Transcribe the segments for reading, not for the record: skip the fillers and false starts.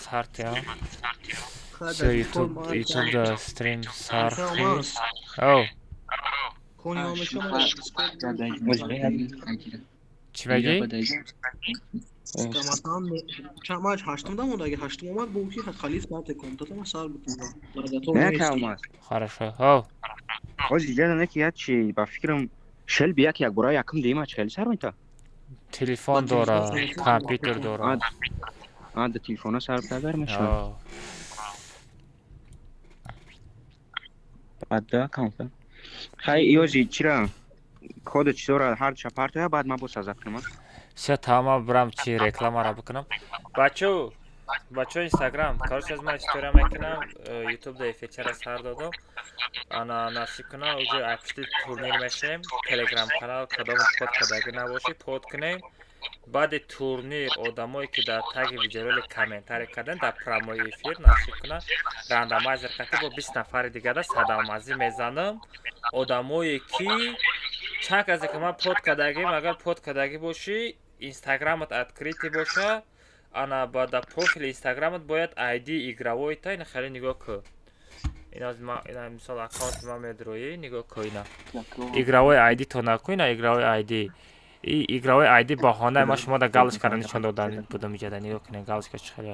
Sartya. So خدت YouTube da stream sarfi. Olmaz. Oh, Konuyu شما چی بگی؟ مثلا چند ماج هشتم دام اگه هشتم اومد با کی خالی ساعت کنتات ما سال بتونم نه که اومد Хорошо. Oh, باز دیگه نه که یاد چی با فکرم شل بیا که یک برای یکم دیما چهل سر میتا telefon dora, kompüter dora. ده تلفن سر بردار میشه Oh. بعد ده کامفه خیلی یوزی چرا کد چطور هر چپارت یا بعد ما بس از کنم Все, tamam برم چی реклама را بکنم. بچو اینستاگرام کارش از من استوریا میکنم یوتیوب دا فیچر سر دادم. انا نصیب کنم اوجه اپشتی تورنیر میشیم تلگرام کانال کدام پود کداگی نباشی پود کنیم. بعد تورنیر آدمایی که در تگ ویدیو رو کامنتاری کردن در پروموی افیر نصیب کنن راندمایزر کردن با 20 نفر دیگه دا صدامازی میزنم آدمایی که چند کسی که من پود کداگیم اگر پود کداگی باشی اینستاگرامت ادکریتی باشه انا با در پروفیل اینستاگرامت باید آیدی ایگراوی تا این خیلی نگاه کن این از ما این مثال اکانت ما میدروی نگاه کن اینا ایگراوی آیدی تو نکن اینا ایگراوی آیدی игровой ID баҳона ма шумо да галочкаро нишон додан будам иҷода нигоҳ кунед галочка чӣ хеле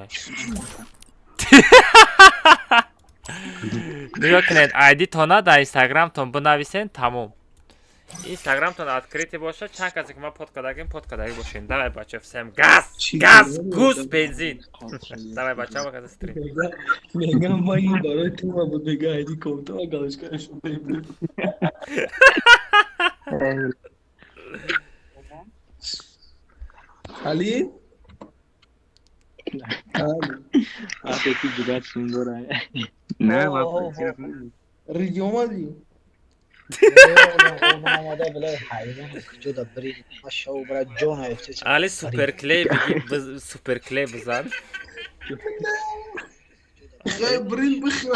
нигоҳ кунед ID тона дар инстаграмтон бинависен тамом инстаграмтон открити боша чанд касе ки ма подкадаги бошен давай бача всем газ гус бензин давай бача ма каза стрим میگم ما این برای تو ما بود بگه ایدی کامتا و گالشکرش علی آخه کی جگات سندره نه ما ریدی اومدی علی سوپر کلی بگی سوپر کلی بزن برین بخیر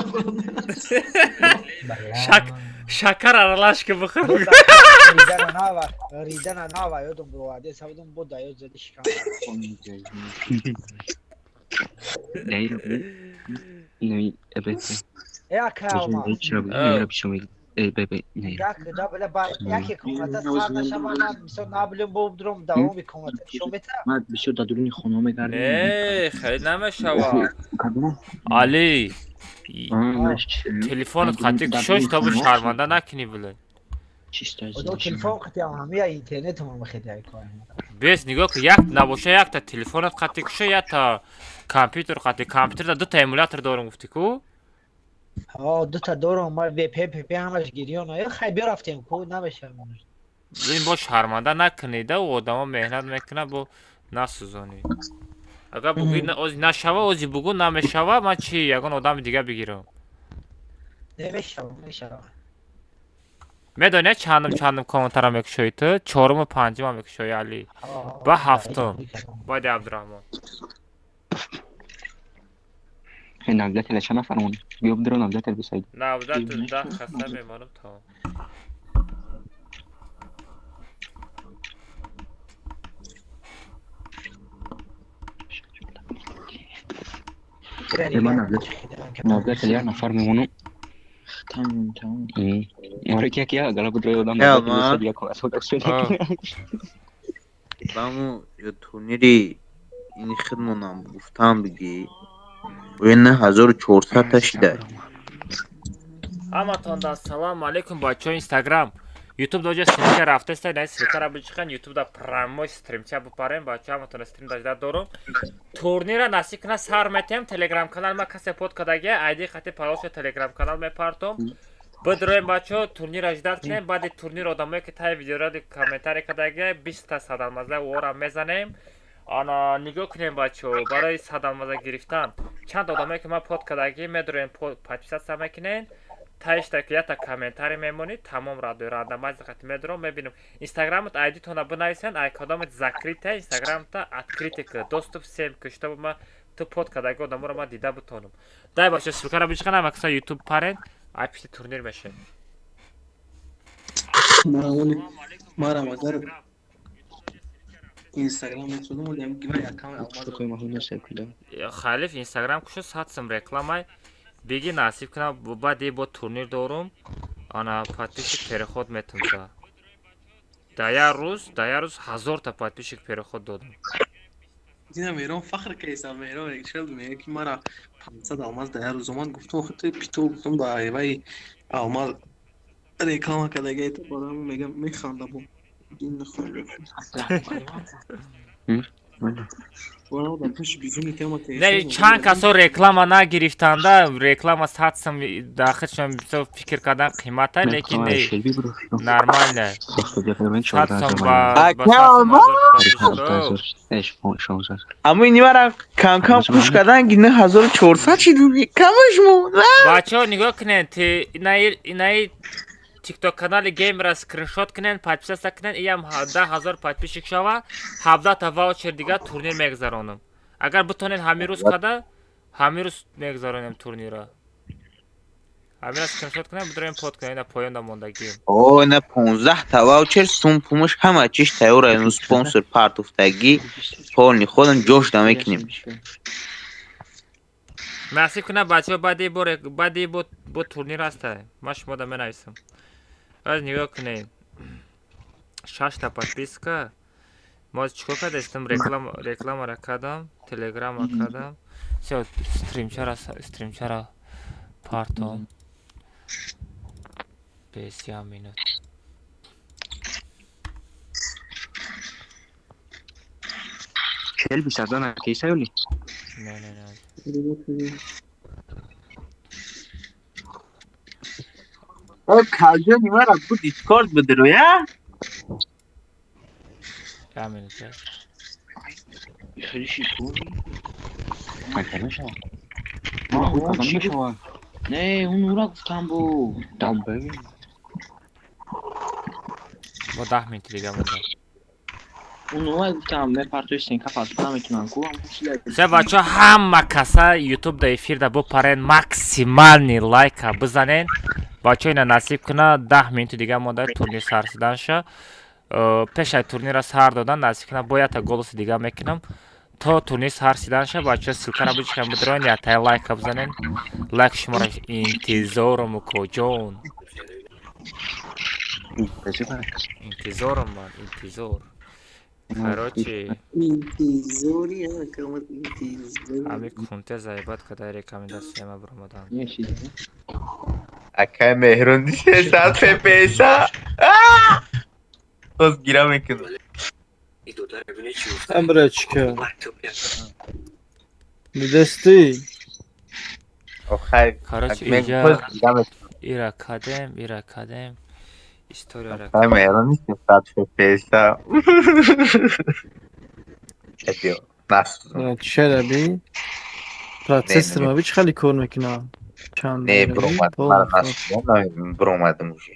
شکر aralash که بخور ریدن ناوا یادم برواده سودم بود دایو زدی شکام نه ابد یا کاما یا کدا بله با یکی کومتا سر نشوانم مثلا نابلم بودم دوام کومتا شو متا ما بشو دادرونی خانم گردم نه خیلی نمیشوا علی تلفن خطی کشش تا بود شرمنده نکنی بله دو تلفن خطی همه اینترنت هم خیلی کنم بیس نگاه که یک نباشه یک تا تلفنت خطی کشه یا تا کامپیوتر خطی کامپیوتر دو تا ایمولاتور دارم گفتی کو دو تا دارم ما وی پی همش گیریان یا خیلی رفتیم کو نمیشه این با شرمنده نکنید و آدم مهنت میکنه با نسوزانی اگر بگوی اوزی نشوه اوزی بگو نمیشوه من چی یکان آدم دیگه بگیرم نمیشه میدونی چندم کامنتر هم اکشوی تو چهارم و پنجم هم اکشوی علی با هفتم باید عبدالرحمن نبلت لچه نفرمون بیاب درو نبلت بسید نبلت ده خسته میمانم تا من نبلت لیا نفر میمونم تمام آره کیا غلط درو دادم نبلت بیا کو اسود بامو یه تورنیری این خدمونم گفتم بگی وین 1400 تاشیده اما تان سلام علیکم بچه اینستاگرام یوتیوب دوجه سریکه رفته است نه سریکه را بچخن یوتیوب دا پراموی استریم چه بپاریم بچه اما تان استریم داشته دارم تورنیر نصیب کنه سر میتیم تلگرام کانال ما کسی پود کداگه ایدی خطی پاروش تلگرام کانال میپارتم بدرویم بچه تورنیر اجداد کنیم بعد تورنیر آدمایی که تای ویدیو را کامنتاری کداگه 20 تا صدامازه و را میزنیم آنا نگاه کنیم بچه برای صدامازه گرفتن چند آدمایی که ما پود کداگه میدرویم پادپیسات سر میکنین تایش تا تا کامنتاری میمونید تمام را دو راندمایز خط میدرم میبینم اینستاگرامت ایدی تونه بنویسین ای کدامت زکریته اینستاگرامت ادکریتی که دوستو سیم کشته ما تو پود کداگه آدم رو ما دیده بتونم دای باشه سلکه بچکنم اکسا یوتیوب پارن ای پیش تورنیر میشه ما را مدار اینستاگرام می‌خونم و دیگه گیوای اکانت تو آمد کوی ماهونه سکولا خلیف اینستاگرام کشو сатсам рекламай беги насиб кунам баъди бо турнир дорум ана подписчик переход метам за да як рӯз 1000 та подписчик переход додам دیدم میرم فخر کیسا میرم یک شب میگه که مرا 500 آمد در روز اومد گفتم خود پیتو گفتم با ایوای آمد ریکلام کردگی تو برام میگم میخوانده بو این نخوانده واو دا پیش بیزونی تما не чанд касо реклама нагирифтанда реклама сатсам дахилшам бисо фикр кардан қимата лекин не شلبی برو нормально ساخت دیگه сатсам 14 ба ايش 16 اما اینی مرا کم کم پوش کردن گینه 1400 چی دوگی کمش مون бачаҳо нигоҳ кунед инаи тикток канали геймера скриншот кунед подписаться кунед иям 10000 подписчик шава 17 та ваучер дига турнир мегзаронам агар бутонед ҳамин рӯз када ҳамин рӯз мегзаронем турнира ҳамира скриншот кунед бидорем под кунед ина поёнда мондагием او نه 15 تا واوچر сум пумуш ҳама чиш тайёр ин спонсор партуфтаги полни ходам ҷош да мекунем насиб кунад бачаҳо баъди бо турнир аста ман шумода менависам аз нигоҳ кунед 6 та подписка мо чикор карда истам рекламара кардам телеграма кардам всё стримчара партом 50 минут شلبی سردان کیسه یولی не او کالجو نی مرا بو دیسکورد بدرو یا я минута خیلیشی تو مکانه شما مکانه شما نه اون نورا گفتم بو دام ببین با 10 минут дига монда اون نورا گفتم من پرتوش سینکا پاسپورت میتونم کو هم все бачаҳо ҳама каса ютуб да эфирда бупарен максимални лайка бизанен бачаҳо ина насиб куна 10 минути дига монда турнир сарсиданша пешай турнира сар додан насиб куна бо ята голоси дига мекунам то турнир сарсиданша бачаҳо силкара бичикан бидроен ятай лайка бизанен лайк шуморо интизорум куҷон интизорум ман интизор короче انتظاری اکانت انتظاری ҳами кунте заибат кадай рекомендасияма биромадан یه چیزی اکای مهرون دیشه 100 پیسا باز گیرم میکنم Emreçka. Midesti. آخر короче من иҷа باز گیرم ира кадем историяра اکای مهرون دیشه 100 پیسا چطیو نست Çelebi. Protsestorma hiç خیلی کار میکنم. چند نه برومد من نست برومدم اوشی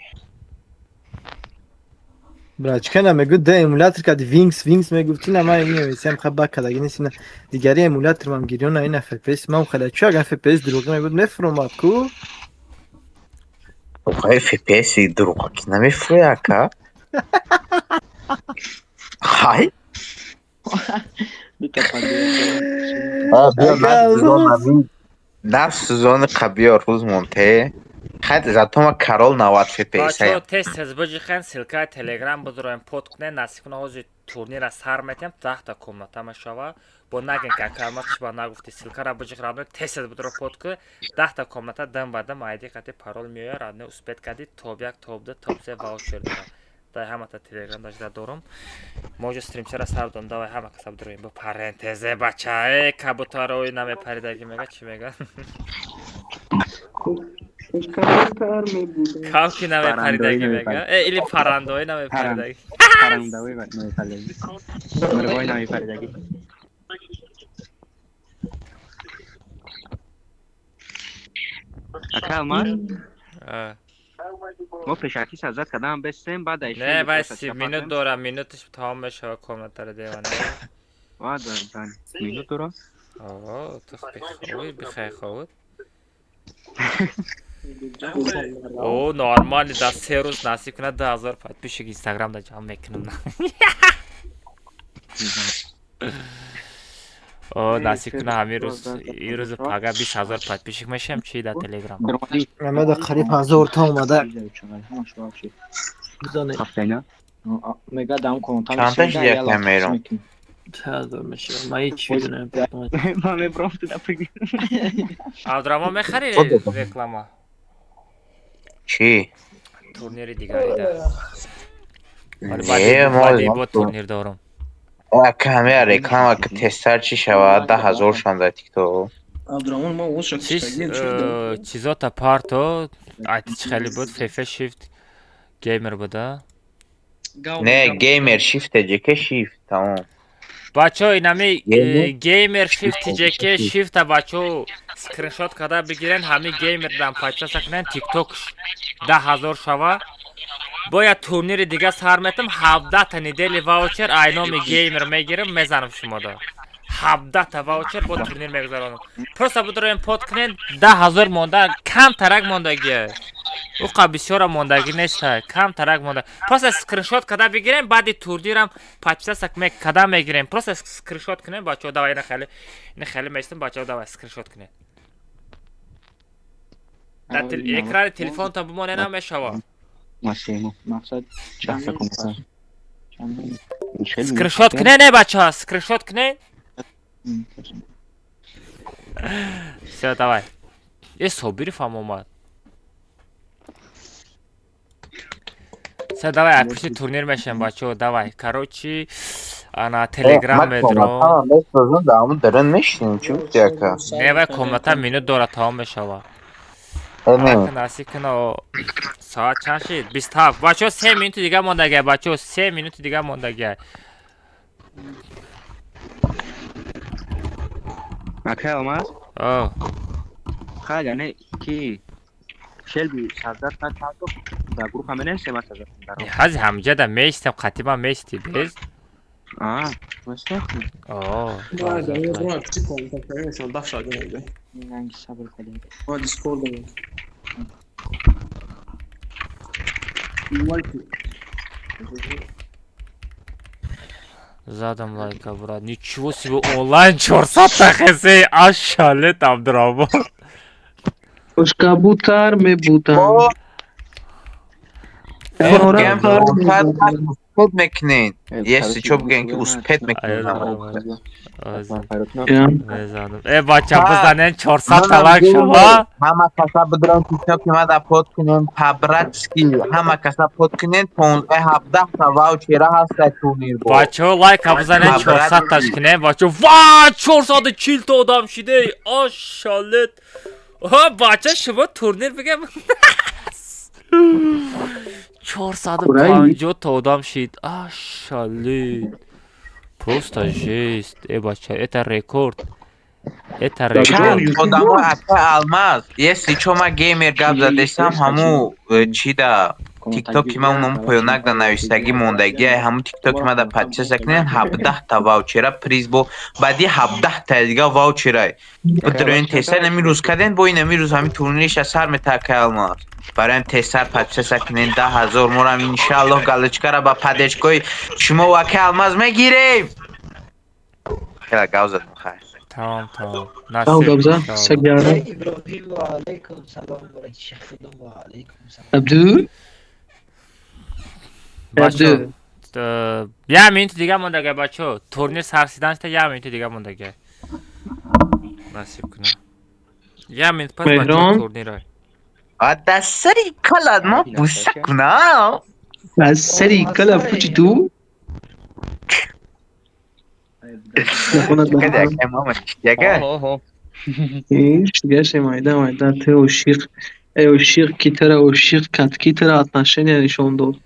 برای نه میگه ده ایمولاتر کردی وینگز میگفتی نه من اینو میسیم خب کد اگه نیست نه دیگری ایمولاتر من گیرون نه این FPS من خیلی چه اگه FPS دروغ میگه نفرمات کو آخه FPS دروغ کی نمیفروی اکا های بیتا نفس سوزان قبیه روز مونته خیلی زدتو ما کرال 90 FPS бачаҳо هیم тез биҷихан силкаи телеграм бидороем под кунед насиб кунед ҳозир турнира сар метем 10 та комнатама шава бо наген ки акаматиш ба нагуфти силкара биҷиқ радно тез бидоро под кунед 10 та комната дам ба дам айди қати парол меояд радно успет кади тоб 1 тоб 2 тоб 3 ваучер дора дай ҳамата телеграм дашда дорум моҷо стримчара сар дом давай ҳама каса бидороем бо парентезе бача кабутарои намепаридаги мега чӣ мега کار میبودم кавки намепаридаги мега или парандои намепаридаги پرندوی و نمیپردگی مرغای نمیپردگی اکا ما پیشکی سازد کدام بستیم بعد ایشون не вайси минут дорам минутиш тамом мешава комнатаро девана ва дан минут дора о ту бихайховуд о нормали да 3 рӯз насиб кунад 2000 подписчик инстаграмда ҷамъ мекунам о насиб кунад ҳамин рӯз пага 20000 подписчик мешавам чи дар телеграм محمد قریب 1000 تا اومده بزنه میگه دام کنتم چندتاش یکم میرم 1000 میشه من هیچ میدونم من میبرم تو دفعه عبدالرحمن میخری رکلاما چی؟ турнири дигари да ما баъди бо турнир дорам کمی реклама که تستر چی شود 10,000 شان در تیکتوک عبدالرحمن ما وش чизота парто айти чи хеле буд фефа шифт геймер буда نه گیمر شیفت جکه شیفت تمام бачо инами геймер шифти жеке шифта бачо скриншот када бигирен ҳами геймер дан подписа кунен тикток 10,000 шава бояд турнири дига сар метам 17 та недели ваучер айноми геймер мегирам мезанам шумода 17 та ваучер бо турнир мегузаронам просто будроем под кунен 10,000 монда кам тарак мондагия уқа бисёра мондаги неста кам тарак монда просто скриншот када бигирем баъди турнирам подписасак када мегирем просто скриншот кунем бачо давай ина хеле местам бачо давай скриншот кунем дар экрани телефонтон бимонена мешава Масему, мақсад часта кумса. скриншот кунем не бача скриншот кунем всё давай собиров ҳам омад всё давай пушти турнир мешавем бачо давай короче ана телеграм медро не вай комната минут дорад тамом мешава насиб куна соат чанд шид 27 бачо 3 минути дига мондагия бачо 3 минути дига мондагия Акай Алмаз? о Халя не ки Шелби саздар та чато да группа менен сема саздар. ҳази ҳамҷада меистам қатиба меисти без Мастер? о Нанги сабр кадем задам лайка брат ничего себе онлайн 400 тахесе ашалет Абдурахман уш кабутар мебудам успед мекунед если чё бигӯен ки успед мекунед бача бизанен 400 талак шава ҳама каса бидирон тиктоки мада под кунем по-братски ҳама каса под кунем 15-17 та ваучера ҳаста турнир бачо лайка бизанен 400 таш кунем бачо ва 440 та одам шиде ашалет бача шумо турнир бигем 450 та одам шид ашалет просто жесть бача это рекорд одамо ака алмаз если чо ма геймер гап задестам ҳаму чида тиктоки ма уному поёнак да навистагӣ мондагия ҳаму тиктоки ма да подписа кунен 17 та ваучера приз бо баъди 17 та дига ваучера бидроин тестар нами рӯз каден бо инами рӯз ҳами турнириша сар метака алмаз бароям тестар подписа кунен 10,000 морам иншаллоҳ галочкара ба падечкои шумо вака алмаз мегирем хела гавзат хайр Tamam. Tamam Gamze. Sagara. İbrahim ve aleyküm selam ve şehidum ve aleyküm selam. Abdul. Бачо я минути дига мондагия бачо турнир сарсиданшта я минути дига мондагия насиб кунам я минут пас бачо турнирай дастари калад ма буса кунам дастари кала пучи ту Шигаша майда ты ошиқ китара ошиқ каткитара отношения нишон дод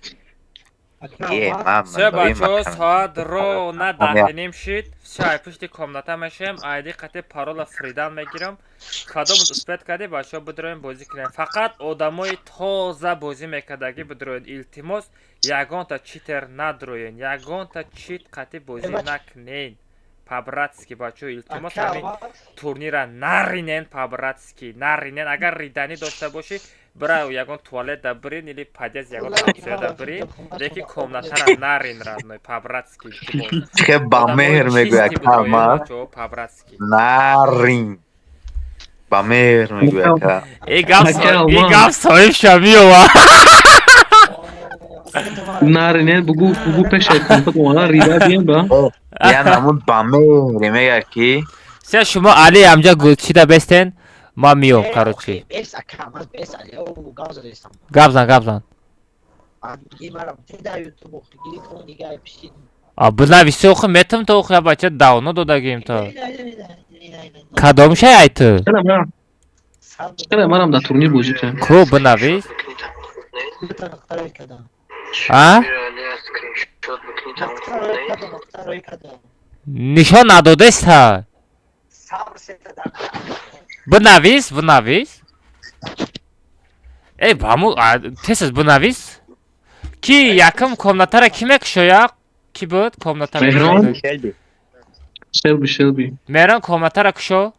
все бачо соат ровно 10 шид все ай пушти комната мешем айди қати парола фридан мегирам кадомут успет кади бачо бидроем бозӣ кунем фақат одамои тоза бозӣ мекардаги бидроед илтимос ягонта читер надроен ягонта чит қати бозӣ накунен Пабратский бачо илтимос Ака, ҳамин турнира наринен Пабратский наринен агар ридани дошта бошӣ бирав ягон туалет да бирин или падяз ягон тамсоя да бирин деки комнатара нарин радной Пабратский илтимос Че ба меҳр мегӯяд Алмаз. бачо Пабратский Нарин. Ба меҳр мегӯяд ка. и гап соҳиб шамиёва Наринен бугу пешай конфет вона рида биен ба. Я намуд ба меҳр мегӯяд ки се шумо али амҷа чида бестен ман миём короче Бес ака, маз бес али. О, гавза дестам. гап зан Гимарам теда ютуб гири кон дига пишин. бинависи охи метам то охи бача давно додагим то кадомшай айту Манам да турнир бозӣ кардам. ку бинавис а нишон надодаста бинавис эй баму тесас бинавис ки якам комнатара ки мекушояк ки буд комнатара Меҳрон? Shelby. Шелби. мерон комнатара кушо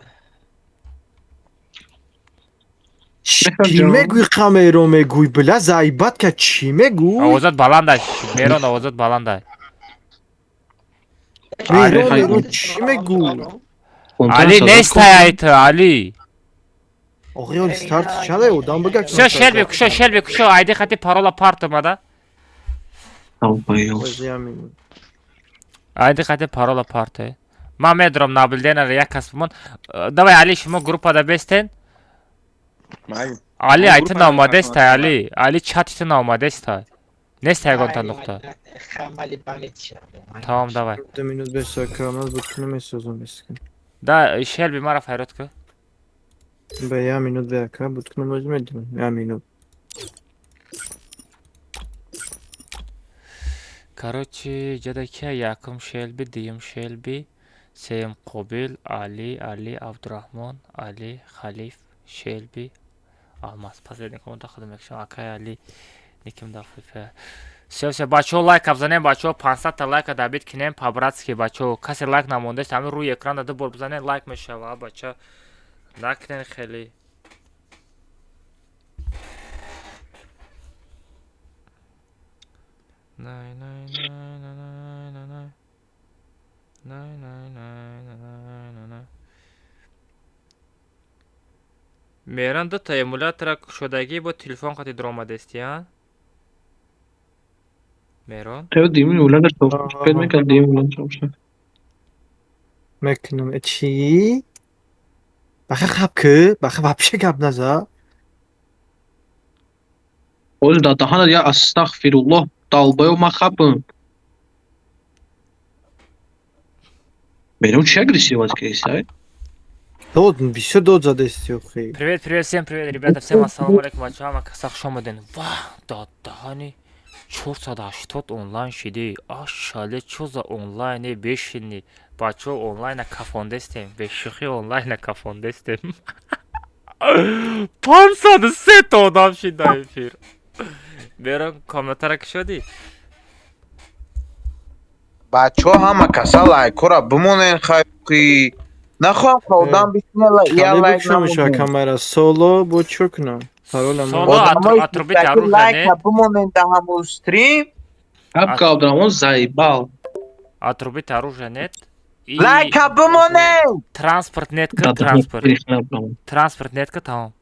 چی میگوی قمه میگوی بلا زایبت که چی میگوی овозат баланда мерон овозат баланда میرون چی میگوی али нестай айту али آقایان استارت چنده اودم بگه кушо шелби кушо айди хати парола парт омада айди хати парола парте ман медорам наблюденияро як кас бимон давай али шумо группада бестен али айтин омадестай али чатитин омадестай нестай ягонта нуқта Хамали память. тамом давай 2 minut 5 dakika olmaz bunu mesajım meskin. да шелби мара файрод ку Be ya minut ve dakika bunu mesajım ya minut. короче ҷадака якум шелби дуюм шелби сеюм қобил али абдурахмон али халиф шелби алмаз последний команда худо мекушам акай али никим дафифа все бачо лайк абзанем бачо 500 та лайка дабит кинем Пабратский бачо касе лайк намондест ҳамин рӯи экран ду бор бизанен лайк мешава бача накинен хеле меран ду та эмулятора шудагӣ бо телефон хати дромадестиян мерон Evet demin ulan da çok. Ben mi demin ulan çok. Mekinum çi? Baxa xapkı, baxa vapşe gap naza. Oğlum da daha ya astagfirullah dalbayo makapın. Benim очень агрессивный кейс, Додн бисёр дод зада истиё хей. Привет, всем привет, ребята, всем ассаламу алейкум, ачаама касах шомадин. Вах, дадани 480 онлайн шиди. Ашале, чё за онлайне бешини? Бачо онлайна кафондестем, бешухи онлайна кафондестем. 503 та одам шида эфир. Берам комнатара ки шуди? бачо ҳама каса лайкора бимонен хайқи нахоҳам қавдам бисмилла я Kale лайк bukşamış ha намудем kamera solo bu çökna. Parola Solo. mı? одамои атрубити ки арӯ лайка занед. бимонен дар ҳамон стрим Hep kavdram on zaybal. Отрубите оружие нет. И лайка бимонен транспорт нет, Да, транспорт. перехлебнул. Транспорт нет, тамом.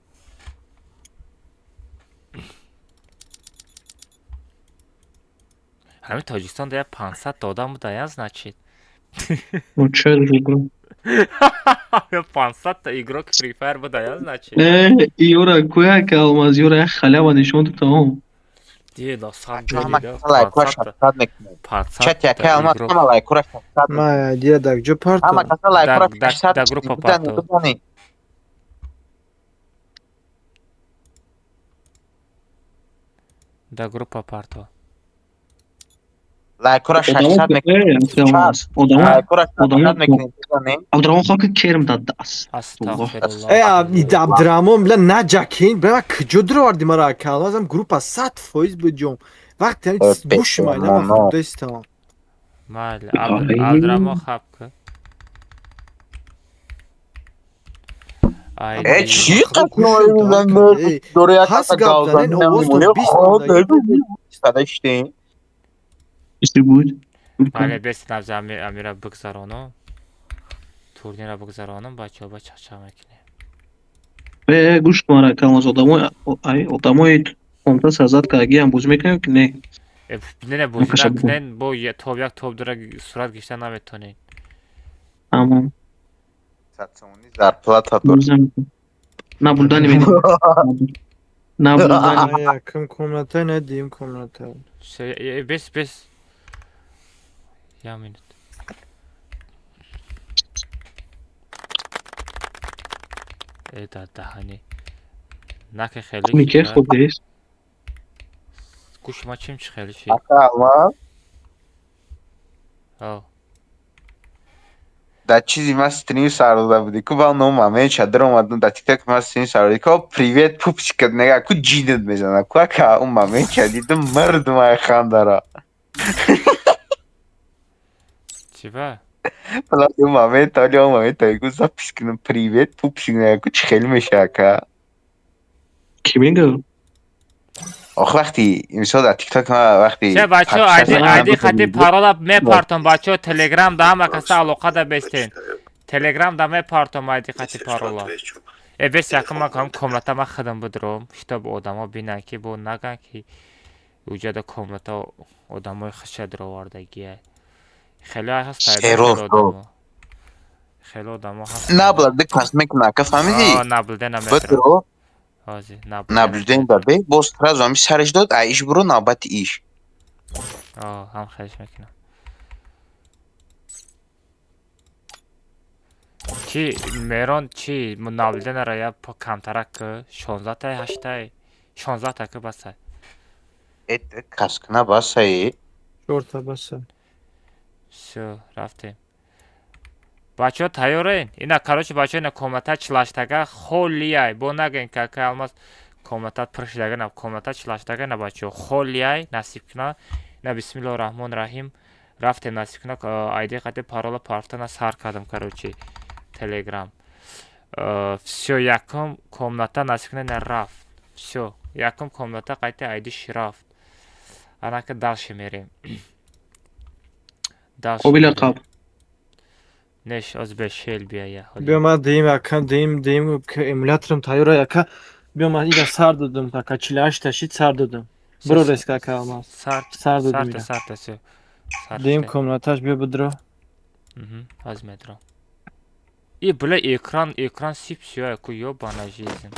ҳамин тоҷикистонда як 500 та одам будаян значит. Ну чё это было? 500 та игрок Free Fire будаян значит. Юра, куя калмаз, Юра халява нишон тутам. Дида сам ҳама берида. каса лайкора 600 мекунад 500 чат яке алмаз игрок. ҳама лайкора 600 Ma diye dak jo ҳама parto. каса лайкора Да, 600 да, группа бизанед, парто. бизанед. Да, группа парто. лайкора 600 мекунад лайкора 600 мекунед бизанед. Abdurrahman Xalqı kerim daddı as. Астағфируллах. Ey abi Abdurrahman bile ne jakin? Ben kıcı durardı mara kalmazam grupa 100% bujum. Vaqt yani Evet, boş mayna tamam. vaqt istam. Майли, Ай. Абдурамон хаб ку. ID. چی خب، قسمه گوشم میزن دارم که، ای، دوره یک هست تا گپ گاوزانی زدن، آوازتون نمیمونه 20 خود دقیقه. سرشتی چی بود؟ بله بس نبز امیره بگذارانم تورنیر را بگذارانم بچه ها با چخچه مکنه گوش کن رقم از آدمای اونتا سازد که اگه هم بوز میکنیم که نه نه بوزی نکنین با توب یک توب داره صورت گشته نمیتونین اما ساتسونی зарплата دور بوزم نه بلدن میدیم نه بلدن Ay, yakın komnata ne diyeyim komnata. بس یا minut دهانی نکه خیلی میگه شکر خوب نیست گوش ما چیم چی خیلی شی اما آه да чизи ма стрим сарда буди ку ба ном аме чадар омадам да тикток ма стрим сарда ку привет пупчика нега ку джинет мезана ку ка ум аме чадидам мирд ма хандара چی با؟ Pela um momento, olha um momento aí, os apps привет пупсик нега ку чӣ хел мешака کی میگه آخه وقتی مثلا در تیک تاک ما وقتی چه بچه ها پخش ایدی خطی پارولا میپارتون بچه ها تلگرام دا همه کسی علاقه دا بستین تلگرام دا میپارتون ایدی خطی پارولا بس یکم ما کنم کاملتا ما خدم بدروم شتا با آدم ها بینن که با نگن که اوجا دا کاملتا آدم های خشه درو واردگیه خیلی های هست خیلی آدم ها خیلی آدم ها هست نبلده کسمک نکه فهمیدی؟ نبلده نمیترم بدرو آزی نبلده این داده باز تراز همی سرش داد ایش برو نوبت ایش هم خیلیش میکنم چی میران چی نبلده نرایه پا کمترک که 16 تای 8 تای 16 تای که بسه ات کسکنه باسه Orta basın. все رفتیم بچه ها تیاره اینا کاروچ بچه اینا کومتا چلاشتگه خولی ای بو نگین که که الماس کومتا پرشدگه نه کومتا چلاشتگه نه بچه ها خولی ای نصیب کنه نه بسم الله الرحمن الرحیم رفتیم نصیب کنه ایدی قطع پارولا پارفتنا سر کردم کاروچی تلگرام все яком комната نصیب کنه نه رفت все яком комната قطع ایدیش رفت انا که دالشه میریم او لقب نش از به شیل بیایه Diyorum ha diyeyim yakın diyeyim ki emülatörüm tayora yaka. Diyorum ha yine sardıdım kaka çilaş taşıt sardıdım. Bro reska kalmaz. Sardıdım yine. سارت Diyeyim komnataş bir budro. از مترو ای بله ekran sipsiyor ku yo bana жизнь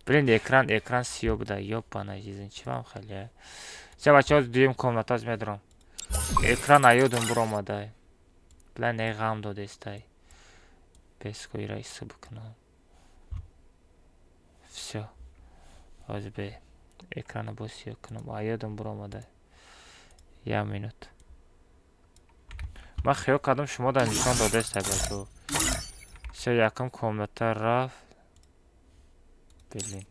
Блин, экран съёб да, ёбаная жизнь, чего вам халя? Все, бача, дуем комната с медром. Экран айодум брома дай. Бля, не гам до дестай. Без койра исыбыкна. Все. Озбе. Экрана бос ёкнам. Айодум брома дай. Я минут. Ма хиё кадам шумо да нишон додестай бача. Все, якам комната рафт. Блин.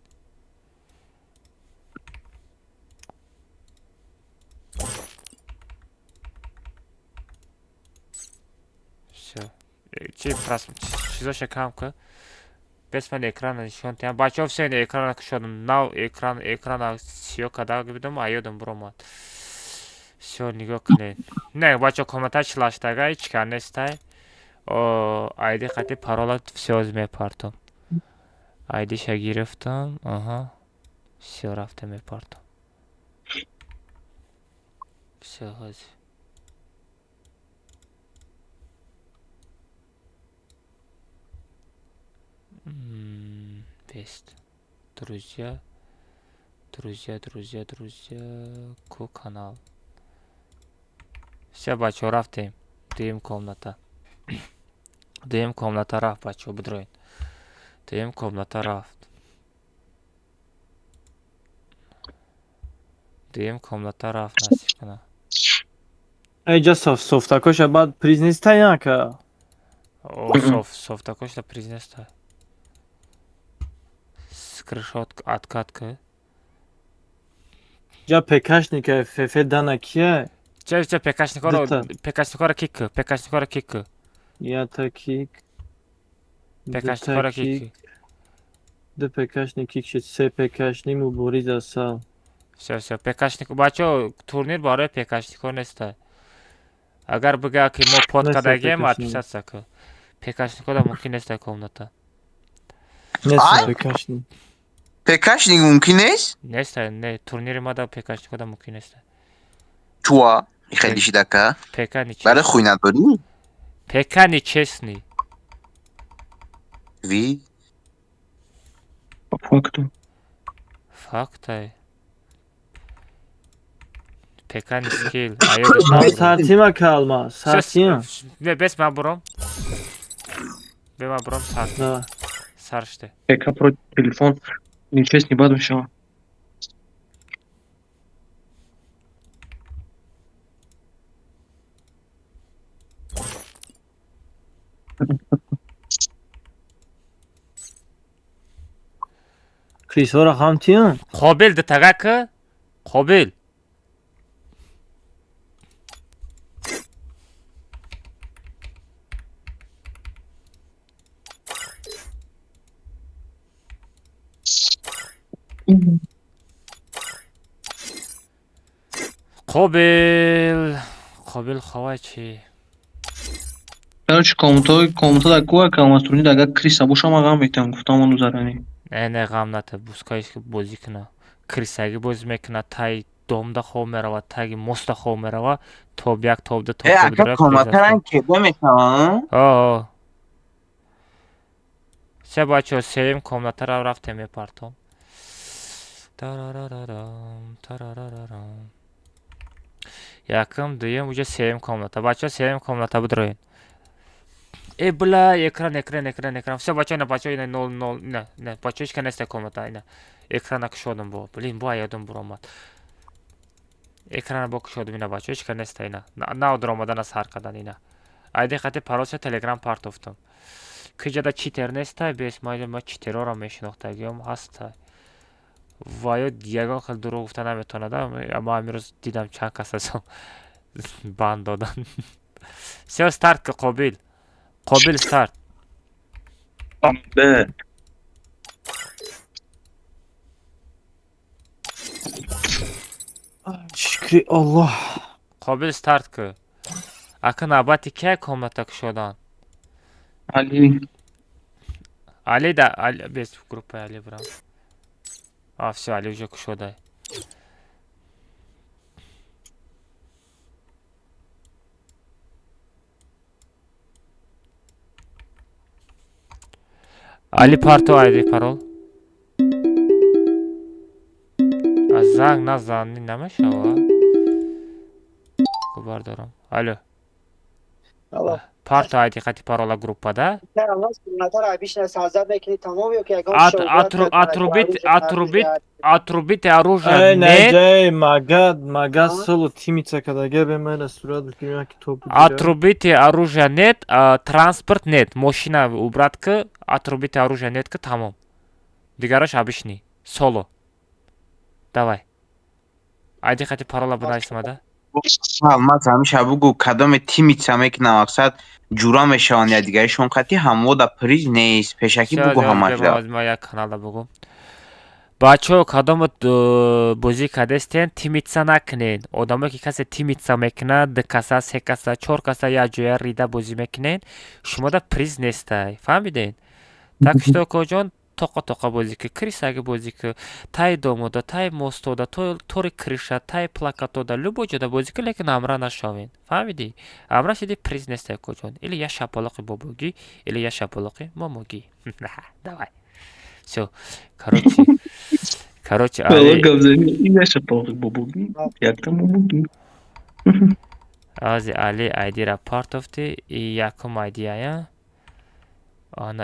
Все. Чизо шакам ка. Без мен экрана нишон тям. Бача все не экрана кушодум. Нав экрана сиё када гибидум айодум бромат. Все нигоҳ кунед. Не, бача комментар члаштага ичка нестай. айди хати парола все аз мепартам. айдиша гирифтам. Аҳа. Все рафта мепартам. Все ҳозир. Бест. Друзья. Ку канал. Все, бачо, рафтем. Дуем комната. Дуем комната рафт, бачо, бдроин. Дуем комната рафт. Дуем комната рафт, насип кана. Ey just softakoş abad priznista yaka. Софтакош да признестай. Скриншот откатка. جا پکشنیک FF دانا کیه چه پکاشنیکورو Dita. پکاشنیکورو کیک یا تا کیک پکاشنیکورو کیک دو پکشنیک کیک شد سه پکشنیم و بوریز اصال все پکاشنیک بچه турнир برای پکاشنیکور نیست اگر بگه که ما پاد Neyse, کدگیم Pekashnik. отписаться که پکاشنیکور ممکن نیست комната Neyse Ay. pekشنیم Pekashnik mumkin نیست؟ نیست نه турнир ما دا پکاشنیکور ممکن نیست چوا؟ خیلی شدکه؟ پکا نیچ برای خوی نداری؟ پکا نیچسنی وی؟ Факту. фактай پکا نی скил айо да ساعتیما kalma ساعتیما не без мен бурам бе мен бурам сарште ПК против телефон. Ничего не буду еще. کریسورا خامتیون قابل ده تگه قابل قابل خواه چی Короче, кому-то такое, кому струни дага Криса буша магам битам, гуфтам ону зарани. не ғам нате бускаиш ки бозӣ кина крисаги бозӣ мекуна таи домда хоб мерава таги моста хоб мерава тоб як тоб ду тоб اگه کاماترن کده میشم се бачо сеюм комнатара рафте мепартом якум дуюм уҷа сеюм комната бачо сеюм комната будроин бла экран все бачо ина бачо ина 0 не бачо ҳеч ка неста комната ина экрана кушодум бо блин бо ядум буромад экрана бо кушодум ина бачо ҳеч ка неста ина нав дуромадан аз ҳар кадан ина айди хати пароса телеграм партофтум киҷада читер неста бес ма читероро мешинохтагиам ҳаста ваё ягон хел дурӯғ гуфта наметавонадам аммо амирӯз дидам чанд кас асам банд додан все старт ки قابل старт Бе. шукри Аллоҳ قابل старт ки ака навбати ки комната кушодан Али. али да без группаи али бурам все али уже кушодай али парто айди парол аз занг назанӣ намешава бардорам алло Allah. парто айди хати парола группада Allah sunnatar abişne sazda bekli tamam yok ya. отрубите оружие ай нет наҷай магад солу тимица кадаге бемайна сурат биким яки топ отрубите оружие нет транспорт нет мошина убрат ки отрубите оружие нет ки тамом дигараш обычный соло давай айди хати парола бинависмада من همیشه بگو کدام تیمی چمک نمقصد جورا میشوند یا دیگرشون خطی همو دا پریز نیست پیشکی بگو همش ما як каналда бугум бачо кадом бозӣ кардестен тимитса накунед одаме ки касе тимитса мекунад ду каса се каса чор каса як ҷоя рида бозӣ мекунед шумода приз нестай фаҳмидед так что коҷон тоқа бозӣ ки крисаги бозӣ ки таи домода таи мостода тори криша таи плакатода любо ҷода бозӣ ки лекин амра нашавед фаҳмидӣ амра шиди приз нестай коҷон или я шапалоқи бобогӣ или я шапалоқи момогӣ давай все короче али Гавзани и наша полы бубуги. Як там бубуги? ази али айдира партофти и якум айдияя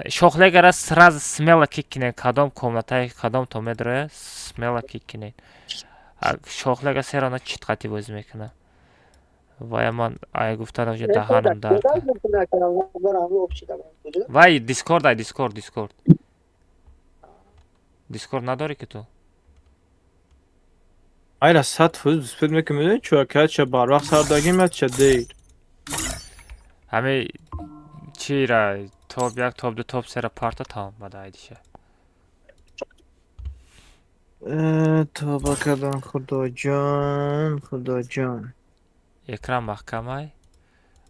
шохлегара сразу смело киккинед кадом комнатаи кадом то медроя смело киккинед шохлега серона читқати бозӣ мекуна вай ман ай гуфтан уже даҳанам дард вай дискорд ай дискорд надорӣ ки ту Aynen sat fuz spetmek mi? Çuha çe barvaq sardagi mi çe değil. Hami çira top yak top top sera parta tamam badaydı şey. Ta bakalım Xudojon, Xudojon. Ekran mahkamay.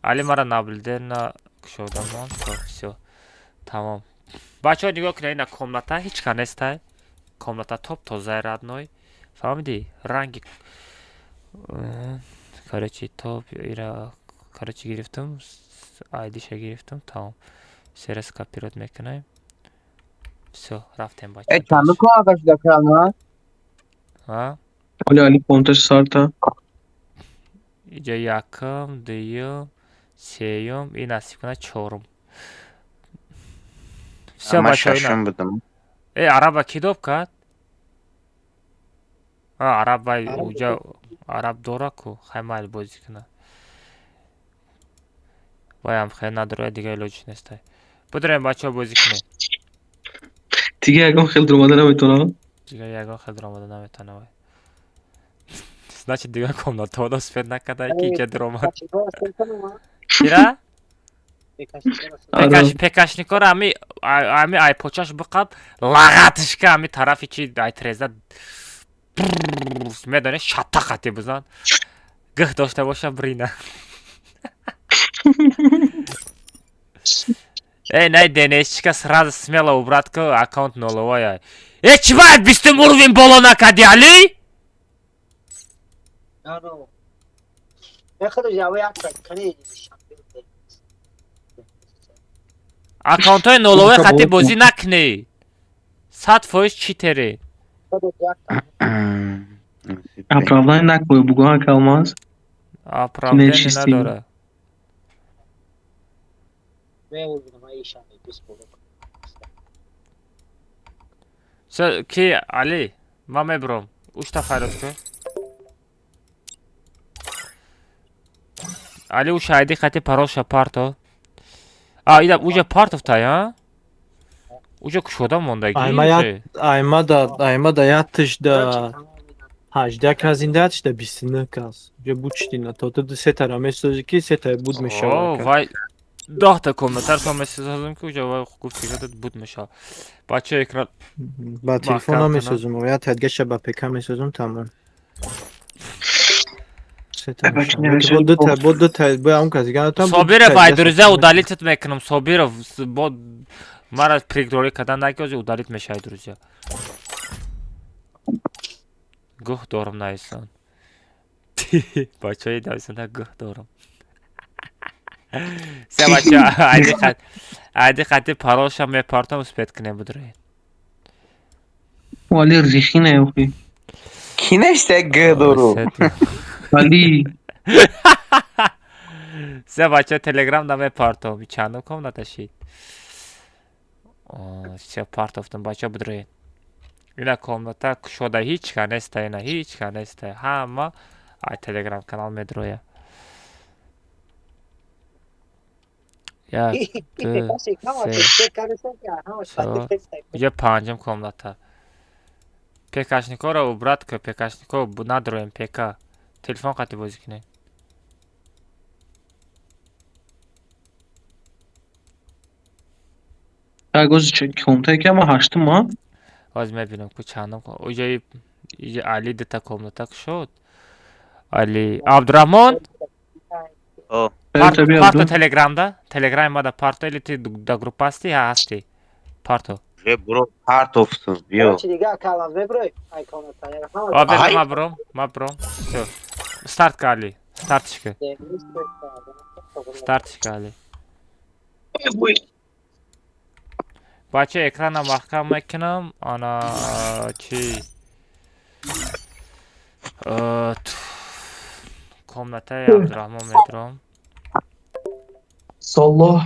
Ali mara nabilde na kuşodamon. Все. Tamam. Бачаҳо нигоҳ кунед ина комната ҳеч ка нестай. Комната топ тозаи родной. Фаҳмидӣ? Ранги короче топ ира короче гирифтам. Айдиша гирифтам. Тамом. Серия скопировать мекунем. Всё, рафтем бачаҳо. چند کمکش دکرم ها؟ ولی علی پونتش سارتا اینجا یکم، دوم، سوم، این نصیب کنه چهارم. Всё همه бачаҳо ششم ина. بودم араба ки доб кард? араба уҷа араб дора ку хаймайл бозӣ кунад. ваям хел надорад дига илоҷиш нестай. Будем бачаҳо бозӣ кунем. دیگه اگه خیلی درآمده نمیتونه дига ягон хел даромада наметавонад вай. Значит дига комнатаода спед накарда ки иҷа даромад. чира? пекашникора ами айпочаш биқаб лагатишка ами тарафи чи айтреза медони шаттақати бизан гӯҳ дошта боша брина. Эй, най денесчика сразу смело убрать ка аккаунт нуловой. Чувак, 20 уровень боло накарди, Али? аккаунтҳои нуловой хати бозӣ накунӣ. 100% читери. оправдание накой бугу ак алмаз Оправдание Нечистый. надора. Всё, ки Али, ман мебурам. Учта фарод кун. Али уж айди хати пароша парто. ида уже партовтай, а? Уже кушода мондаги. Ayma da yatış da. Hajda kazindaç da bisini kaz. Je buçtina to da setara mesajı ki seta bud О, meşa. вай. 10 та комнатар сам месяц созам ки уҷа вай гуфти ки буд меша. Бача экран Ba telefona Mahkam mesajım o ya tedgeşe ba pk mesajım tamam. Seta. Bodu ta bu am kazigan tam. Собира вайдуриза удалитит мекунам. Собира бо мара пригрори кадан накози удалит мешай друзья. Гӯҳ дорам наисон. Бачаи дависанда гӯҳ дорам. Се бача айди хати пароша мепартам успет кунем будре. ولی ریخی نیوخی کی نشته گدورو ولی Се бача телеграм да мепартам. Чандум комната шид. Се партофтам бача будре. Ина комната кушода ҳеч ка нестай, ина ҳеч ка нестай. Ҳама ай телеграм канал медроя. Як, ду, се. Уҷа панҷум комната. Пекашникора убрат ка пекашникор надроем пека. Телефон қати бозӣ кунем. اگه کمتر که ما هشتم ما ҳозир мебинам ку чандум уҷаи Али дита комната шуд. Али Абдураҳмон парто телеграмда телеграм мада парто или ти да группа ҳасти ҳасти парто برو پرتوفتون بیو ма буром всё старт ка Али стартишка Али бача экрана маҳкам мекунам ана чи комнатаи Абдураҳмон медурам. Саллах.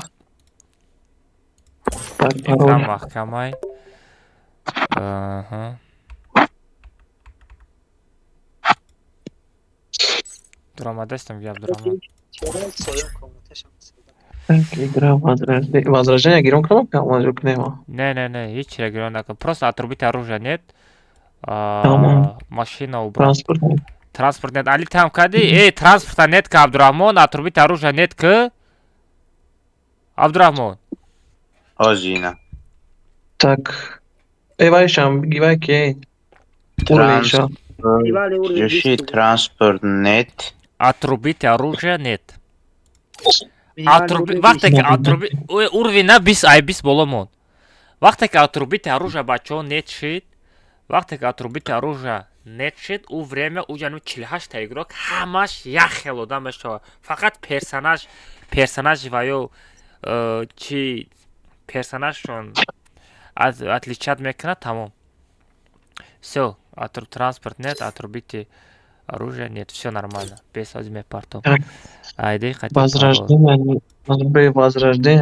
Экран маҳкамай. Дурамадастам ки Абдураҳмон. Возражение громко, а он же к нему. Не, ҳеч регион накунам. Просто отрубить оружие нет. Tamam. Машина убрал. Transport. Транспорт нет. Али там кади? Транспорта нет ка Абдурахмон, отрубить оружие нет ка Абдурахмон. Озина. Так. Вайшам, гивай ки. Урлейша. Жиши транспорт нет. Отрубить оружие нет. Вақте ки отрубить урвина бис ай бис боломон. Вақте ки отрубить оружие бачо нет шид. Вақте ки отрубить оружие нет шид, у время у ҷану 48 игрок ҳамаш як хел одам мешавад. Фақат персонаж ва ё чи персонажшон отличат мекунад, тамом. Всё, транспорт нет, отрубить оружие нет, всё нормально. Без озиме партом. Айди хати. Возрождение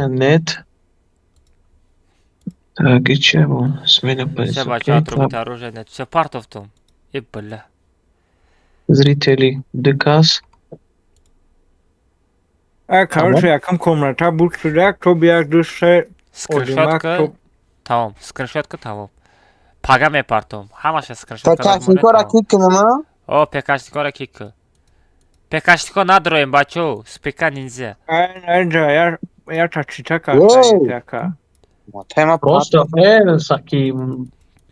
нет. Так, и чего? Смена Все бача отрубить оружие нет. Всё партов том. И бля. Зрители, декас. Короче, якам комната буд шуда, кто биак душе Скриншотка тамом. Скриншотка тамом. Пага мепартом. Ҳамаша скриншотка. Пекашникора кик кунама? О, пекашникора кик. Пекашнико надроем бачо. Спека ниндзя. Айда, я чачита как. Тема Просто саки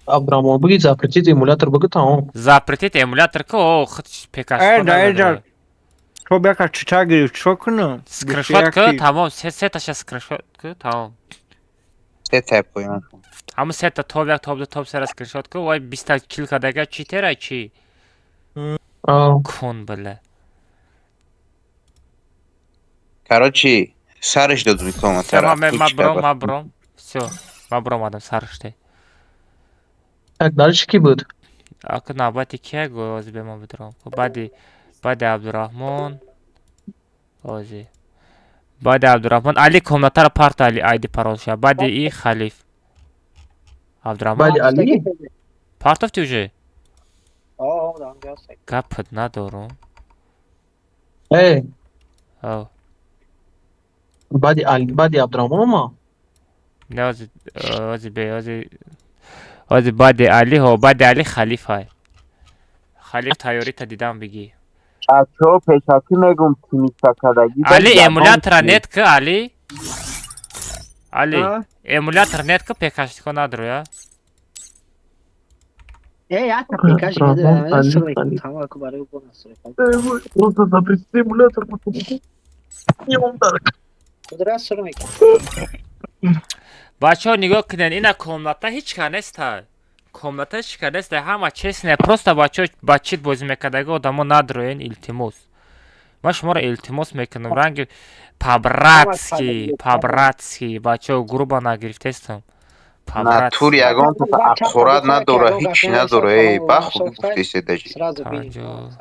Абрамов бги запретить эмулятор бги тамом. Запретить эмулятор ка о пекашнико. Айда. Кто биак чачита гириф, чо кунам? Скриншотка тамом. Сеташа скриншотка тамом. тепоем. Ҳамн сета топ сара скриншотка. Вай 20 кил кадага чи тера чи. Кун бля. Короче, сарыш дадут микрофон. Ма бром. Всё. Ма бром адам сарыште. Так, дальше ки буд? Ака навбати кия гози бе ма бидром. Бади Абдурахмон. Ози. Бади Абдурахмон. Али комнатара парт али айди паролша. Бади и Халиф. Абдурахмон. Бади Али? Партовти уже? Да, Гапт надорум. О. Бади Али, Бади Абдурахмон ма? Не ози бе ози бади Али ҳо. Бади Али Халиф ай. Халиф тайёрита дидам биги. Чо пешаки мегум тимиста кадаги. Али эмулятора нет ка Али? Али эмулятор нет ка пекашнико надро я? я так пекаш беде. Тамам ку барои бонус. Просто запретить эмулятор. Не он так. Кудра сурмек. Бачаҳо нигоҳ кунед, ина комната ҳеч ка нестай. Комната ҳеч ка нестай, ҳама честне. Просто бачаҳо ба чит бозӣ мекардаги одамо надроен илтимос. Ман шуморо илтимос мекунам. Ранги по-братски, бачаҳо грубо нагирифтестам. Натур ягон абсурат надора, ҳеч надора. Ба худ гуфтеси даҷи. Сразу бинем.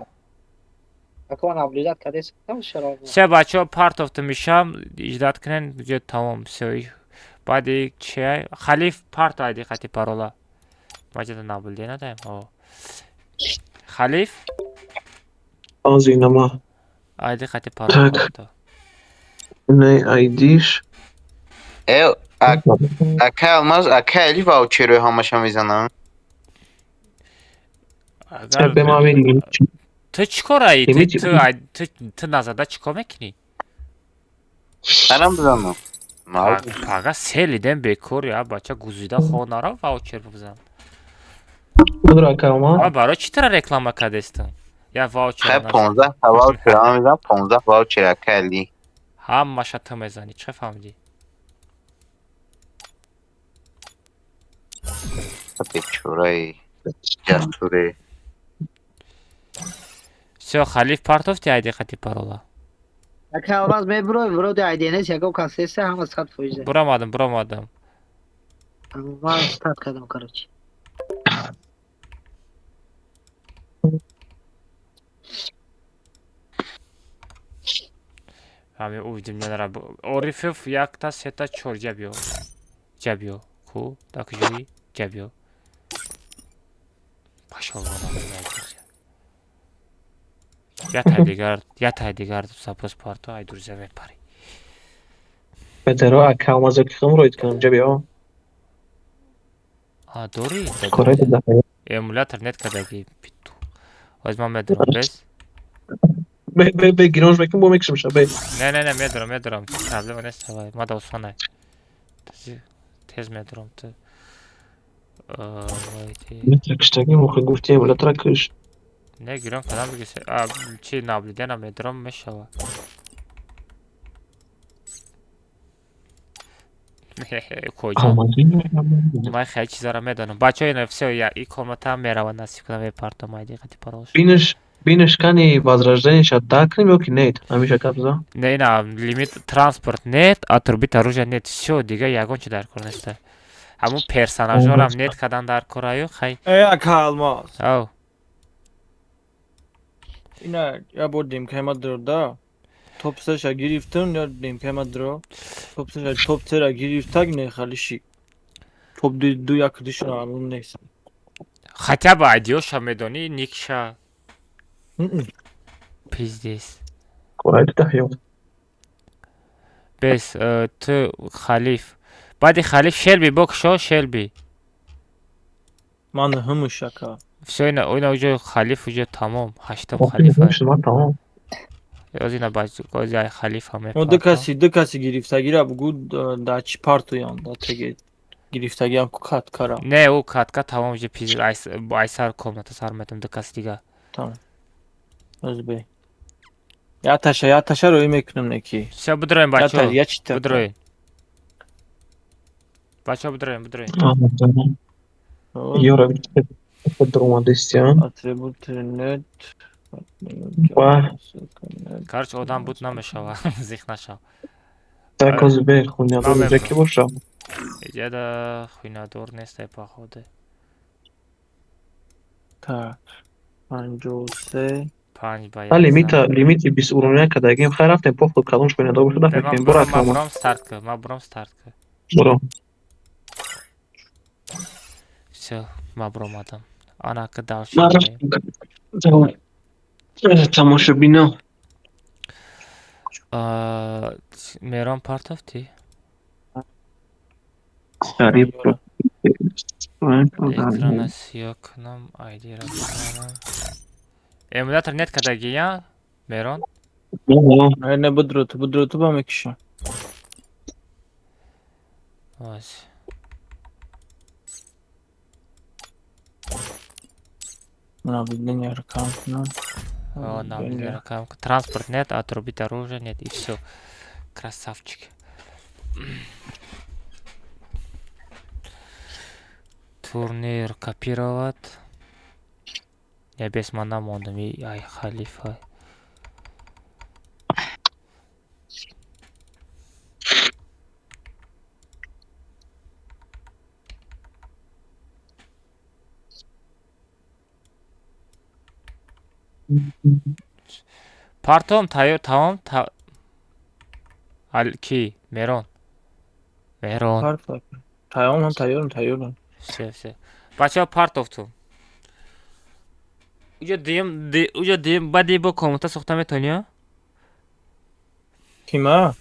Ако наблюдат кадес там шаров. Все бачаҳо партовта мишам, иҷдат кунен, ҷо тамом всё. Баъди чи Халиф парт айди хати парола. Маҷида наблюдей надаем. О. Халиф Азинама. айди хати парола. Не айдиш. Ака алмаз, ака али ваучеро ҳамаша мезанам. Бе ма верим. Ту чӣ кораи? Ту назада чӣ кор мекунӣ? Манам бизанам. Пага селидем бекор я бача гузида хонара ваучер бизан. Кудра кама? Барои чӣ тара реклама кардестам? Я ваучер. Хай 15 та ваучер мезанам, 15 ваучер ака али. Ҳамаша ту мезанӣ, чӣ фаҳмидӣ? Бечораи ҷасуре. Всё, Халиф партовти айди хати парола. Ака раз мебро, вроде айденес яко касесе ҳама сад фоизе. Бурамадам. Ман старт кардам, короче. Ҳами увидим менара. Орифов 1 та 3 та 4 ҷабё. Хуб, так ҷои ҷабё. Пашол ятай дигар сапос парто ай дурза мепари. Петеро ака мазак хам роид кам ҷабё. Дори? Коррект да. Emulator net kadagi pitu. Возьмем медром без. به گیرانش بکن با میکشم شبه Не, медром. Проблема не ставай. Мада усванай. Тез медром ты. میترکشتگی موقع گفتی امولاتر کش Не гирам кадам бигисе. Чи наблюдена медром мешава. Коҷа. Май хай чизара медонам. Бачаҳо ина всё и комната мерава насиб кунам вепарто майди қати парош. бинش кани возрожденияш дакнем ё ки нет ҳамиша кабза Не ина лимит транспорт нет, отрубит оружие нет. Всё дига ягон чи дар кор неста. Ҳамун персонажорам нет кадан дар кораю хай. Як алмаз. Ав. Ина я бурдим каймадрода. Топсаша гирифтим я дим каймадро. Топсаша топсера гирифтаг не халиши. Топ ду як дишна амун нест. Хотя бы одёша медони никша. Пиздец. корайд тахёт Бес ты халиф. Бади халиф Шелби бокшо Шелби. Ман хумушака. Всё ина уже халиф уже тамом. Ҳаштум халифа. тамом Озина бачу козай халифа ме. Ну декаси гирифтагира бугу да чи парту ян да теге гирифтагиам кат кара. Не у катка тамом уже пиз айсар комната сар метам декас дига. Tamam. Özbey. Yataşa röy meknum neki. Всё будроем бачо. Я читаю. Будроем. Бачо будроем. ёра подромадестян Atribut net. Ба. Короче, одам буд намешава. Зихнашав. так озбек хуйнядор ки боша Иҷада хуйнадор нестай походу. Так. 53. 5 ба 1. та лимити 20 уровня кадагим хай рафтем похто калонш хуйнадор боша дафтем бора кама Ма бурам старт ка. боро Всё, ма бурам адам. Ана ка далш. тамошобино Мерон партов ти. шариф Экрана сиёкнам, ID ра бизанам. Эмулятор нет кадаги я? Мерон? Ne budrutu ba mekişi. Вась. Наблюдение ракамтна. Наблюдение ракамка. Транспорт нет, отрубить оружие нет и всё. Красавчики. Турнир копировать. Я без мана мондам и ай халифа. Партом тайёр тамом ки Мерон. Tayyorum. Все. Бача партовтум. Уҷа дим бади бо комута сохта метония? Kime?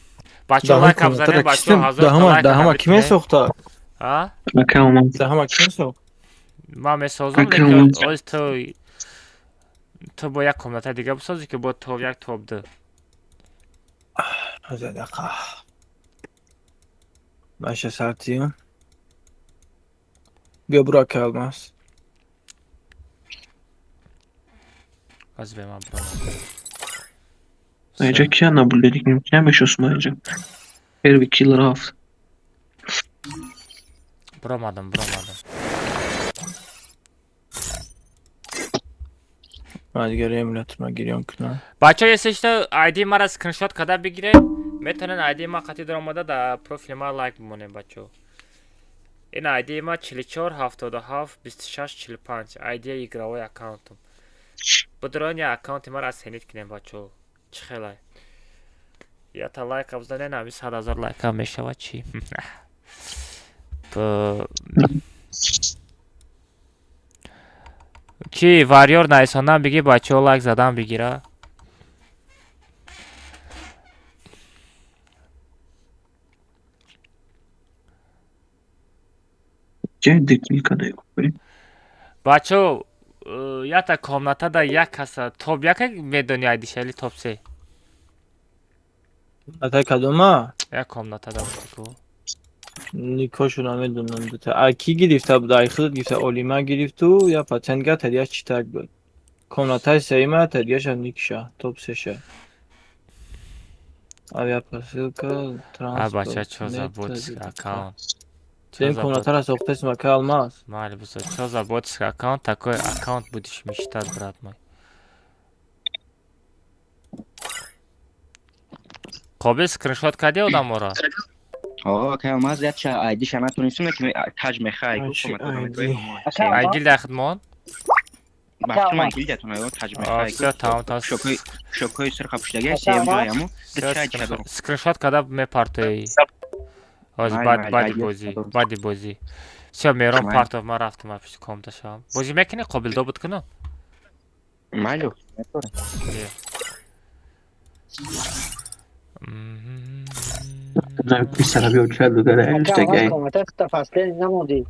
Бача лайк абзане бача ҳазор Dahama kime soktu? А? Dahama kime soktu? Ма месозам лекин оз то бо як комната дига бисози ки бо то як топду. Hadi dakika. Başa sartıyım. Bia Burak Elmas. Az be man bro. Ayacak ya nabulledik mümkün beş Osmanlıca her bir killer off Бурмадам. Hadi gireyim latıma giriyorum kına. Бача если что ID мара скриншот када бигире метонен ID ма қати даромада да профили ма лайк бимонем бачо. Ин ID ма 44 77 26 45 ID игровой аккаунтум. Будрони аккаунти мара сенит кинем бачо. Чхелай. Я та лайк абзане нами 100,000 лайка мешава чи. Чи вариор найсонам биги бачо лайк задам бигира. Ciddi klika da yok. бачо ята комнатада як каса топ яке медони айдиш али топ се Ата кадома? як комнатада буду Никошо намедунам дута. А ки гирифта буд? Ай худат гирифта Олима гирифту я патенга тадияш чӣ так буд? Комнатай сеима тадияша Никша топ сеша. Авиапосилка, а бача транспорт. чо заботис аккаунт Дем комнатара сохтаси мака алмаз. майли бусо чо заботис аккаунт такой аккаунт будиш мечтать брат мой қобил скриншот кади одамора که алмаз یاد چه ایدیش هم نتونستیم که تاج میخوای چی گفت ایدی؟ айгил дар хидмон بخش من گیل جاتون ایو تاج میخوای все тамом тамом شوکوی سر خفشتگی سیم جایمو شاید چه برو скриншот када мепартои ҳозир баъди бозӣ все мерон партов ман рафтам пишти комната шавам бозӣ мекунӣ қобил добуд кунам مالو Писара биоча дудара эштеге. Комната фасле намоди.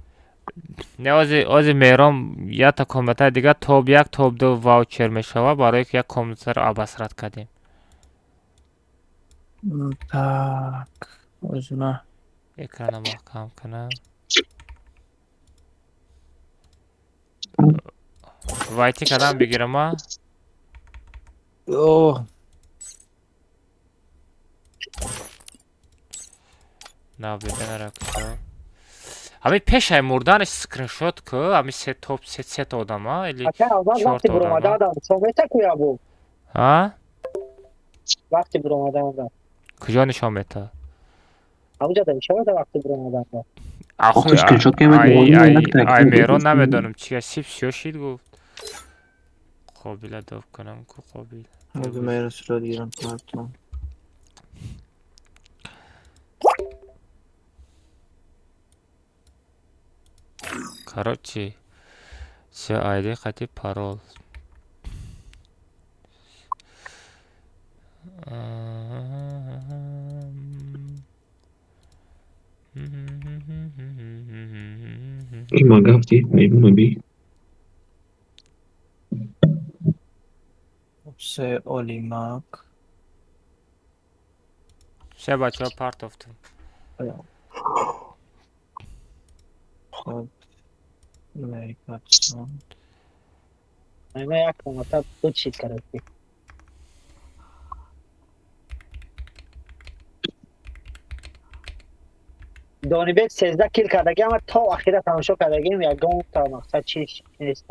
не ози мерон ята комнатаи дигар тоб 1 тоб 2 ваучер мешава барои ки як комнатаро абасрат кардем Так. Озма. экрана маҳкам кунам вайти кадам бигирама О, наведенара кушо ҳами пешаи мурданаш скриншот ку ҳами се топ се та одама или Ака аввал чор вақти та буромада одама адам сомета куя бу. а Вақти буромада адам. куҷо нишон мета Ҳамҷа да ишора вақти буромада адам. Охир скриншот кемед ай мерон намедонам чия сип шошид гуфт қобила дов кунам ку қобил озма мера сурат гирам партон. короче все айди хати парол Има гафти, меймуна би. Се Олимак. все бачаҳо партофтум Хоб. Мейкатсон. Ма як комната ду чиз каради. донибек 13 кил кардаги ама то ахира тамошо кардагим ягон та мақсад чиз нест.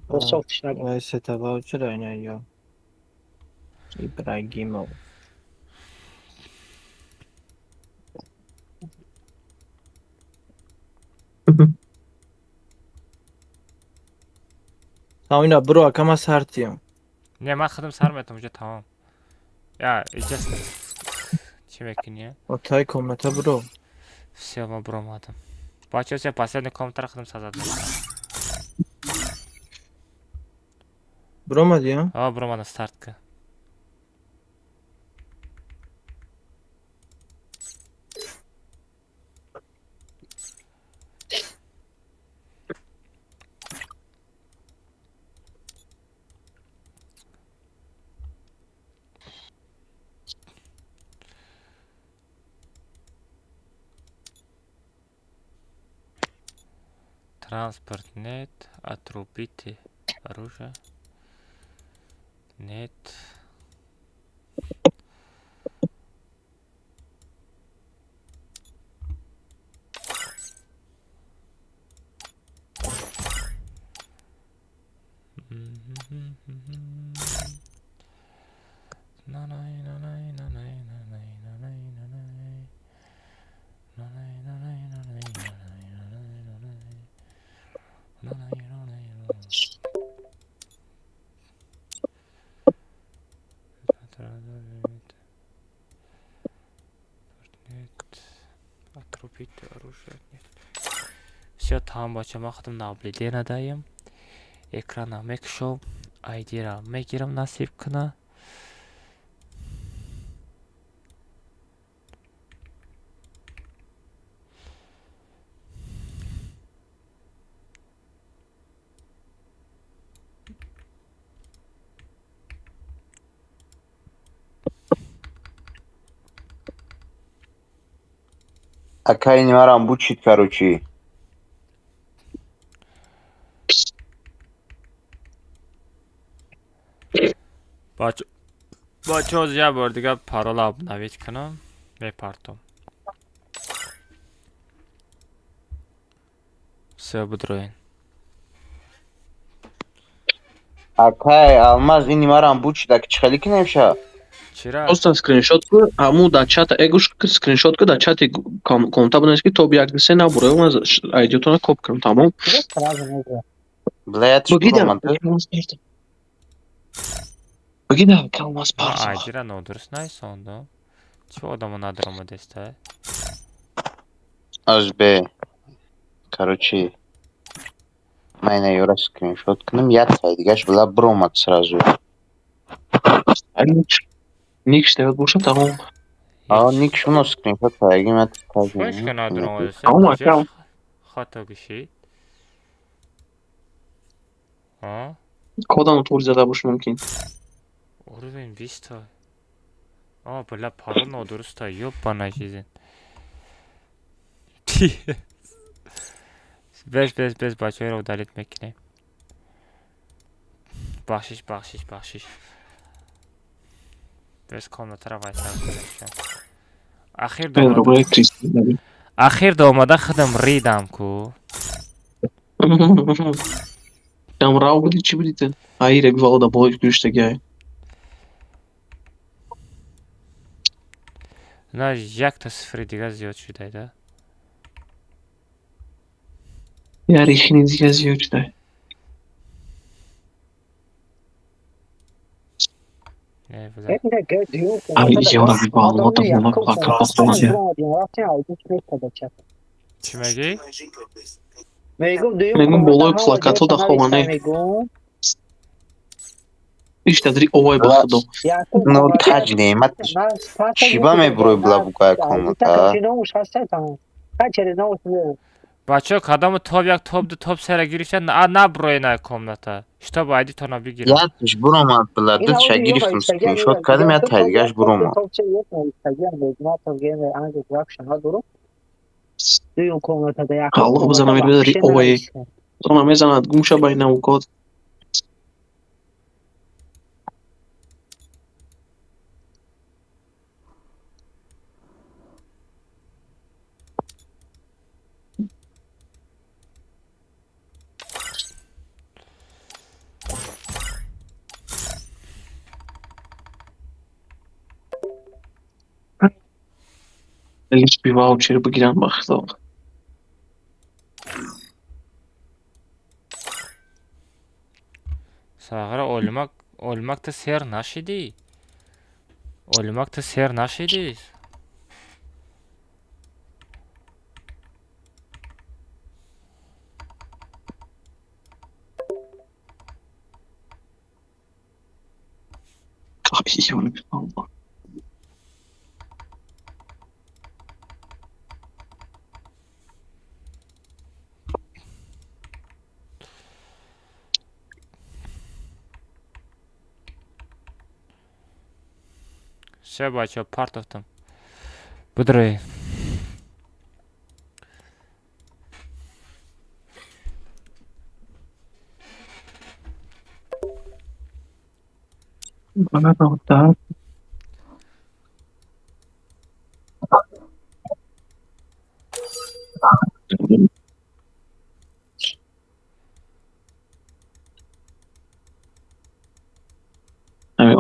Бософтиш нагам. Вай сета ваучер айна я. Ибрагимов. Тамина бро акама сартиям. не ман худам сар метам уҷа тамом я иҷа чӣ мекунӣ Отай комната бро. все ма буромадам бачаҳо се последний комнатаро худам сазад Бро мадиям? буромадам стартка транспорт нет отрубите оружие нет отрубить оружие нет все там бача ман худам наблюдение надаем экрана мекушом айдира мегирам насиб куна Акай немарам бучит, короче. بچه از یه بار دیگه پارول ابنویت کنم بپرتم سه بدروین Акай, алмаз ин немарам бучит, так чхали ki немша. چرا؟ просто скриншот ку аму да чата эгуш скриншот ку да чати комта бунес ки то як се набуре ма айдиотона коп кам тамом Блядь, богида богида калмас ها парза айдира нодурست найсонда چه آدم ندارم دسته Ажбе. Короче. Майна Юра скриншот кнем ятхай, дигаш была бромат сразу. ник штевет буша тамом А ник шуно скриншот агимат باش که ندارم دسته Tamam, کجاش tamam. خطا گشید ها кодам тур зада буш мумкин уровень 20 бля парол нодурست ёбана чизин без бачаҳоро удалит мекунем бахшиш без комнатаро вайсар кунем ахир домада худам ридам ку там рав буди чи будите айрек валда бош гӯштаги на якта сифри дига зиёд шудайда ярихни дига зиёд шуда чӣ мегӣ мегум болои плакатҳо да ховане иштадри овай бахудо Ну, таҷ неъмат. Шиба мебурой була бугая комната. бачаҳо кадому тоб як тоб ду тоб сера гирифта наброена комната штоб айдитона бигира Ятиш буромад була, дидша гирифтум скриншот кардам, ятхай дигаш буромад. аллоҳ бизанам бедари овае зона мезанад гумша байнаву код личби ваучер бигирам ба худо сағира олимакта сер нашидӣ олимакта сер нашидӣ все бачаҳо партофтам бидроед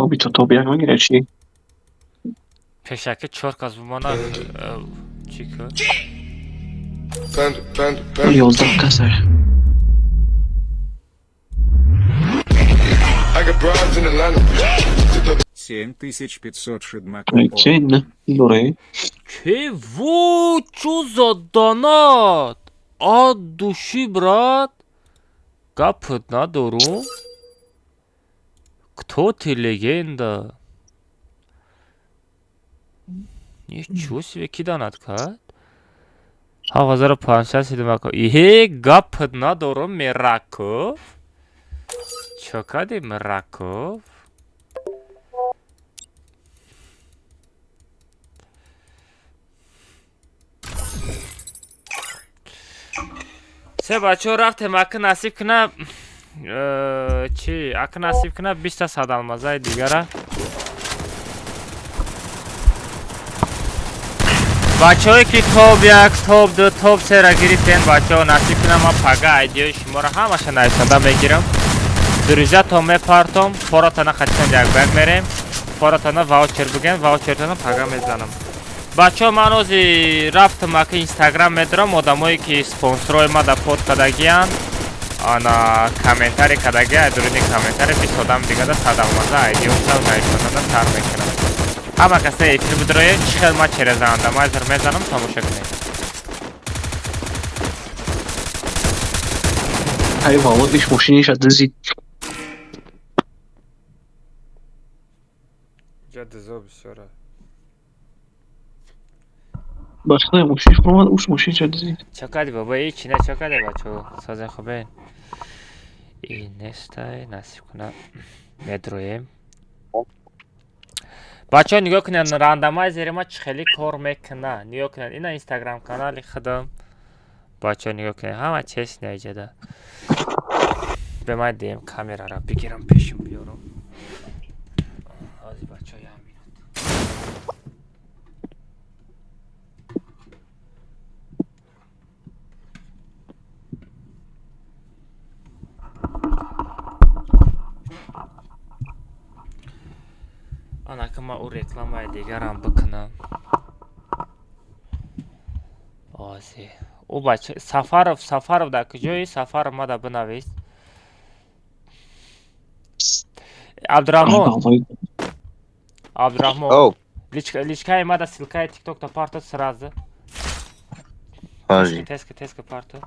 оби то тобиак мегирад чи пешаки 4 кас бимонад чӣ ку 11 каса кен доре ки ву чӯ заданад ад души брат гапт надорум кто ты легенда ничего себе киданат кард 7500 гапт надорум мераков чо кади мераков چه بچه رفتم اکه نصیب کنه چی اکه نصیب کنه 20 تا صد المازای دیگره بچه هایی که توب یک توب دو توب سه را گریفتین بچه ها نصیب کنه ما پگه ایدیو شما را همشه نویسنده میگیرم دریزه تا میپارتم فوراتانا خچکن یک بگ میریم فوراتانا واوچر بگین واوچر تانا پگه میزنم بچه ها من اوزی رفتم اکه اینستاگرام میدارم آدمایی که سپونسروی ما در پود کدگیان آنا کامنتاری کدگی درونی کامنتاری 20 آدم دیگه در صد المازه ایدیو شما نویسنده تر میکنم همه کسی ایفیل بدروی چخیل ما چره زنده ما ازر میزنم تماشا کنید ای والله بیش ماشینیش دزید جد زو بسیاره باشخه ماشینش برمد اوش ماشین دزید چکادی بابا ایچی نه چکاده بچه سازن خوبه این نستای نصیب کنم مدرویم بچه ها نگاه کنن راندمای زیر ما چخیلی کار میکنه نگاه کنن اینا اینستاگرام کانالی خودم بچه ها نگاه کنن همه چیز نیجده به من دیم کامیرا را بگیرم پیشم بیارم آزی بچه های همین آنها که ما او رکلام های دیگرم بکنم آزی او بچه سفارف در کجایی سفارف ما در بنویس عبدالرحمن او لیچکای ما در سلکای تیک توک تا پارتو سرازه بازی تسک پارتو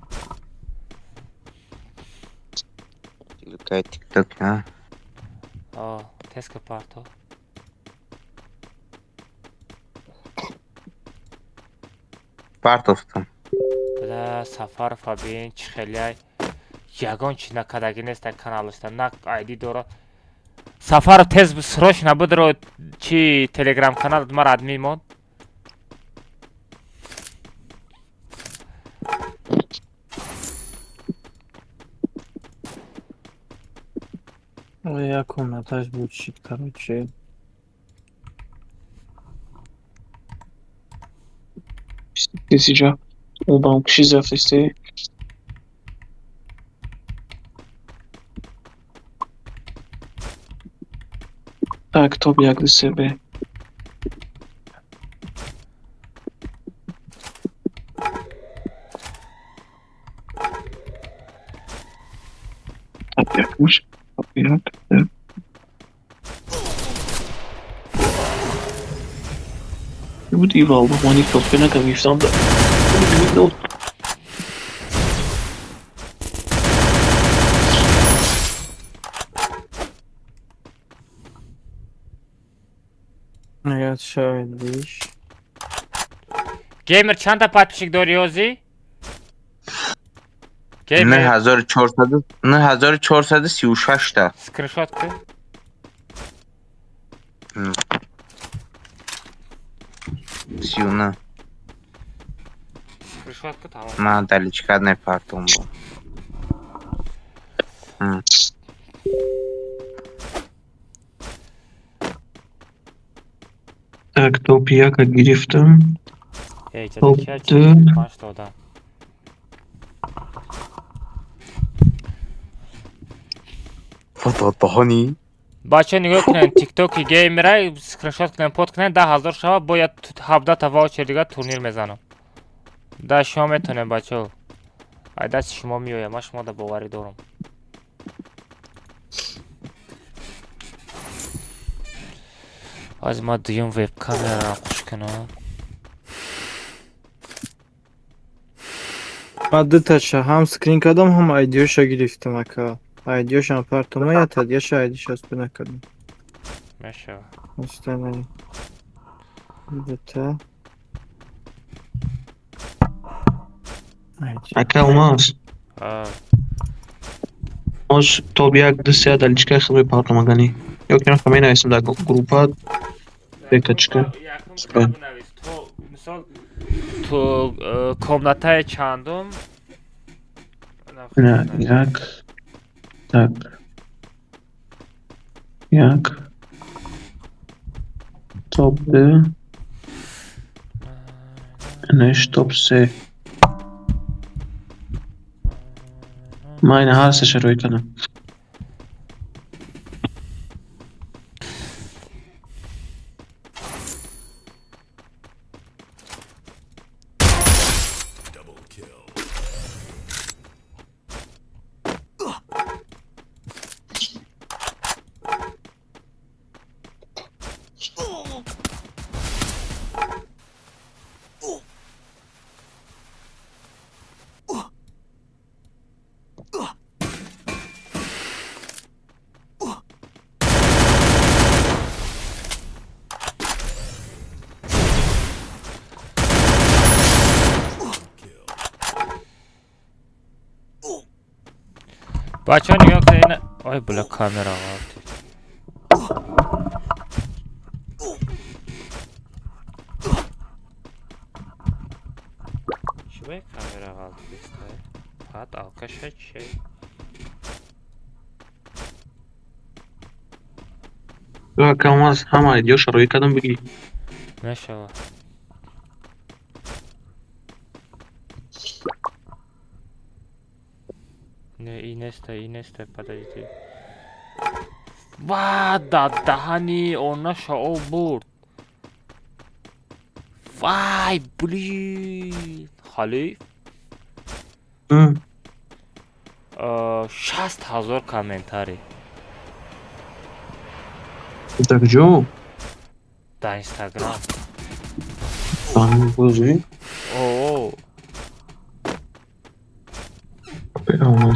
تیلکای تیک توک نه تسک پارتو партовтам بله سفارف بین چی خیلی یگان چی نکدگی نیست کانالشتا نک ایدی داره سفارف تز سروش نبود رو چی تلگرام کانال ما را ادمی مون Я комната звучит, короче. Тысяча. Оба кişi зефтесте. Так, топ як до себе. Так, якmış. Як. Bu değil aldı. Mani kopyana kamıştan da. Я шаید بیش. گیمر چند تا پاتپیشک داری اوزی؟ گیمر 9436 تا سکرینشات که سیونه سکرینشات که تمام من دلیچکا نپارتم با Так, топ яка грифтом. Топ 5 دادم فوتوتهانی بچه نگاه کنن تیک توک گیمر سکرینشات کنن پود کنن 10,000 شما باید 17 تا واوچر دیگه تورنیر میزنم ده شما میتونن بچه ای دست شما میوه ما شما ده باوری دارم از ما دویم ویب کامera را خوش کنم من دو تاشه هم سکرین کردم هم ایدیوشا گرفتم اکا ایدیوش هم پارتوما یا تدیش ایدیش هست بنکردم میشه مستمری بتا Aka olmaz. Oz tob jak do себя дальчика хлеб палтомагани. Yok yani kamera isimde grupa bekaçka. مثال تو کامنتای چندم نه یک так یک топ 2 неш топ 3 من این هر سش روی کنم بچه ها نگاه کنین. آی بلا کامera vardı. Şuraya kamera kaldı işte. Fakat arkadaşlar şey. کاماز همه ایدیوش روی کدم بگی Maşallah. Ne Iniesta подожди. Дахани ona шоу бурд. Vay блин. Халиф. 60,000 комментарий. так джо Да, Instagram. там бузы Oo.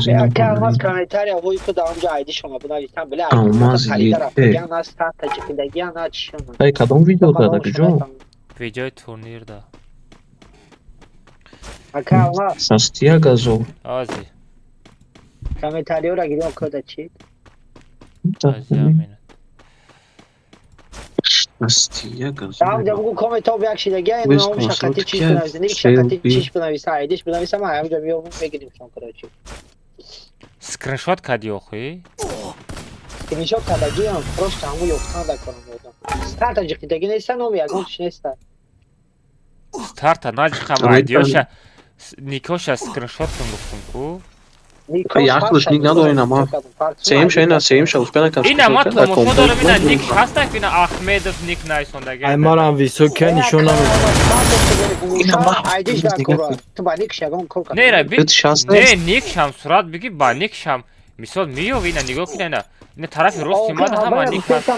Ya Almaz komentarya o uykuda amca aydı şuna buna gitsen bile Almaz yetti. Yana stratejikindeki yana açışını. ای کدام ویدیو داده جو Videoy turnirda. Aka Almaz سستیا گازو Azi. komentarya oraya gidiyor koda çiğ. Azi amin. سستیا گازو Amca bugün komentar bir akşide gel Biz ne olmuş konsol hakati çiş tüket, buna bir şey şakati bir- çiş buna bir saydiş buna bir sama amca bir yolun ve gideyim son karaçı. Скриншот кади оқи? Скриншот кадагиам просто ҳаму ёфтан да конам одам. Стратегикидagi неста номи ягон чиш неста. Старта наҷиқам Ой, айдиёша никоша скриншотон гуфтум-ку. яхлыш ник надорин ама сеим шайна сеим ша успена кам Ина ман тамошо дорам ина ник ҳастак ина Ахмедов ник найсондаги. Аймарам висока нишон намед. Айдиш да кора. Ту ба ник шагон кор кан. Нера би Бит шаст не ник шам сурат биги ба ник шам мисол миёв ина нигоҳ кина ина ина тарафи рости мада ҳама ник ҳаст.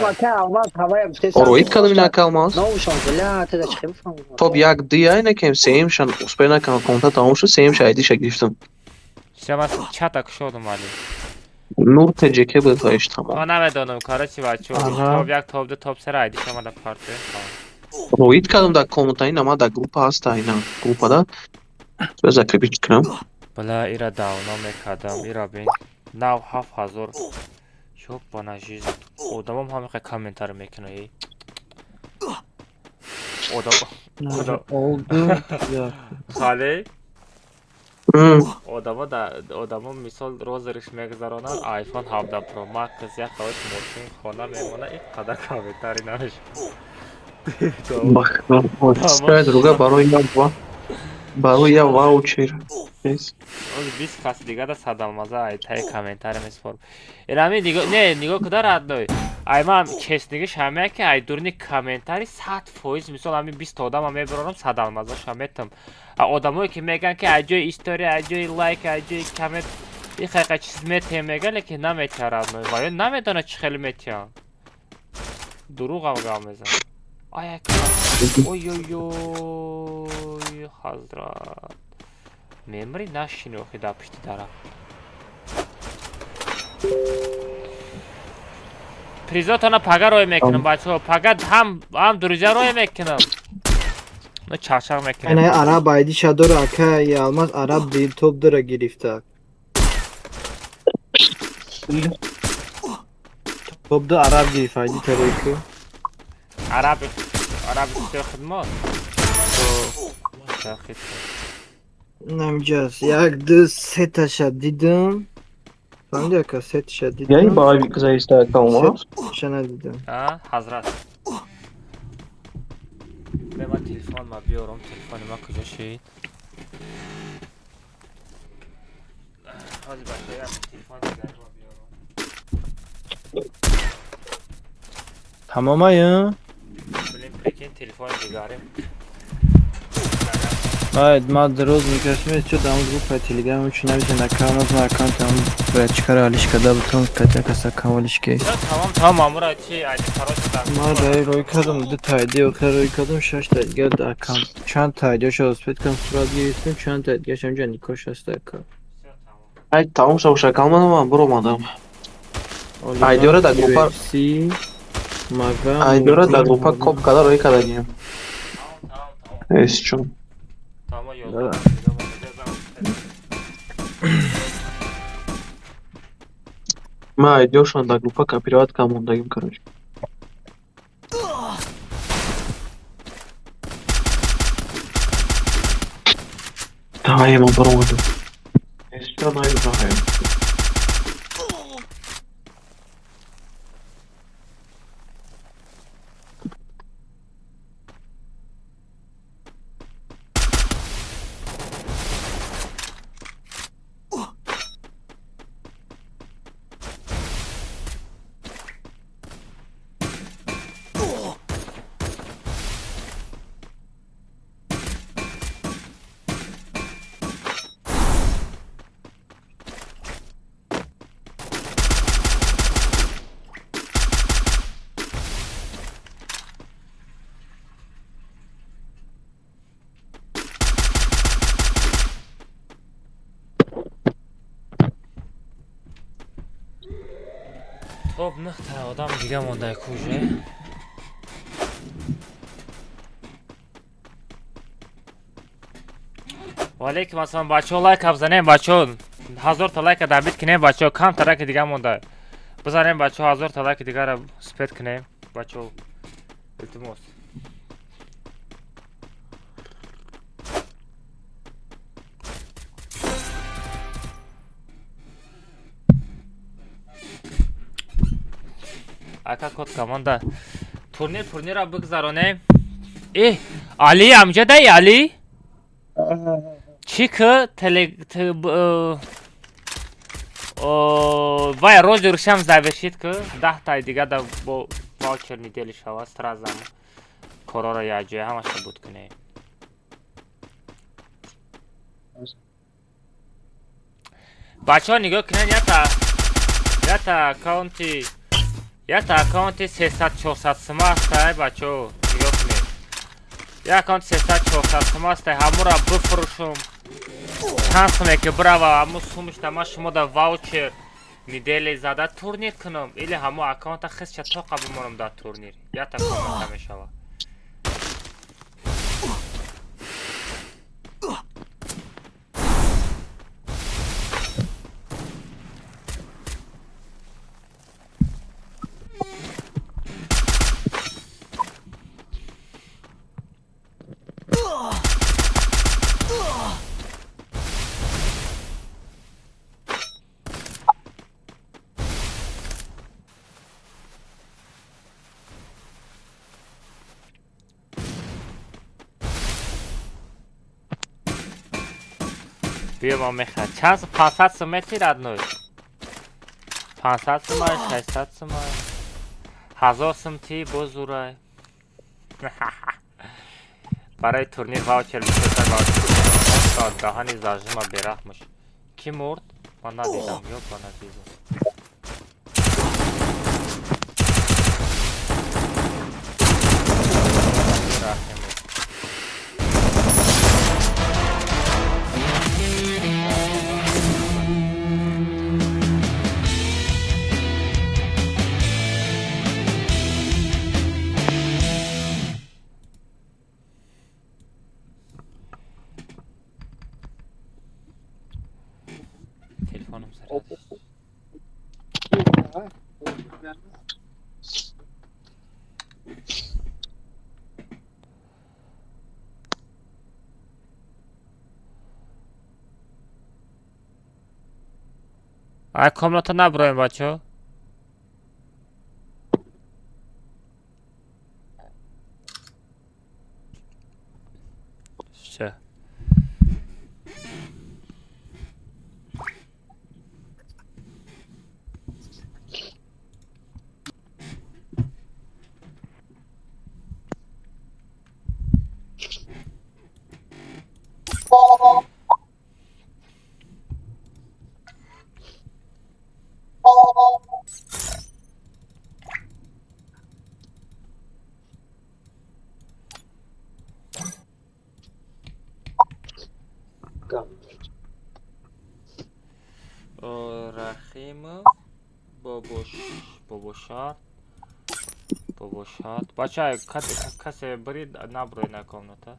ороид кадам ина калмаз Новшон бля та да чхим фам. топ як дия ина кем сеим шан успена кам конта тамом шуд сеим ша айдиша гирифтам Шама чата кушодум али. нур теҷеке бихоиш тамом Ма намедонам короче бачо Ага. топ як топ ду топ сера айди шама да парте. ороид кадам да комута ина ма да группа ҳаста ина группа да закрепить кунам Бла ира давно мекардам ира бин нав 7000 ёбана жизнь одамам ҳамақа комментар мекунад одам Oldu. Ya. хале одама мисол розыриш мегузаронанд iPhone 17 Pro Max як қават мошин хона мемона ин қадар комментари навиш друга барои я ваучер 20 кас дига да садалмаза ай тай комментари месфор инами нигоҳ кудар адной ай ман честнигиш ҳамая ки ай дурни комментари 100% мисол ами 20 одама мебаронам садалмаза шаметам одамое ки меган ки аҷои история аҷои лайк аҷои коммент ихайқа чиз метем меган лекин наметиҳар адной ва ё намедона чӣ хеле метиҳам дуруғам гап мезан ай ой ҳазрат мемори нашини охи дар пишти дарафт призотона пага рой мекунам бачаҳо пага ҳам дурижа рой мекунам но чақчақ Ана мекунам араб айди шадора ака я алмаз араб дил топ дора гирифта. Топ да араб гирифт айди таройку. араби худмот نمیجاست یک دو سه تا شب دیدم فهمیدی اکا سه تا شب یای دیدم با کزایسته سه کاما تا ندیدم ها حضرت به من تلفن ما بیارم تلفن ما کجا شید حاضر باشه یک تلفن دیگر ما بیارم تمام یا؟ بلیم پکین تلفن دیگریم باید ما دروز میکشیم چه دام گروپ تلگرام چی نمیشه نکام از ما اکانت هم باید چیکار حالش کده بتون کتا کسا کاملش که تمام مامورا چی ایدی فراش دارم ما دایی روی کدم دو تا ایدی و خیر روی کدم شش تا دیگه دا اکانت چند تا ایدی شو اسپید کم صورت گیریتیم چند تا دیگه شمجا نیکوش هست اکا ای تمام شو شکل من برو مادم ایدیاره در گروپا UFC مگا ایدیاره در گروپا مودی کپ کده روی کدگیم ایست چون تمام دادا. 11 دیگه مونده ما ایدیوشون در گروپا کپیروات کموندگیم کرد تمام من برو مادم ایست چون ایدیوشون خب نه تا آدم دیگه مونده کجا ولی که مثلا بچه ها لایک بزنیم بچه ها 1000 تا لایک دابید کنیم بچه ها کم ترک دیگه مونده بزنیم بچه ها 1000 تا لایک دیگه را سپید کنیم بچه ها التماس اکا کد کمانده تورنیر را بگذارانیم ای علی امجد ای علی چی که وای روز روشم زوشید که 10 تا دیگه دا با واچر میدلی شوا سترازم کارا را یا جای همش بود کنه بچه ها نگاه کنن یا تا اکاونتی 300-400 سما است بچه ها نگاه کنید یا اکاونت 300-400 سما است همو را بفروشم چند سمه که برا و همو سومش دما شما دا واوچر میدلی زده تورنیر کنم ایلی همو اکاونت خیست چطور قبل منم دا تورنیر یا تا کامنت همه شوا بیا ما میخواد چند 500 سمتی رد نوی 500 سمای 600 سمای 1000 سمتی بزرای برای تورنیر واوچر میشه واوچر دهانی زاجما برحمش کی مرد؟ من ندیدم یا با ندیدم تلفنم سر ай комната наброем бачо. Всё. Рахимов бобошат бача касе бри наброй на комната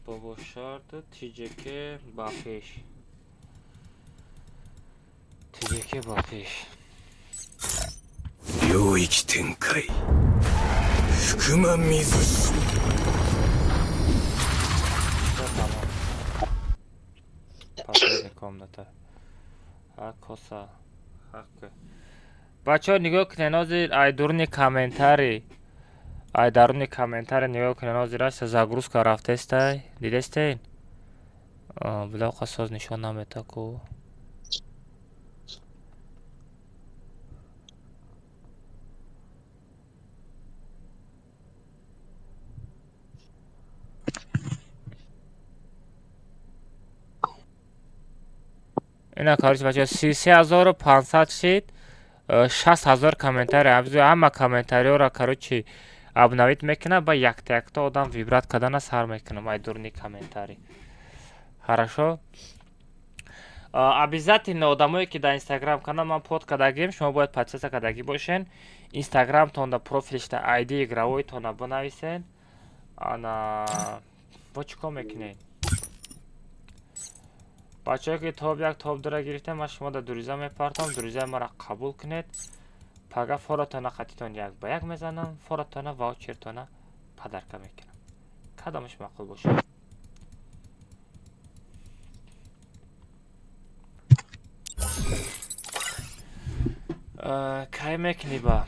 бобошат тиҷеке ба пеш последняя комната коса бачаҳо нигоҳ кунед ҳозир ай дуруни комментарий нигоҳ кунед ҳозир аст загрузка рафтестай дидестен билоқа соз нишон намета ку ина короче бачаҳо 33500 шид 6000 комментарий ҳама комментариёро короче обновит мекунам ба якта одам вибрат кардана сар мекунам ай дуруни комментарий хорошо обязательно одамое ки дар инстаграм канал ман под кардагим шумо бояд подписаться кардаги бошен инстаграмтонда профилишта айди игровоитонда бинависен ана бо чӣ кор мекунед бачаҳое ки тоб 1 тоб 2 гирифтем ман шумо дар дуриза мепартам дуризаи маро қабул кунед пага форотона хатитон 1 ба 1 мезанам форотона ваучертона падарка мекунам кадомаш маъқул бошад кай мекунӣ ба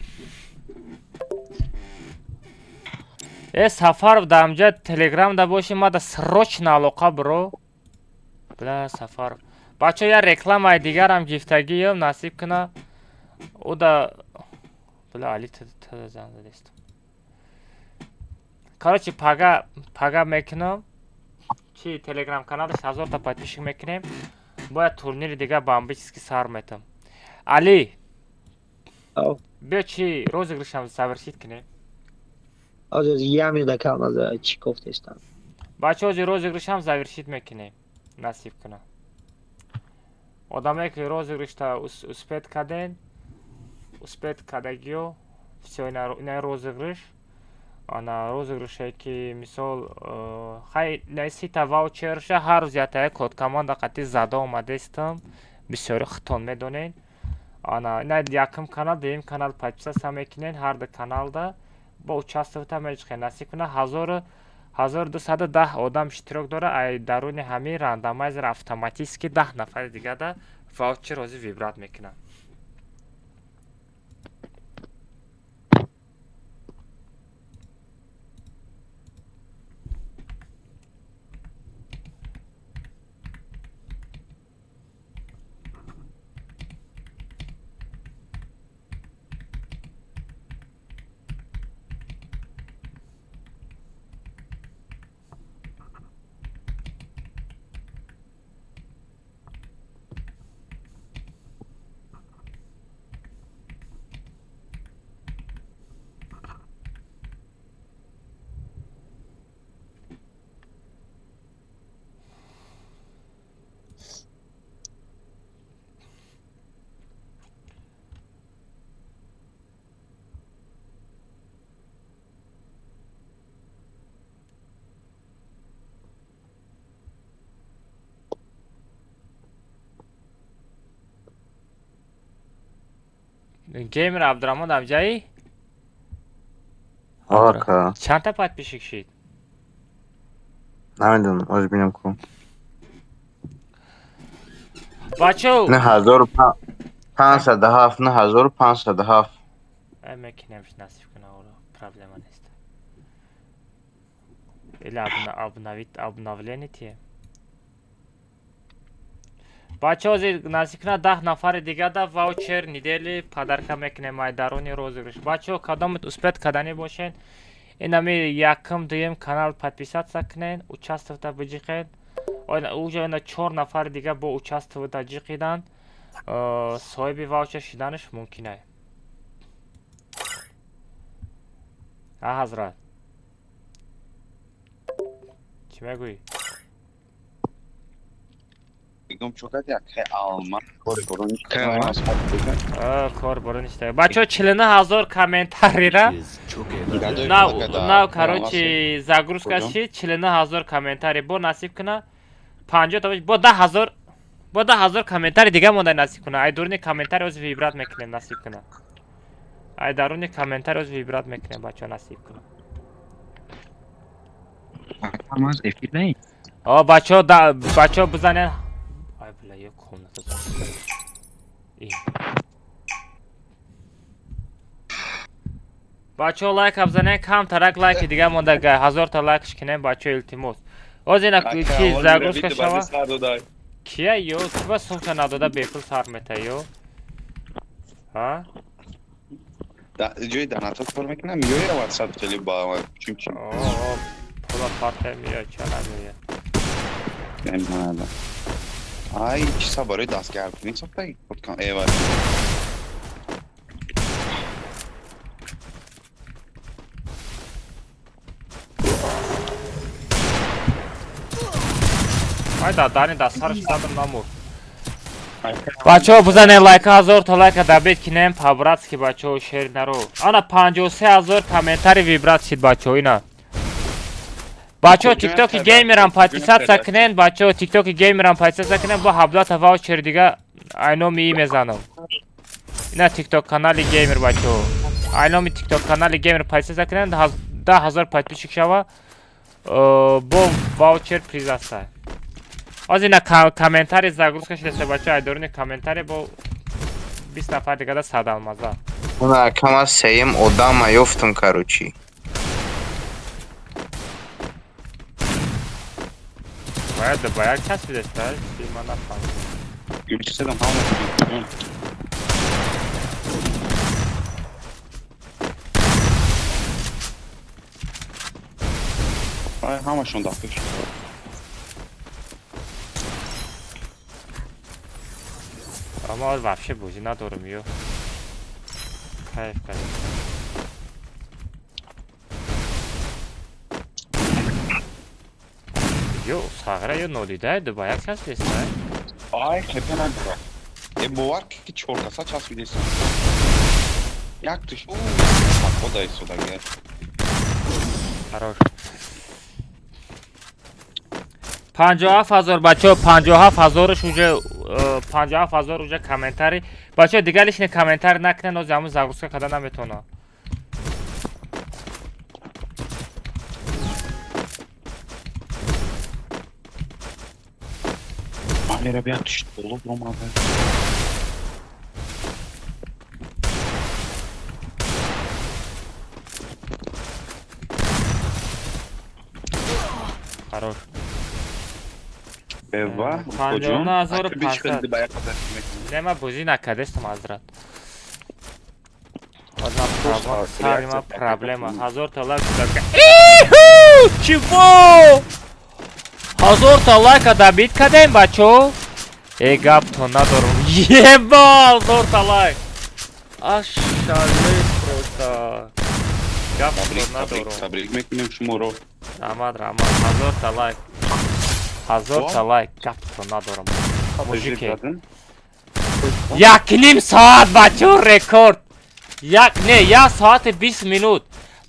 сафаров дамҷа телеграмда боши мада срочно алоқа бро бля сафаров бачаҳо я рекламаи дигарам гифтагиём насиб куна уда бля али зан задест короче пага мекунам чи телеграм каналаш 1000 та подписчик мекунем бояд турнири дига бомбически сар метам али бё чи розыгрышам завершит кунем ҳозир 1 минута кам аз чӣ гуфтестам бачаҳо ҳозир розыгрышам завершит мекунем насиб куна одамое ки розыгрышта успеҳ карден успеҳ кардагиё всё ина розыгрыш ана розыгрыше ки мисол хай сита ваучерша ҳар рӯз ятая кодкоманда қати зада омадестам бисёри хитон медонен ана ина якум канал дуюм канал подписаться мекунен ҳар ду каналда бо участвовата мечухен насиб куна 1210 одам иштирок дора ай даруни ҳамин рандомайзер автоматически 10 нафари дигада ваучер ҳозир вибрат мекунам геймер абдурамон амҷаи Ака. чанд та подписчик шид Намедонам, озбинам ку. بچه نه 1507 نه 1507 میکنمش نصیب کنه اورا پرابلم نیست الی ابناولی تیه بچه ها نصیب کنه 10 نفر دیگه ده واوچر ندیلی پدرکه میکنه مایدارونی розыгрыш بچه ها کدامت успет کدانی باشین این همی یکم دویم کانال подписаться کنین участвовать بجیقین уже на 4 نفر دیگه با участвовать جیقیدن صاحب واوچر شدنش ممکنه حضرت چی میگویی؟ میگم چقدر یک آلمان کار برون نیست بچه ها 49,000 комментарий را نه короче загрузка شد 49,000 комментарий با نصیب کنه 50 تا با 10,000 комментарий دیگه مونده نصیب کنه ای دورنی комментарий از ویبرات میکنه نصیب کنه ای درونی комментарий از ویبرات میکنه بچه ها نصیب کنه از افیر نه بچه ها بزنن ای بلا یک کامنت بچه ها لایک بزنن کم ترک لایک دیگه مونده 1000 تا لایکش کنن بچه ها التماس از اینا چی زاگروسکا شوا کیه یو تو با سوچا نداده بیکل سر میته یو ها جوی داناتو کار میکنم یوی رو واتساپ خیلی با چیم پولا پارته میاد چه نمیاد نمیدونم آی چیزا برای دستگرد کنی ساخته خود کن ایوان Hayda dani da sarış dadım namur. Бачо бузане лайка 1000 та лайка дабет кинем пабратски бачо шер наро. Ана 53000 комментарий вибрат шид бачо ина. Бачо TikTok геймерам подписаться кинен бачо TikTok геймерам подписаться кинен бо 17 та ваучер дига айно ми мезанам. Ина TikTok канали геймер бачо. Айно ми TikTok канали геймер подписаться кинен 10000 подписчик шава. Бо ваучер призаса. از اینا کامنتاری زاگروسکا شده بچه های دورونی کامنتاری با 20 نفر دیگه ده صد المازه اون کم از سیم ادام یفتم کروچی باید کس بیده استاد من نفهم گلچه سدم همه همشون داخل شد اما вообще بوزی ندارم یو حیف کنیم یو ساغره یو نودیده دو باید کس بیسته آی خیلی نداره یه باور که چورتاسا چاس بیدیسته یک توش خدای سوداگه хорош 57000 بچه 57000 уже 57000 уже комментарий بچه دیگه лишний комментарий نکنن از همون زاگروسکا کدا نمیتونه Abi rəbiyyat düşdü, olub olmadı. Хорош. Beva, Panjona azor bir çıxıldı bayağı qədər. Nема buzi nakadestim hazrat. Одна проблема, проблема. Hazır talak dakika. Чего? Hazır talak da bit kadem bacho. Gap to надорум. Ебал, зор талак. Aşağılık просто. Gap to надорум. Tabrik mekinem şumoro. Ramad. Hazır talak. Hazır talak. Gap to надорум. Mujiki. Yaknim saat bacho rekord. Я saat 20 minut.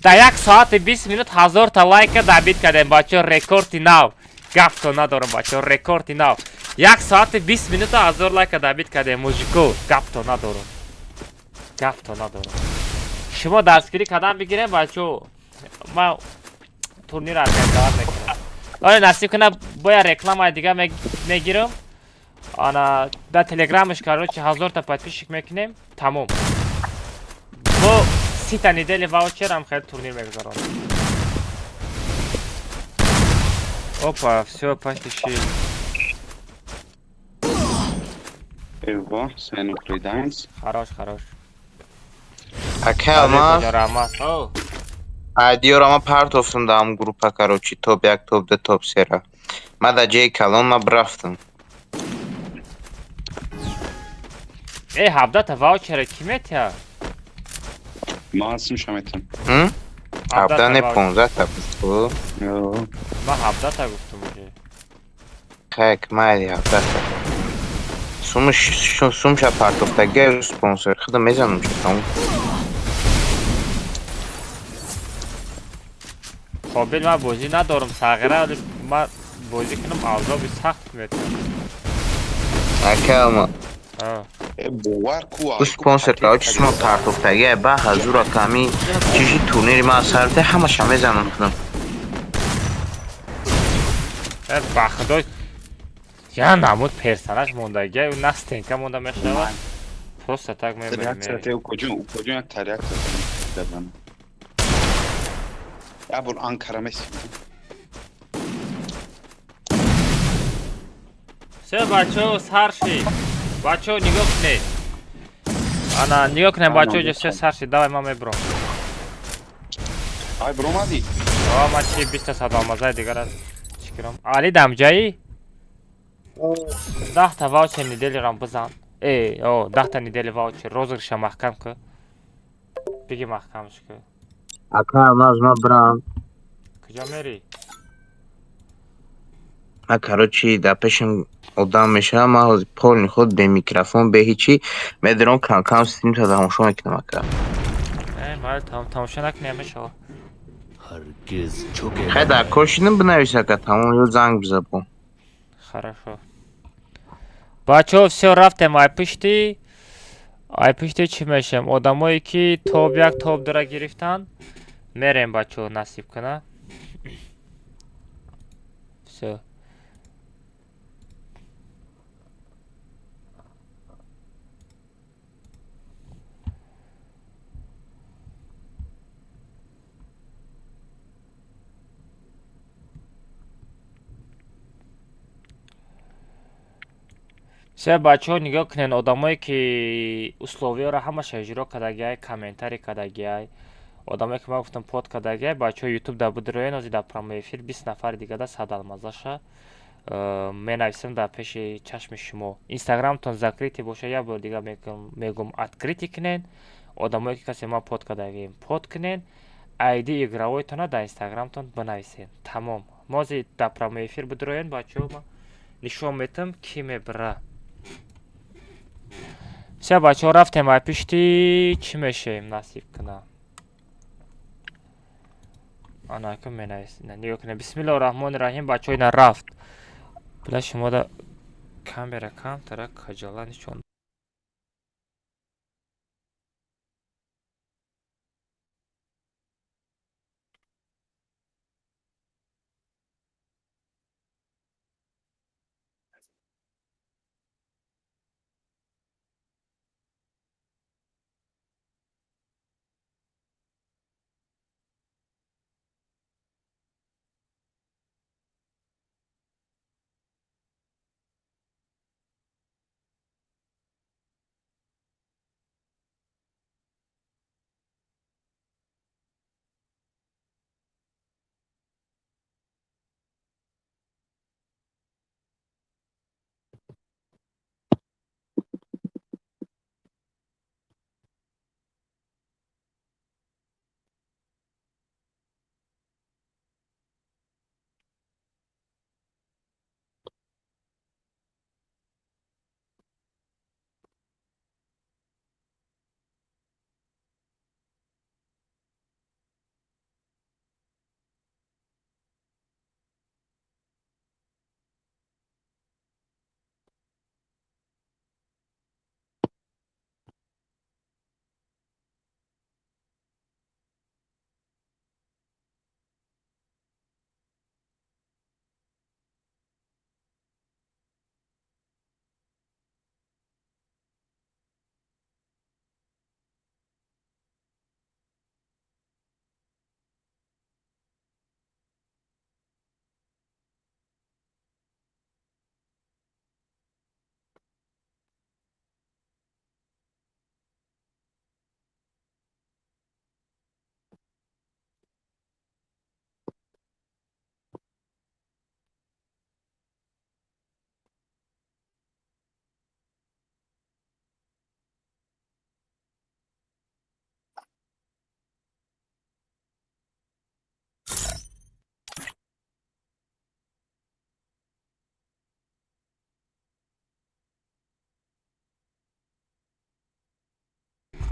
Da yak saat 20 minut hazır ta like dabit kadem bacho rekord inav. Gap to надорум bacho rekord inav. Yak saat 20 minut hazır like dabit kadem mujiko. Gap to надорум. Gap to надорум. شما دستگیری کدام بگیرم بچو ما تورنیر از دیگه میکنم آره نصیب کنه باید رکلام های دیگه میگیرم ана дар телеграмаш короче 1000 та подписчик мекунем, тамом. Бо 30 та недели ваучерам хеле турнир мегузаронем. Опа, всё, почти щит. Эво, sen uqtidaymiz. Хорош, хорош. Ака алмаз Кожа рамас. О, айдиёрама партовсун да ҳамун группа короче топ 1 топ 2 топ 3 ра ма да ҷои калон ма бирафтам. 17 та ваучер ки метия? Ma ҳастим шаметам. 17 не та 15 та буд. Yo. Ма 17 та гуфтам уҷе. Хайк майли 17 та. Сумша партовтаги спонсор худа мезанам шутам. Қобил ма бозӣ надорам сағира, вале ма бозӣ кунам авзоби сахт метиям. Ака алма Бовар ку. у спонсор короче смо партовтаги ба ҳазура ками чиши турнири ма сарфте ҳамаша мезанам кунам. Ба худо я намуд персонаж мондагия, ӯ на стенка монда мешавад. Просто так Реакция те куҷун як реакция дадам. Я бур Анкара месим. Все, бачо, сарши. Бачо, нигоҳ кунед. Ана, нигоҳ кунед, бачо, ҷо все сарши. Давай, ма мебурам. Ай бромади. Ава, ма чи 20 садомазай дигар аз чикирам. Али дамҷаи? 10 та ваучер неделирам бизан. 10 та недели ваучер. Розыгрыша маҳкам ку. Биги маҳкамш ку. Ака алмаз ма бирам. Куҷо мери? ма короче да пешам одам мешавам, ма ҳозир полни худ бе микрофон бе ҳичи медарам кам стримта тамошо мекунам ака. Майли, тамошо накунӣ мешавад. хай дар кошидам бинавис ака тамом ё занг биза бо. Хорошо. Бачо, все, рафтем айпишти. Айпишти чӣ мешавем? Одамое ки топ 1 топ 2 ра гирифтанд, мерем бачо, насиб куна. Все. Все, бачо, нигоҳ кунед, одамое ки условиёро ҳамаша иҷро кардагиай, комментарӣ кардагиай, одамое ки ма гуфтам под кардагиай, бачо ютуб да бидироен ҳозир дар прямой эфир 20 нафари дига да садалмазаша менависам дар пеши чашми шумо. Инстаграмтон закритӣ боша, як бор дига мегӯм откритӣ кунед, одамое ки касе ма под кардагием под кунед, айди игравоитона дар инстаграмтон бинависед. Тамом. Мо ҳозир дар прямой эфир бидироен, бачо, ма нишон метам ки мебира. Все, бачо, рафтем айпишти чӣ мешавем насиб куна. Ана ка менавис. Нигоҳ кунед. Бисмиллаҳи роҳмони роҳим, бачо, ина рафт. Била шумо да камера камтара каҷала нишон.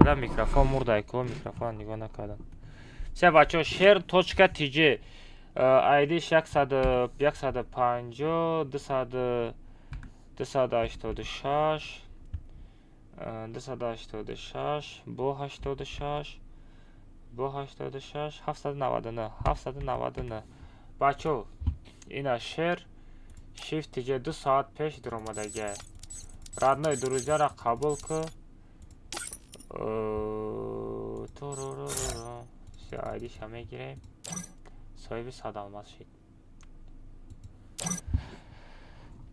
кардам, микрофон мурдай ко, микрофон нигоҳ накардам. Все бачо, шер точка tj айдиш 150 250 286 286 бо 86 бо 86 799 бачо, ина шер shift tj 2 соат пеш дуромадаги. Родной друзьяра қабул ку. Все, айдиш ҳам мегирем. Соҳиби 100 алмаз шид.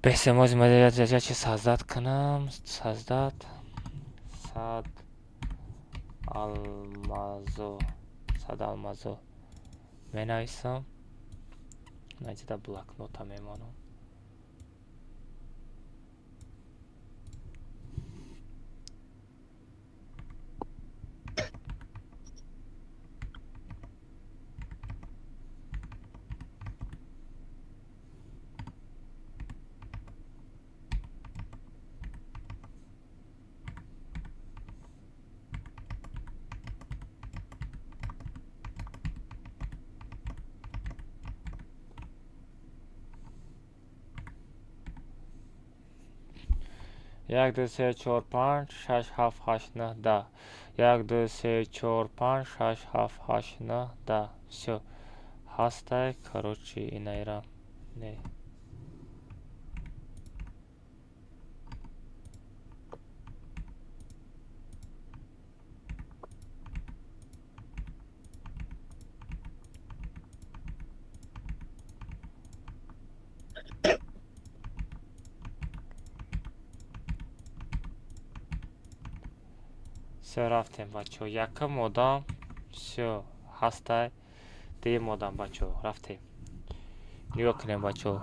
Бесе мози модератор чи создат кунам. Создат 100 алмазо. 100 алмазо. Менависам. Найдида блокнота мемонам. Як, ду, се, чор, панҷ, шаш, ҳафт, ҳашт, нӯҳ, даҳ. Як, ду, се, чор, панҷ, шаш, ҳафт, ҳашт, нӯҳ, даҳ. Всё. Ҳастай, короче, инайра. Не. Все, рафтем, бачо. Яка модам. Все, ҳастай. Дие модам, бачо. Рафтем. Нигоҳ кунем, бачо.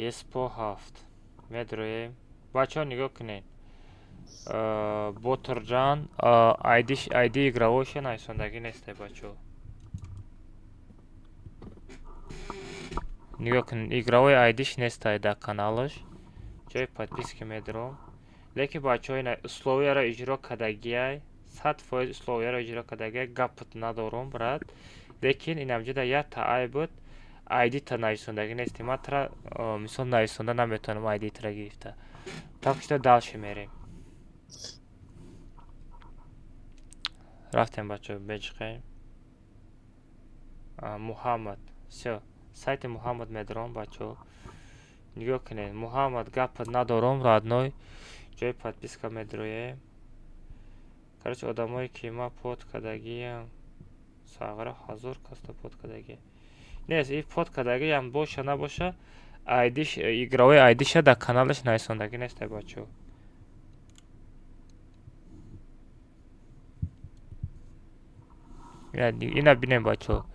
Еспо 7. Медроем. Бачо, нигоҳ кунем. Ботурҷан. Айди игравоша найсондагӣ нестай, бачо. Нигоҳ кунед, игравои айдиш нестай дар каналаш. Ҷои подписка медиром. Лекин бачаҳо ина условияро иҷро кардагиай. 100% условияро иҷро кардагиай. Гапот надорум, брат. Лекин инамҷида як таай буд. Айдита нависондагӣ нести. Ман тара мисол нависонда наметавонам айдитра гирифта. Так что дальше мерем. Рафтем, бачаҳо, бечиқем. Муҳаммад. Всё. Сайти Муҳаммад медорам, бачаҳо. Нигоҳ кунед. Муҳаммад гапот надорам, родной. Ҷои подписка медроем. Короче, одамое ки ман под кардагиам. Сағра 1000 каста под кардагия. Нест, и под кардагиам боша набоша. Айдиш игравои айдиша дар каналаш нависондагӣ нестай, бачаҳо. Ина бинем, бачаҳо.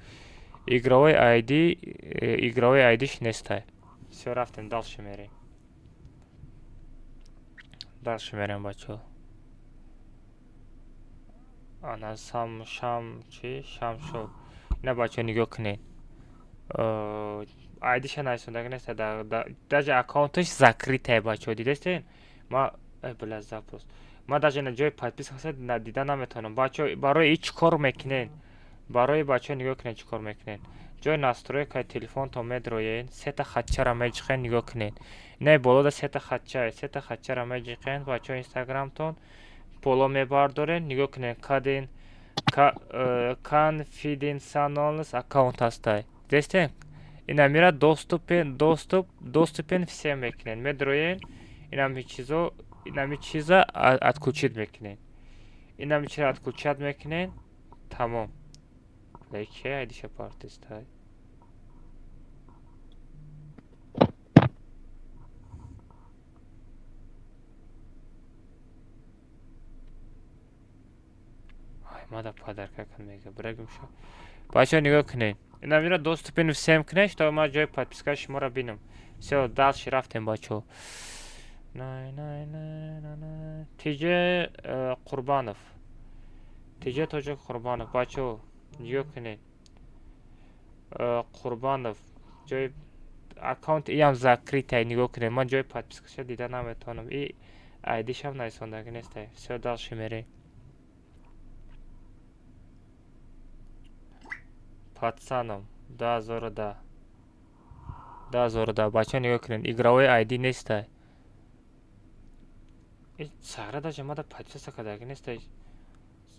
Игравои айдиш нестай. Всё, рафтем, дальше мерем. Дальше мерем, бачаҳо. Ана шамшо. Ина, бачаҳо, нигоҳ кунед. Айдиша нависондагӣ нестай. Даже аккаунташ закритая, бачаҳо. Дидестен? Ма даже на ҷои подписка дида наметавонам. Бачаҳо, барои ин чӣ кор мекунед? Барои бачаҳо нигоҳ кунед чӣ кор мекунед. ҷои настройкаи телефонтон медроед. сета хатчара меҷиқед, нигоҳ кунед. Инаи болода сета хатчара меҷиқед. Бачаҳо инстаграмтон боло мебардоред. Нигоҳ кунед. Confidentialность аккаунт ҳастай. Дестен? Ина мира доступен всем мекунед. Медроед. Инами чиза отключит мекунед. Инами чиза отключат мекунед. Тамом. Лайке айдиша партистай. Ай, мада падарка кун мега. Брагим шо. Бачаҳо, нигоҳ кунед. Ина мира доступен всем кунед, што ман ҷои подпискаи шуморо бинам. Всё, дальше рафтем, бачаҳо. Тиҷе Қурбанов. Тиҷе Тоҷик Қурбанов. Бачаҳо, нигоҳ кунед. Қурбанов. Ҷои аккаунт иям закрытый, нигоҳ кунед. Ман ҷои подпискаша дида наметавонам. И айдишам нависондаги нестай. Всё, дальше мерем. Пацаном 2010. 2010. Бача нигоҳ кунед. Игровой айди нестай. Сара даже мада подписка кадаги нестай.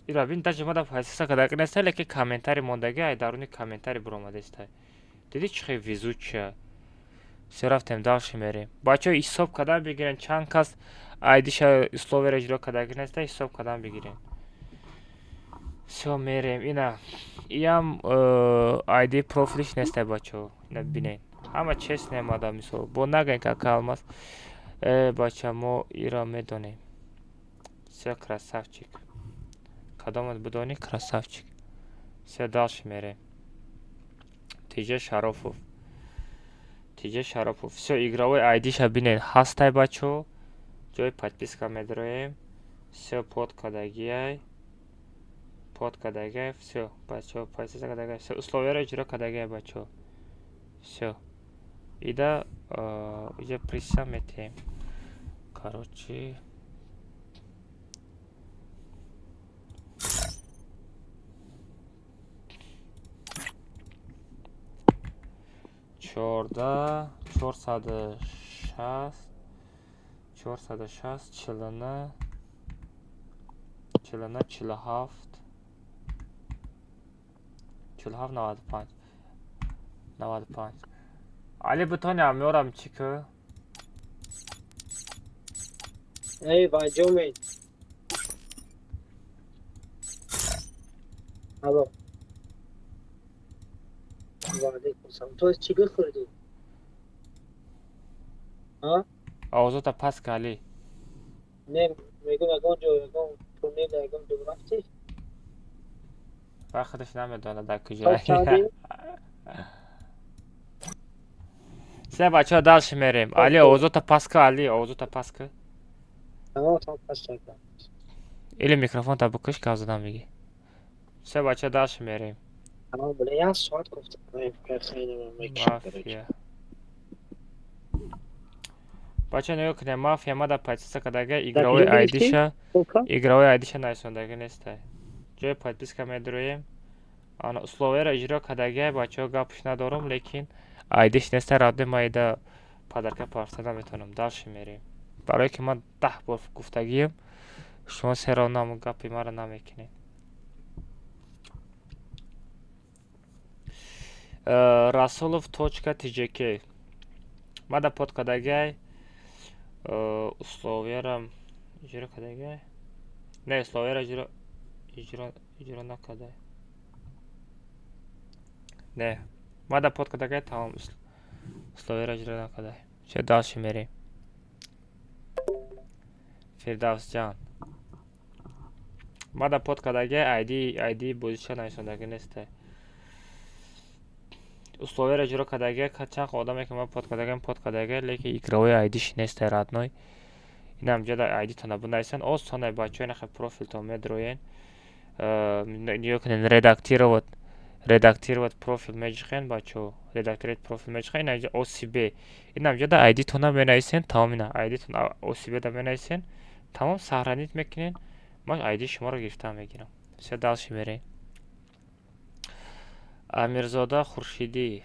Ирабин даже мада подписка кадаги нестай, леки комментарий мондаги ай даруни комментарий буромадестай. Диди чӣ хел везучая. Всё, рафтем, дальше мерем. Бачаҳо ҳисоб кардан бигирен чанд кас айдиша условияро иҷро кардаги неста, ҳисоб кардан бигирен. Всё, мерем. Ина иам айди профилиш нестай бачаҳо. Ина бинен. Ҳама честне мада мисол. Бо нагаен ка калмас. Бача мо иро медонем. Всё, красавчик. Кадомат бидонӣ, красавчик. Всё, дальше мерем. Тиҷа Шарофов. Тиҷа Шарофов. Всё, игровой айдиша бинен ҳастай бачаҳо. Ҷои подписка медроем. Всё, подкадагиай. Подкадагиай. Всё, бачаҳо, подписка кадагиай. Всё, условияро иҷро кадагиай бачаҳо. Всё. Ида иҷа приса метем. Короче, чорда 460 460 49 49 47 47 95 95. Али бутоням меорам чику. ای بانجومی الو وعلیکم السلام تو از چی بخوردی؟ ها؟ آوازاتا پس کالی. نه میگم اگه تورنیر اگه دو رفتی؟ وقتش نمیدونه در کجایی. سه بچه ها دلش میریم. علی آوازاتا پس که علی آوازاتا پس که. تمام پس کردم. ایلی میکروفون تا بکش که آزادم میگی. سه بچه دلش میریم. تمام بله یه ساعت گفتم مافیا. بچه نگاه کنیم مافیا ما در پایتیستا کداگه игровой айдиша найсондаги нестай. Ҷои подписка медроем. Ана условияро иҷро кадаги бачаҳо гапш надорам, лекин айдиш нестай равде майда падарка парса наметавонам. Дальше мерем. Барое ки ман 10 бор гуфтагием, шумо серо нам гапи маро намекунед. Расулов.tjk. Мада под кадагай условиярам иҷро кадагай. Не, условияро иҷро накадай. Не, мада под кадагай тамом условияро иҷро накадай. Чё дальше мерем? Фирдавсҷан. Мада под кадагай ID бозиша найсондаги нестай. условияро иҷро кадаги чанд одаме ки ма подкадаги леки игровой айдиш нестай радной. Инам ҷада айдитона бунайсан осонай бачаҳои нахе профилтон медроен. Нигоҳ кунед редактировать профил меҷихан бачаҳо. Редактировать профил меҷихан ина ҷа OCB. Инам ҷада айдитона менависен тамом ина айдитон OCB да менависен тамом сохранить мекунен. Ман айди шуморо гирифтан мегирам. Всё дальше мерем. Амирзода Хуршидӣ.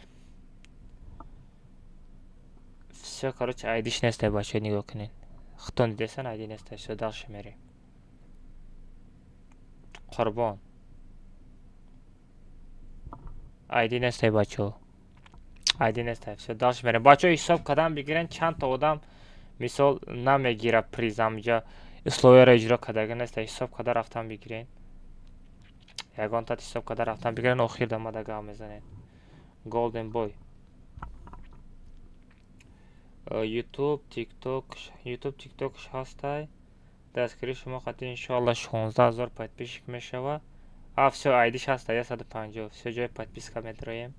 Всё, короче, айдиш нестай бачаҳо нигоҳ кунед. Хутон дидесан айди нестай. Всё дальше мерем. Қурбон. айди нестай бачаҳо. айди нестай. Всё дальше мерем. Бачаҳо ҳисоб кардан бигирен чанд та одам мисол намегира приз амҷа условияро иҷро кардаги нестай. Ҳисоб карда рафтан бигирен. Ягон тат ҳисоб карда рафтан бигирен охир да мада гав мезанед. Golden Boy. YouTube, TikTok ҳастай. Дастгири шумо хати иншоалло 16000 подписчик мешава. Всё айдиш ҳаста 150. Всё ҷои подписка медроем.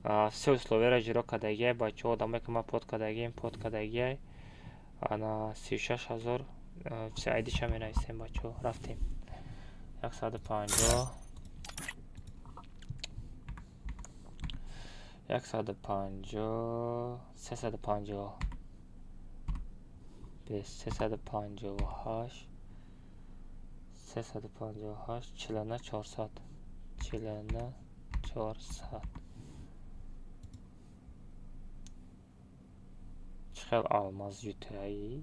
Всё условияро иҷро кадагиай бачаҳо одаме ки ма подкадагиай. Ана 36000. Всё айдиша менависем бачаҳо. Рафтем. 150 150 350 358 358 chilini 400 chilini 400 chiqib olmaz yutay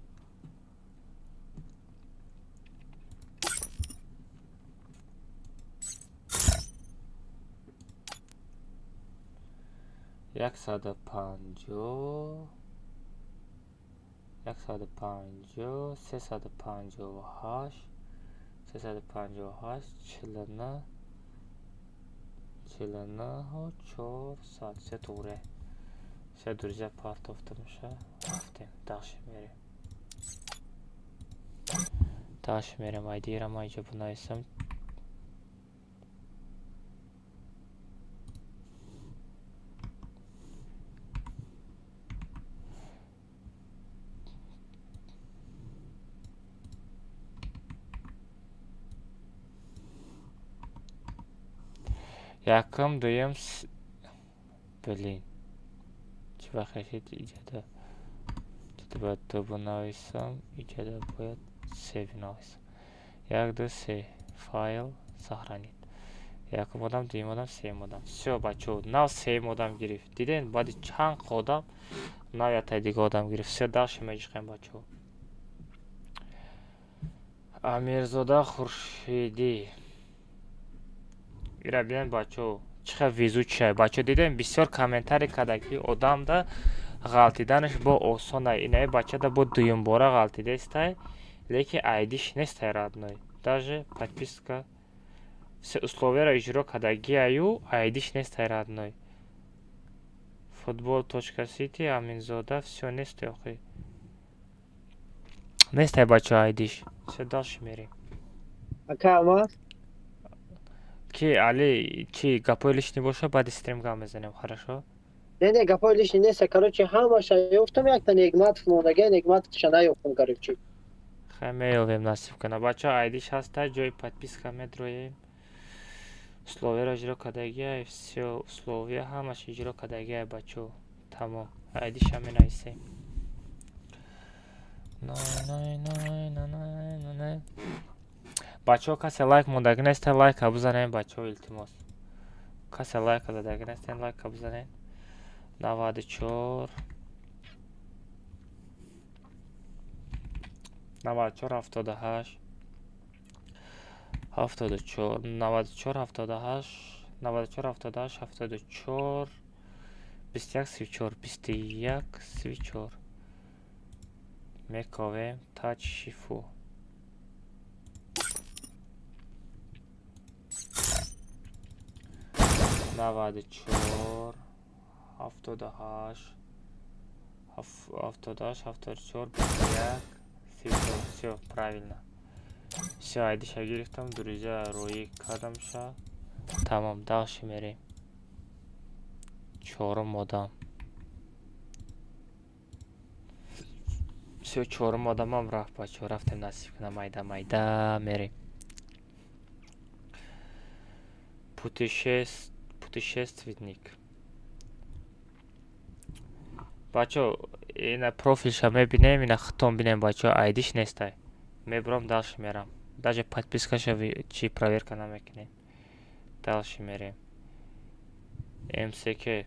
yaksada 50 358 chilini 400 все to'g'ri все друзья партовтымша рaftim дальше мерем айдирам айжа bunayсам Yakım duyum блин. Чего хотите ijada. Kitobda buni olsam, ijada будет save olsam. Yakda save файл сохранить. Яким odam, дuyum odam, save odam. Всё, бачо, now save odam гирифт. Диден, баъди чанд одам now ятайдиги odam гирифт. Всё, дальше меҷиқем бачо. Амирзода Хуршиди. Ира бинен бачо чиха визу чай бачо дидем бисёр комментарий када ки одамда ғалтиданаш бо осона инаи бачада бо дуюм бора ғалтидестай леки айдиш нестай родной даже подписка все условияро иҷро кадагиаю айдиш нестай родной Football.city Аминзода всё нестай охи нестай бачо айдиш всё дальше мерем Акама Ки Али, чи гапой лишний боша, баъди стрим гам мезанем, хорошо? не гапой лишний нест, короче, ҳамаша ёфтам якта Нигматов мондаги, Нигматовша наёфтам, короче. Хай меёвем насиб кана. Бача айдиш ҳаста, ҷои подписка медроем. Условияро иҷро кардагия, всё условия ҳамаш иҷро кардагия, бачо. Тамом. Айдиша менависем. Бачо касе лайк мондаги нестен, лайка бизанем, бачо, илтимос. Касе лайка дадаги нестен, лайка бизанем. 94 78 74 94 78 94 78 74 21 свичор 21 свичор мековем тач шифу Навады чор, автодахаш, автодачор, бисяк, все правильно. Все, айдиша гирифтам, друзья, рои кадамша. Тамом, дальше мерем. Чорум одам. Все, чорум одамам рафт, бачо, рафтем насиб кунам, майда мерем. Путешественник. Бачо, ина профилша мебинем, ина хтом бинем, бачо, айдиш нестай. Мебром дальше мерам. Даже подпискаша чи проверка намекнем. Дальше мерем. МСК.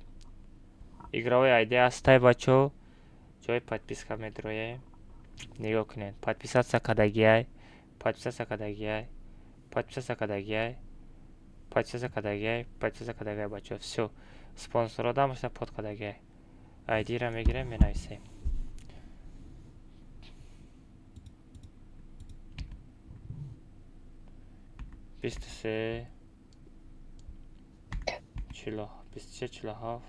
Игровой айди астай, бачо. Ҷои подписка медроем. Нигоҳ кунед. Подписаться кадагиай. Подписаться кадагиай. Подписаться кадагиай. Подписаться кадагиай. Подписаться кадагиай, бачо. Всё. Спонсор дамашда под кадагиай. Айдира мегирем, менависем. Бистсе. Чило. Бистсе чилохав.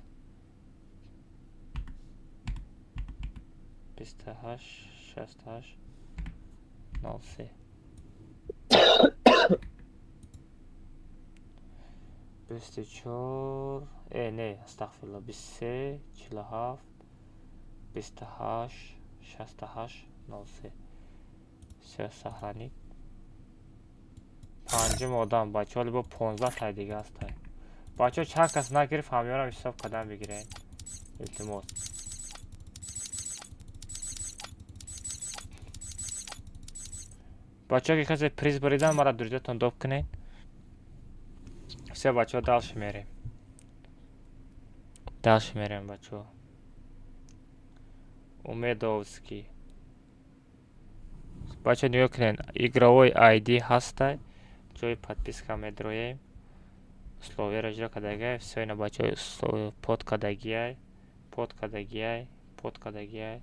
28 68 03 24 не астағфирулла 23 47 28 68 03 все сохранить панҷум одам бачаҳо бо 15 тай дига астай بچه چند کس نگرفت همیارم حساب قدم بگیرین التماس. بچه که کسی پریز بریدن مرا درجتون دوب کنین. все بچه دلش میریم. دلش میریم بچه. Умедовский. بچه نگاه کنین игровой ID هسته. جای подписка медроем. Слове раджра кадагай. все اینا بچه под кадагай. под кадагай. под кадагай.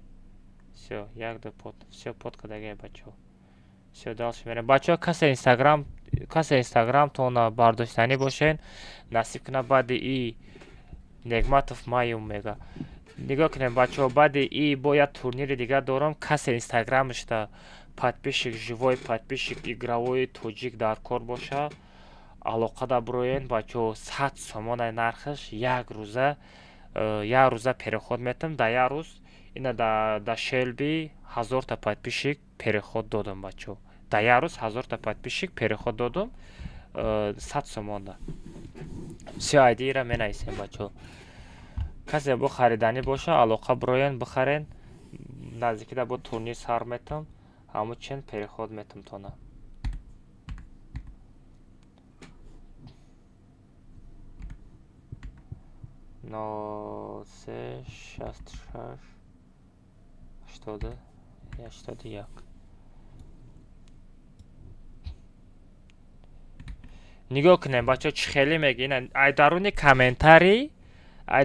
все як до под. все под кадагай бачо. все дальше میریم بچه کسی اینستاگرام تون برداشتنی باشین نصیب کنه بعد ای نگماتوف مایوم میگه نگاه کنیم بچه بعد ای باید турнир دیگه دارم کسی اینستاگرامش دا подписчик живой подписчик игровой тоҷик дар кор боша алоқа да броен бачо 100 сомонай нархаш як рӯза переход метам да як рӯз ина да шелби 1000 та подписчик переход додам бачо да як рӯз 1000 та подписчик переход додам 100 сомонда все айдира менависем бачо касе бо харидани боша алоқа броен бихарен наздикида бо турнир сар метам ҳаму чин переход метам тона но 3 66 81 нигоҳ кунем бачаҳо чӣ хеле мегӯянд ай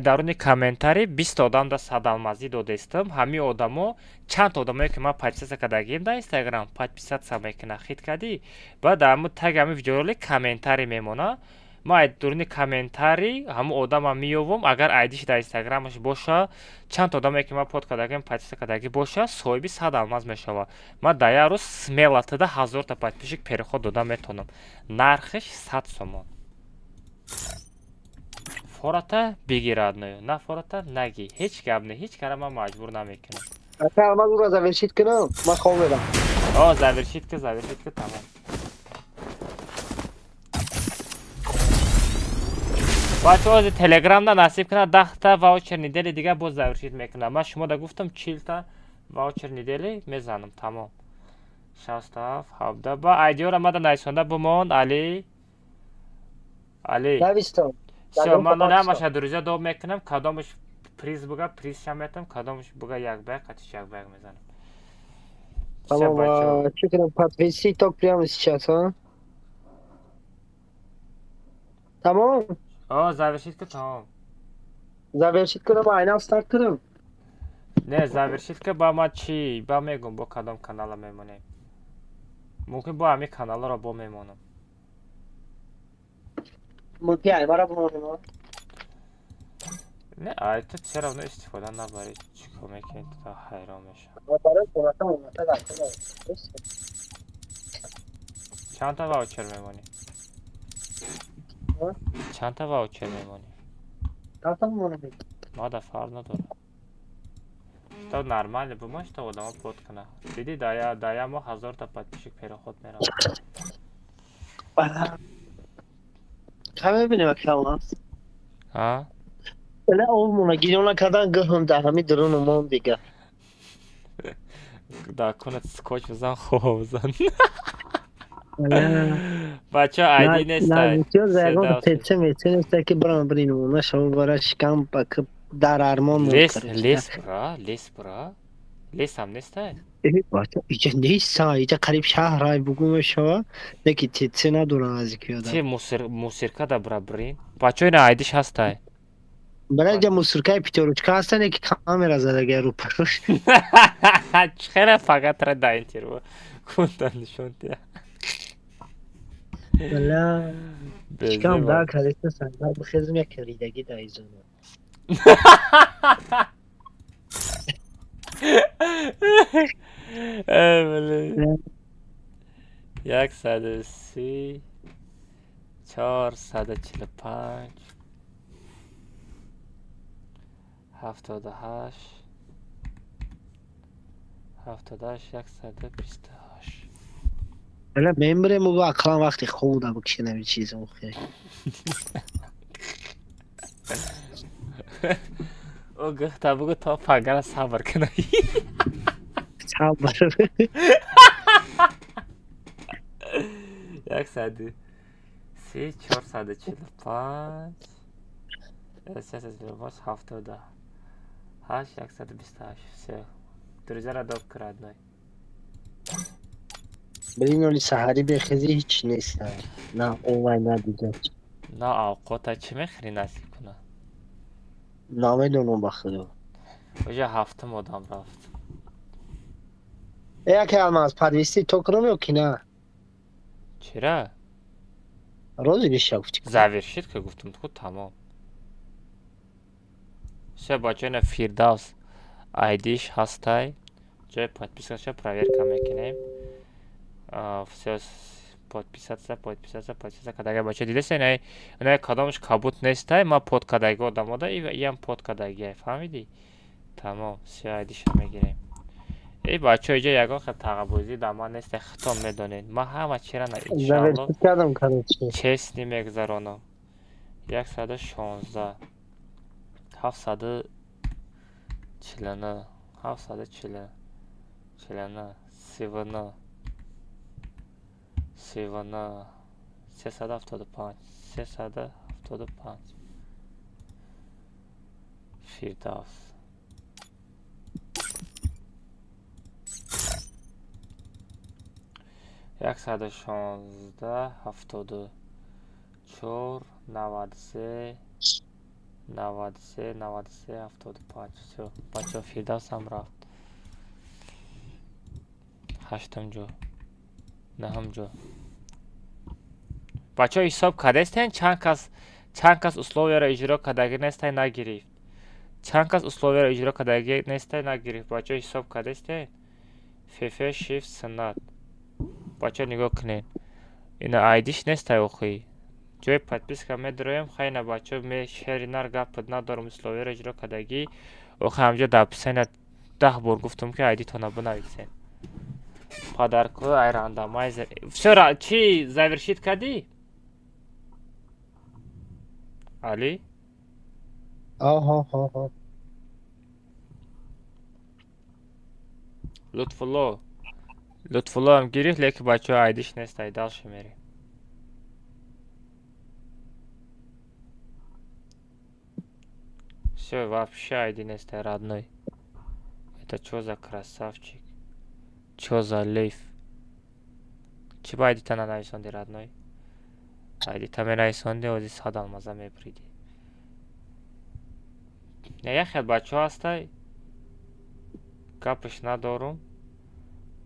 даруни комментарӣ 20 одам да садалмазӣ додаистам ҳамин одамо чанд одамое ки ман подписатсия кардагим да инстаграм подписатсия мекунад хит кардӣ баъд ҳамун таги ҳамин видеоролик комментарӣ мемонад ман ай даруни комментарӣ ҳамун одама меёвам агар айдиш дар инстаграмаш боша чанд одамое ки ман под кардагим подписатсия кардаги боша соҳиби 100 алмаз мешавад ман дар як рӯз смелатада 1000 та подписчик переход дода метавонам нархиш 100 сомон фората бигирад на фората наги ҳеҷ гап не ҳеҷ кара ман маҷбур намекунам ман уро завершит кунам ман хоб мерам завершит ка тамом бачаҳо телеграмда насиб кунад 10 та ваучер недели дига боз завершит мекунам ман шумо да гуфтам 40 та ваучер недели мезанам тамом 67 17 ба айдиёра мада нависонда бумон али навистам все ман ҳамаша дурӯза доб мекунам кадомаш приз буга призша метам кадомаш буга як байк қатиш як байк мезанам тамом чӣ кунам подписи ток прямо сейчас тамом завершит ка тамом завершит кунам айнам старт кунам не завершит ка ба ман чӣ ба мегум бо кадом канала мемонем мумкин бо ҳамин каналаро бо мемонам мумкин аймара бимонем не ай ту чера уно истифода набарӣ чӣ кор мекунӣ ту ҳайрон мешавам чанд та ваучер мемонӣ чанд та ваучер мемонӣ мада фарқ надорад то нормально бумаш то одама под кунад дидӣ да як моҳ 1000 та подписчик переход меравад мебинем акалас ҳа эла овмона гирёна кардан гӯҳам дар ҳамин дурӯну мон дига дар кунат скотч бизан хоб бизан бача айди нестай тетсе месенестай ки барам бринумона шамо бара шикам дар армон лес бра лес ҳам нестай иҷа неста иҷа қариб шаҳрай бугӯ мешава леки тетсе надорам аз ки ёдам чи мусирка да бра брин бачаҳо ина айдиш ҳастай бара иҷа мусиркаи пятерочка ҳастан ки камера задага рӯпаруш чхера фақат ра да интервю кунта нишон дия бала шикам да кариста сандал бихезм як ридагӣ да изона як 130 445 78 128 бала мемрем ва ақлан вақти худа бикшинам чизам хе او گفته بگو تا پگره صبر کنه. صبر. 130 445 325 70 8 128 все. Друзья, радов крадной. بریم اولی سحری بخیزی هیچ نیست. نه اون نه دیگه. نه اوقات چی میخری نصیب کنه. نامه دونم بخدا. وجه هفته مدام رفت. یکی هم از پرویستی تو کنم یا نه؟ چرا؟ روزی بیشتر گفتی کنم. زویر شد که گفتم تو تمام. все бача на фирдавс айдиш ҳастай ҷои подпискаша проверка мекунем. все подписаться кадаги бача дидасен ина кадомаш кабут нестай ма подкадаги одамода иам подкадаги фаҳмидӣ тамом все айдиша мегирем. бача иҷа ягон хел тағабузӣ да ман нестай хитом медонед ма ҳама чира на иншалло честни мегзаронам. 116 740 740 сивана 375 фирдавс яксаду 16 74 93 75 все бача фирдавс ҳам рафт. ҳаштум ҷо наҳум ҷо бача ҳисоб кардастен чанд кас условияро иҷро кардаги нестай нагирифт. чанд кас условияро иҷро кардаги нестай нагирифт. бача ҳисоб кардастен фф шифт санат бача нигоҳ кунед ина айдиш нестай охӣ ҷои подписка медароем хайна бача шеринар гапад надорум условияро иҷро кардаги охи ҳамҷо даписена 10 бор гуфтум ки айдитона бинависен падарку айрандамайзер все чи завершит кардӣ али лутфулло ҳам гирифт лекин бачаҳо айдиш нестай далши мерем. Все, вообще айди нестай родной. Это что за красавчик? Что за лев? Чиба айди-то на нависонди родной? Айди-то ме нависонди ози садал маза меприди. Не я хел бачо ҳастай. Гапиш надорум.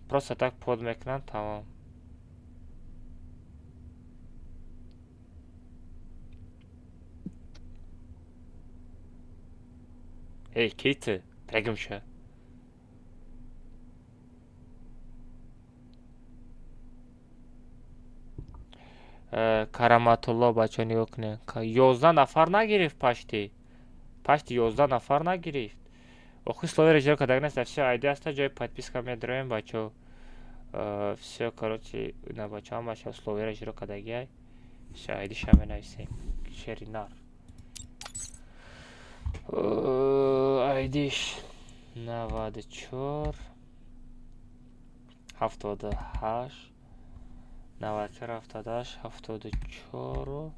Просто так под мекунам тамом. Эй, Кейти, прягимша. Караматулло бача нигоҳ кунед. 11 нафар нагирифт пашти 11 нафар нагирифт. охи условияро иҷро кардаги нест. Все айди аста ҷои подписка медароем бачо. Все короче ина бача ҳамаша условияро иҷро кардаги все айдиша менависем. Шеринар айдиш 94 78 94 78 74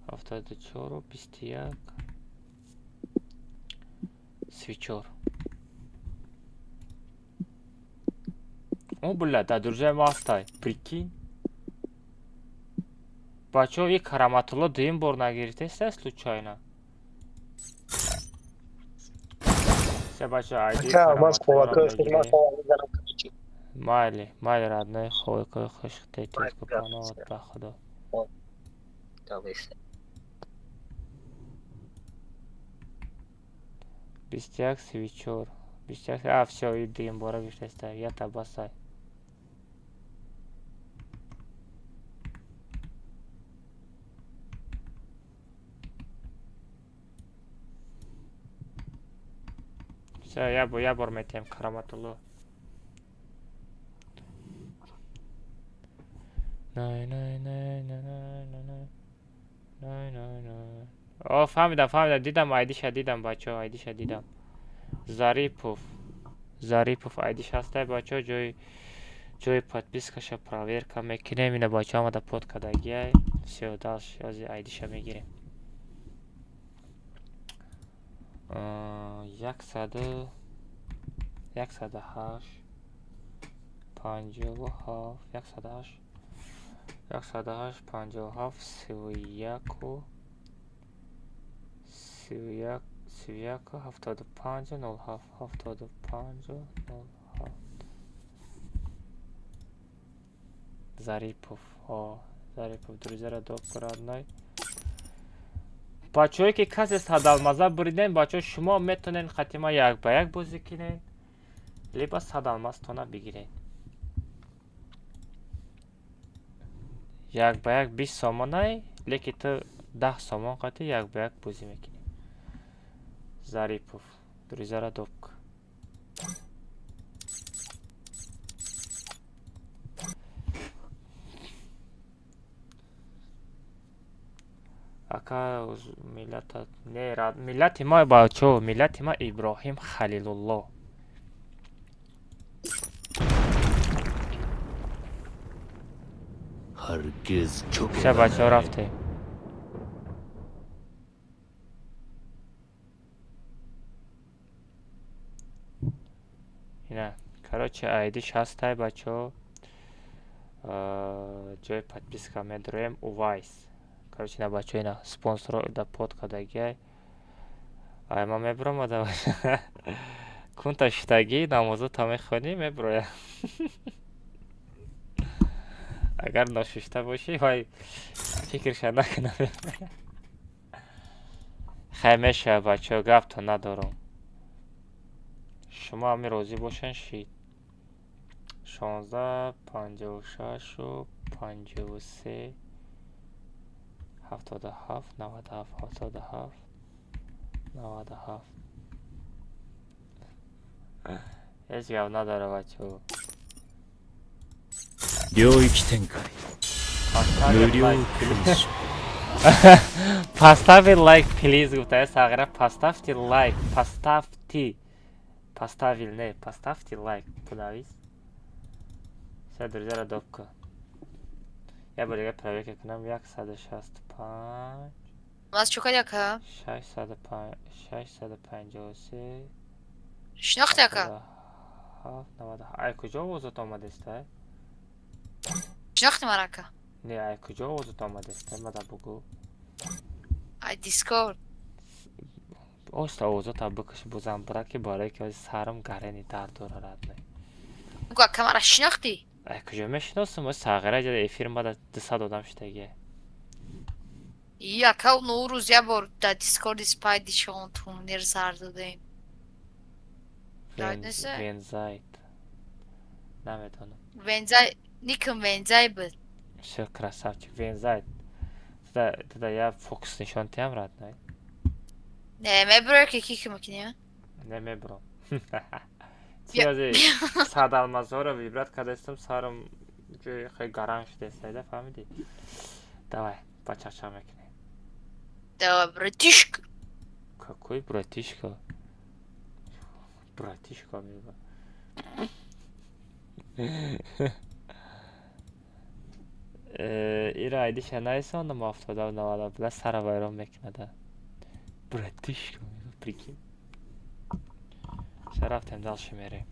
74 21 свичор о бля да друзья мастай прикинь бачо и караматулло дуюм бор нагирифтеста случайно. Все бача айди майли родной хойкой хошхтей тетку панот ба худо. Бистяк свичор бистяк все и дуюм бора гирифтеста я табасай. Все, я бор метем караматулло. فهمیدم دیدم آیدیش دیدم بچه ها آیدیش دیدم Зарипов айдиш ҳастай бачаҳо ҷои подпискаша проверка мекунем ина бачаҳо омада под кардагиай всё дальше ёзи айдиша мегирем 108 57 31 75 07 75 07 Зарипов друзьяра доб крадной бачаҳое ки касе садалмаза буриден бачаҳо шумо метонен хатима як ба як бозӣ кунен либо садалмазтона бигирен як ба як 20 сомонай леки ту 10 сомон қати як ба як бозӣ мекунӣ Зарипов друзьяра добка ака миллати ма бачаҳо миллати ма Иброҳим Халилулло все бачаҳо рафтем ина короче айдиш ҳастай бачаҳо ҷои подписка медроем увайс короче ина бачаҳо ина спонсоро да под кардагиай ай ма мебурам ада кунта шитагӣ намозу та мехонӣ мебуроя агар ношишта бошӣ вай фикрша накунам хай мешавад бачаҳо гапто надорам шумо ҳами розӣ бошен шид 16 56 53 77 97 77 97 ҳеҷ гап надора бачаҳо Поставьте лайк, плиз, гуфтая сағира. Поставьте лайк, поставьте лайк. Подавись. Все, друзья, добка. Я буду проверка к нам 165. Вас чукать яка? 653. Шнахт яка? Ай, куҷо овозат омадеста? Шнахт марака? Не, ай, куҷо овозат омадеста? Мада бугу. Ай, Discord. Оста овозата бикаш бузам браки барои ки сарам гарени дард дорад. Гуа камара шнахти? Ай, куҷо мешиносам? Сағира ҷада эфир мада 200 одам шидагия. Яка Ноурӯз я бор да Discord спайди шон турнир сар додем. Вензайт. Наметонам. Вензай, никм Вензай буд. Всё, красавчик, Вензайт. Туда я фокус нишонтиам рад, не? Не, мебро ки кик мекунем. Не мебро. Чиёзи садалмазора вибрат кардастам сарам ҷои хеле гарам шудеста, да фаҳмидӣ? Давай, бачача мекунем. Давай, братишка. Какой братишка? Братишка мега. Ира айдиша наисондам 70-90 била сара вайрон мекунада. Братишка мега, прикинь. Все, рафтем дальше мерем.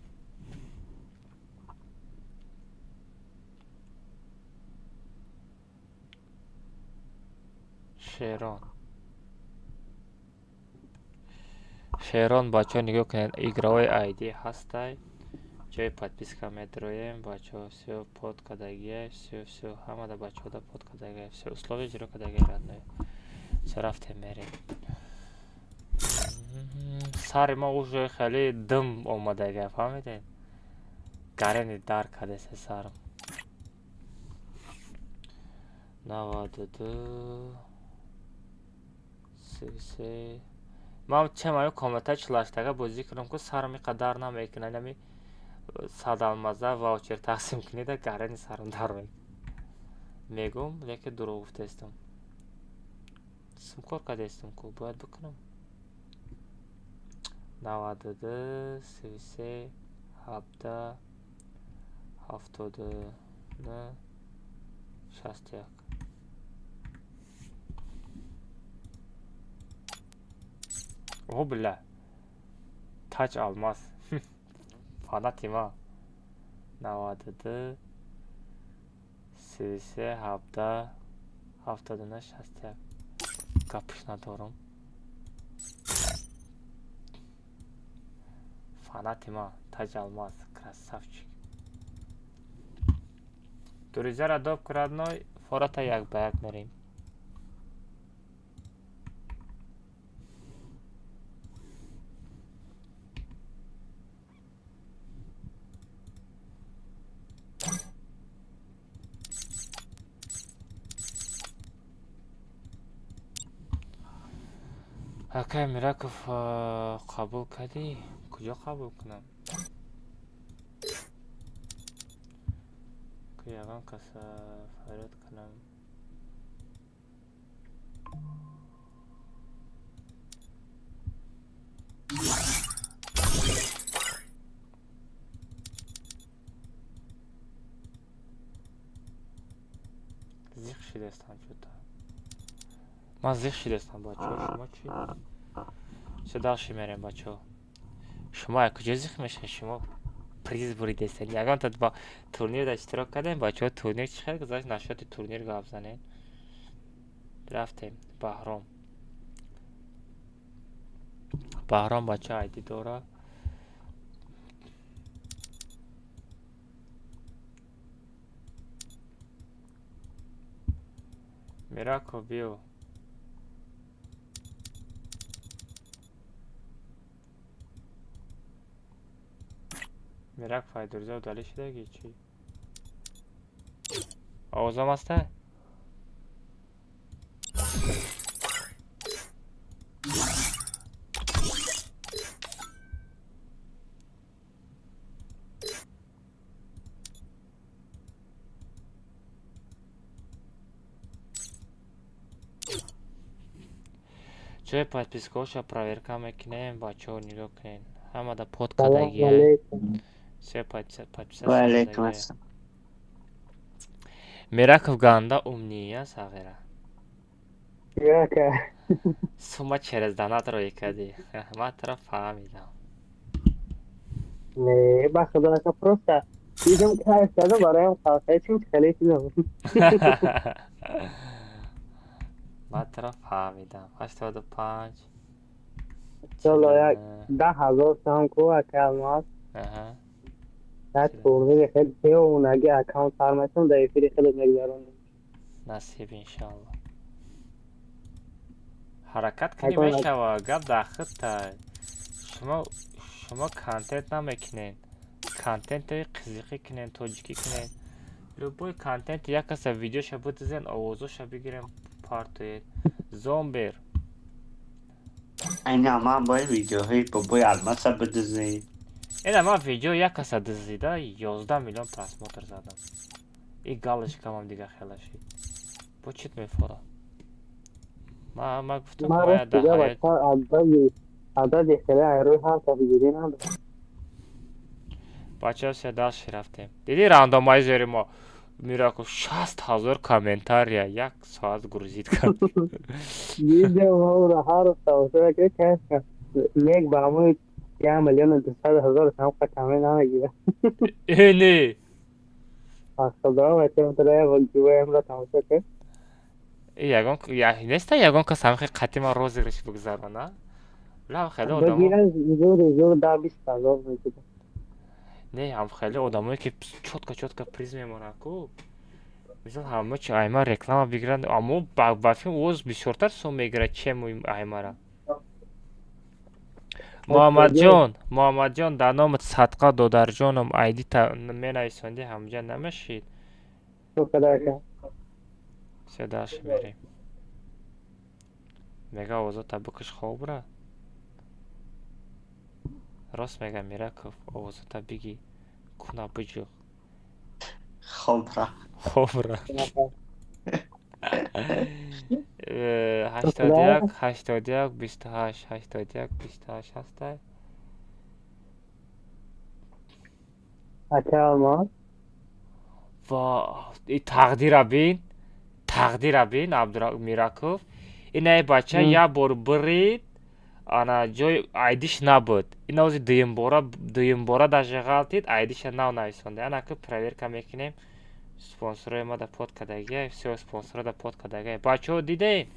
Шерон бачаҳо нигоҳ кунед, играҳои айди ҳастай. ҷои подписка медроем бачаҳо всё под кардагиай, всё ҳамада бачаҳо да под кардагиай, всё условия ҷиро кардагиай радной. Всё рафтем мерем. Сари ма уже хеле дым омадагиай, фаҳмидед? гарени дар кардеса сарам. 92 33 ман чамаю комментар чилаштага бозӣ кунам ку сарам иқадар намекунад нами садалмаза ваучер тақсим кунида гарани сарам дар мегум леки дурӯғ гуфтестам. Симка дестам ку бояд бикунам. 92 33 17 79 61. О бля. Тач алмаз. Фанатима. 92 33 17 79 61. Гапиш надорам. Фанатима. Тач алмаз. Красавчик. Друзья, адоб крадной. Фората як ба як мерим. Акай Мираков қабул кади? Куҷо қабул кунам? Ягон каса фарёд кунам. Зих шидестам чута. Ман зих шидестам бачо, шумо чи? Чо далши мерем бачо? Шумо куҷо зих мешавед шумо? Приз буридестен. Ягон та ба турнирда иштирок кардем бачо. Турнир чӣ хел гузашт? Нашоти турнир гап занем. Рафтем Баҳром. Баҳром бачо айди дора. Мирако биё. Мирак Файдурза удали шидаги чӣ? Овозам аста? Чои подпискаҳоша проверка мекунем, бачаҳо нигоҳ кунед. Ҳамада под кардагия. Все подписаться. Валейкум ассалам. Мираков ганда умния сағира. Яка. Сума через донат рои кади. Ман тара фаҳмидам. Не, ба худока просто видим кайф дада бароям хавсай чим хеле чизам. Ман тара фаҳмидам. 85. Чало як 10,000 сом ку акалмас. Аҳа. Так турнир хеле тeo унаги аккаунт фармасам да эфири хеле мегзаронам. Насиб иншалло. Ҳаракат кунӣ мешава, гап дар хитта. Шумо контент намекунед. Контентаи қизиқӣ кунед, тоҷикӣ кунед. Любой контент як каса видеоша бидизен, овозоша бигирем, партоед. Зомбер. Айна ман бояд видеоҳои бобои алмаса бидизем. Эна ман видео як каса дизида 11 миллион просмотр задам. И галочкамам дига хела шид. Бо чит мефора? Ман гуфтам бояд да ҳаёт. Адади хеле айрӯи ҳар тафгирӣ надорам. Бачаҳо се далши рафтем. Диди рандомайзери мо Мираков 60,000 комментария 1 соат грузид кард. Видео маро ҳар роз тавассура ки кайф кард. Лек ба ҳамои 1 миллион 200,000 самқа камер намегирад. Эне. Худо бачаҳо тара як ҷуваямро тамошо кард. Ягон неста ягон кас ҳамихи қатима розыгриш бигзарона. Ла хеле одамо. Бигиран зур 10-20,000 мегирад. Не, ҳам хеле одамое ки чотка приз мемонанд ку. Мисол ҳама чи айма реклама бигиранд, аммо ба филм оз бисёртар сум мегирад чему аймара. Муҳаммадҷон дар номи Садқа Додарҷонам айди менависонди ҳамҷа намешид. Седаш мерем. Мега овозота бикиш хобра. Рост мега Мираков овозота биги куна биҷуғ. Хобра. 81 81 28 81 28 هسته. Aka Almaz. ва тақдира бин, тақдира бин Абдумираков. Ина бача я бор брид, ана ҷои айдиш набуд. Ина ози дуюм бора даже ғалтид, айдиша нав нависонда. Ана ки проверка мекунем. Спонсорой ма да под кадагия, всё спонсора да под кадагия. Бачаҳо дидем?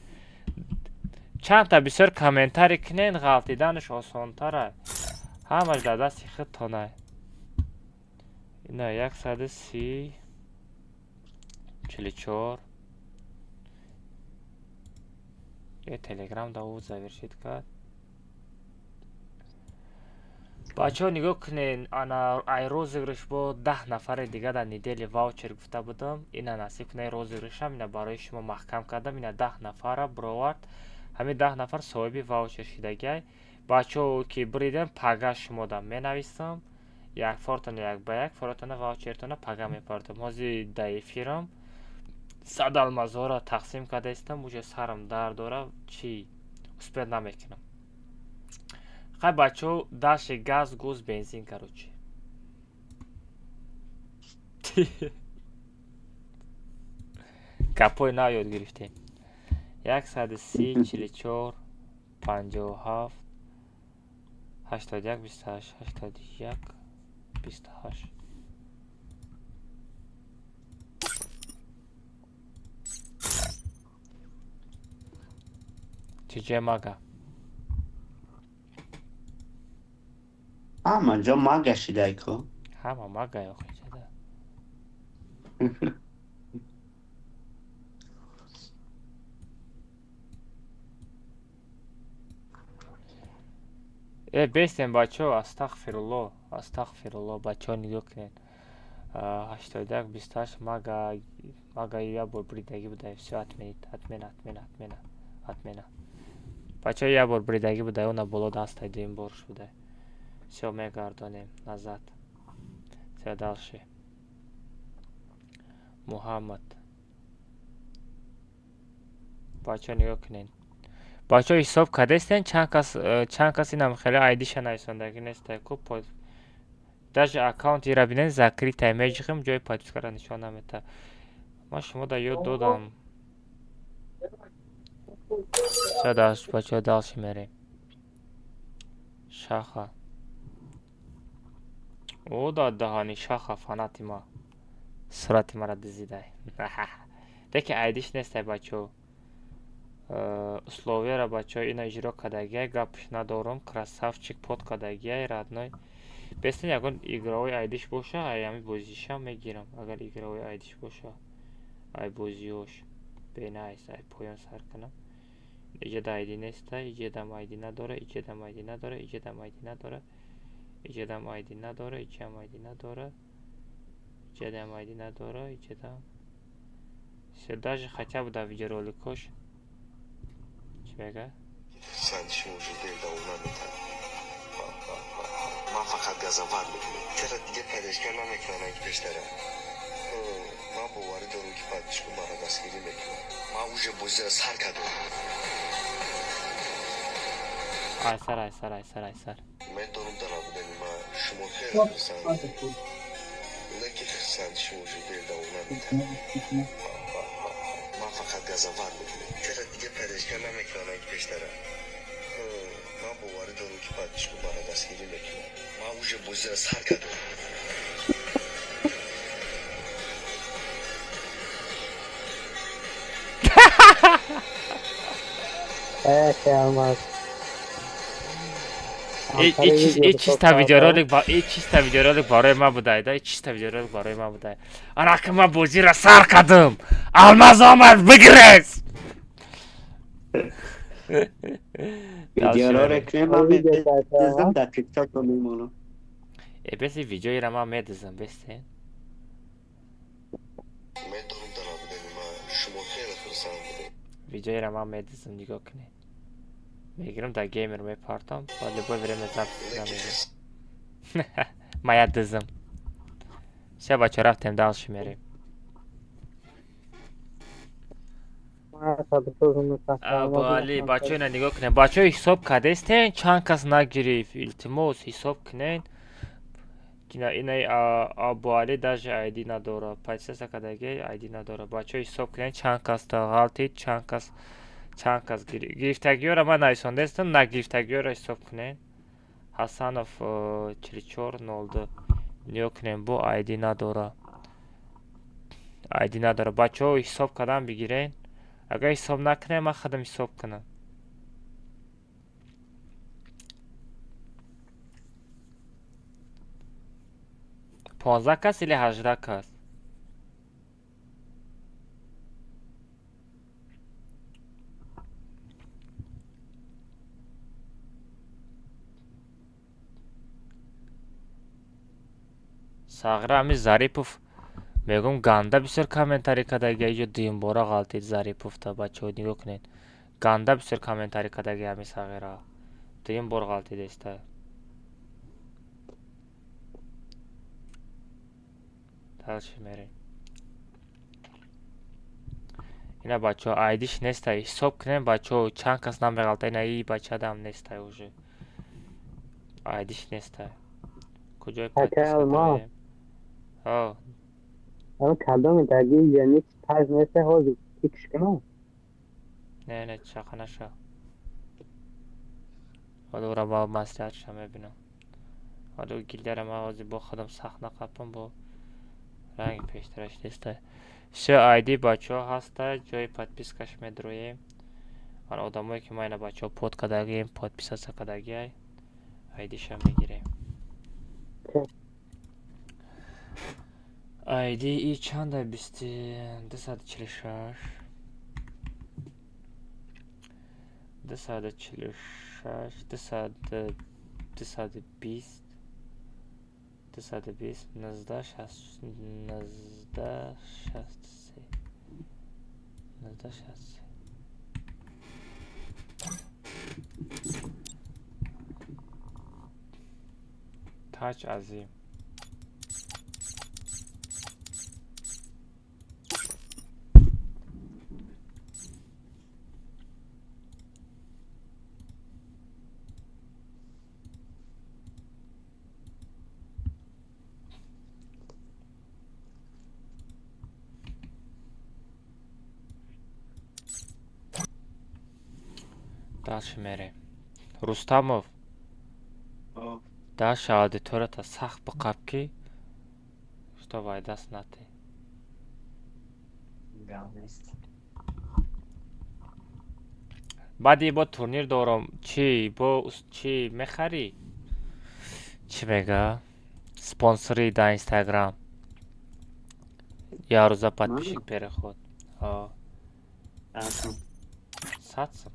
Чандта бисёр комментарий кунен, ғалтиданаш осонтара. Ҳамаш дар дасти худтонай. Ина 130 44. Е телеграм да у завершит кард. бачаҳо нигоҳ кунен, ана ай розыгрыш бо 10 нафари дига дар недели ваучер гуфта будам. Ина насиб кунай розыгрышам, ина барои шумо маҳкам кардам. Ина 10 нафара бировард. Ҳамин 10 нафар соҳиби ваучер шидагай. бачаҳо ки буридем пага шумода менависам. як фортона як ба як фортона ваучертона пага мепардам. ҳозир да эфирам 100 алмазора тақсим карда истам. уже сарам дард дора, чи успед намекунам. хай бачаҳо даши газ гӯз бензин короче. гапои нав ёд гирифтем. 130 44 57 81 28 81 28. чиҷе мага ҳама ҷо мага шидай ку. ҳама мага ёхиҷада. бестем бачаҳо, астағфирулло, астағфирулло. бачаҳо нигоҳ кунед. 81 28 мага я бор буридагӣ будай. всё атмена. бачаҳо я бор буридагӣ будай, она боло дастай дуюм борш будай. всё мегардонем назад. всё далши. муҳаммад. бачаҳо нигоҳ кунед. бачаҳо ҳисоб кардастен чанд кас инам хеле айдиша нависондаги нестай ку. даже аккаунт ира бинен закритай меҷиқим, ҷои подпискара нишон намета. ман шумо да ёд додам. всё далш бачаҳо, далши мерем. шаха. о да даҳани шаха фанати ма. сурати мара дизидай. деки айдиш нестай бачаҳо. условияро бачаҳо ина иҷро кардагиай, гапш надорам. красавчик под кардагиай родной. бестен ягон игровой айдиш боша, ай ҳами бозишам мегирам. агар игровой айдиш боша, ай бозиёш бенайс, ай поён сар кунам. иҷада айди нестай, иҷадам айди надора, иҷадам айди надора, иҷадам айди надора, иҷадам айди надора, иҷадам айди надора, иҷадам айди надора, иҷадам. всё даже хотя бы да видеороликош чӣ мега? من فقط گزنفر میکنم. چرا دیگه پدشکر نمیکنن اگه پیشتره؟ من باوری دارم که پدشکر برای دستگیری میکنم. من اوجه بوزه سر کدوم. айсар. من دارم دارم بودنی من شما خیلی بسند. لکه خسند شما جو بیل دارم نمیتن. من فقط گزنفر میکنم. چرا دیگه پدشکر نمیکنن اگه پیشتره؟ من باوری دارم که پدشکر برای دستگیری میکنم. من اوجه بوزه سر کدوم. Aka Almaz. чиста видеоролик барои ма будай да. чиста видеоролик барои ма будай. ана ки ман бозиро сар кардам. алмаз омад бигирес. Videoları krema medizim da TikTok onu. беси видеоиро ман медизам бестен. من دارم دارم بودنی من شما خیلی خرسند بودم. видеоиро ман медизам, нигоҳ кунед. мегирам дар геймер мепартам, ба любое время запись намегирам. мая дизам. все бача рафтем далши мерем. ابو علی بچه اینا نگاه کنین بچه حساب کردین چند کس نگرفت التماس حساب کنین اینا ابو علی داش ایدی نداره پچه کداگی ایدی نداره بچه حساب کنین چند کس تا غلطید چند کس گرفتگی را من نایساندستم نگرفتگی را حساب کنین حسنов 4402 نگاه کنین بو ایدی نداره بچه ها حساب کردن بگیرین اگر حساب نکنه من خودم حساب کنم 15 کس или 18 کس сағира ами зарипов мегум ганда бисёр комментарий кадаги ё дим бора ғалтид зариповта бачаҳо нигоҳ кунед ганда бисёр комментарий кадаги ами сағира дим бор ғалтидеста талши мере ина бачаҳо айдиш неста ҳисоб кунем бачаҳо чанд кас намеғалта ина и бачадам неста уже айдиш неста куҷои подписка ها اما کدام درگی یعنی پنج نسته ها کیکش کنم نه چاقه نشو حالا را با مسلحت شما ببینم حالا گیلدر مغازی با خودم سخت نقبم با رنگ پیشترش دسته سه آیدی بچه ها هسته جای подпискаш медроем آن آدمایی که ما اینا بچه ها پود کدگیم подписаться کدگی آیدیش هم میگیریم آیدی ای چنده بیستی 246 246 220 220 19 63 تاج عظیم дальше мерем рустамов дальше аудиторията сахт биқаб ки что вай даст нате баъди бо турнир дорам чӣ мехарӣ чӣ мега спонсори да инстаграм я рӯза подписчик переход 100 сум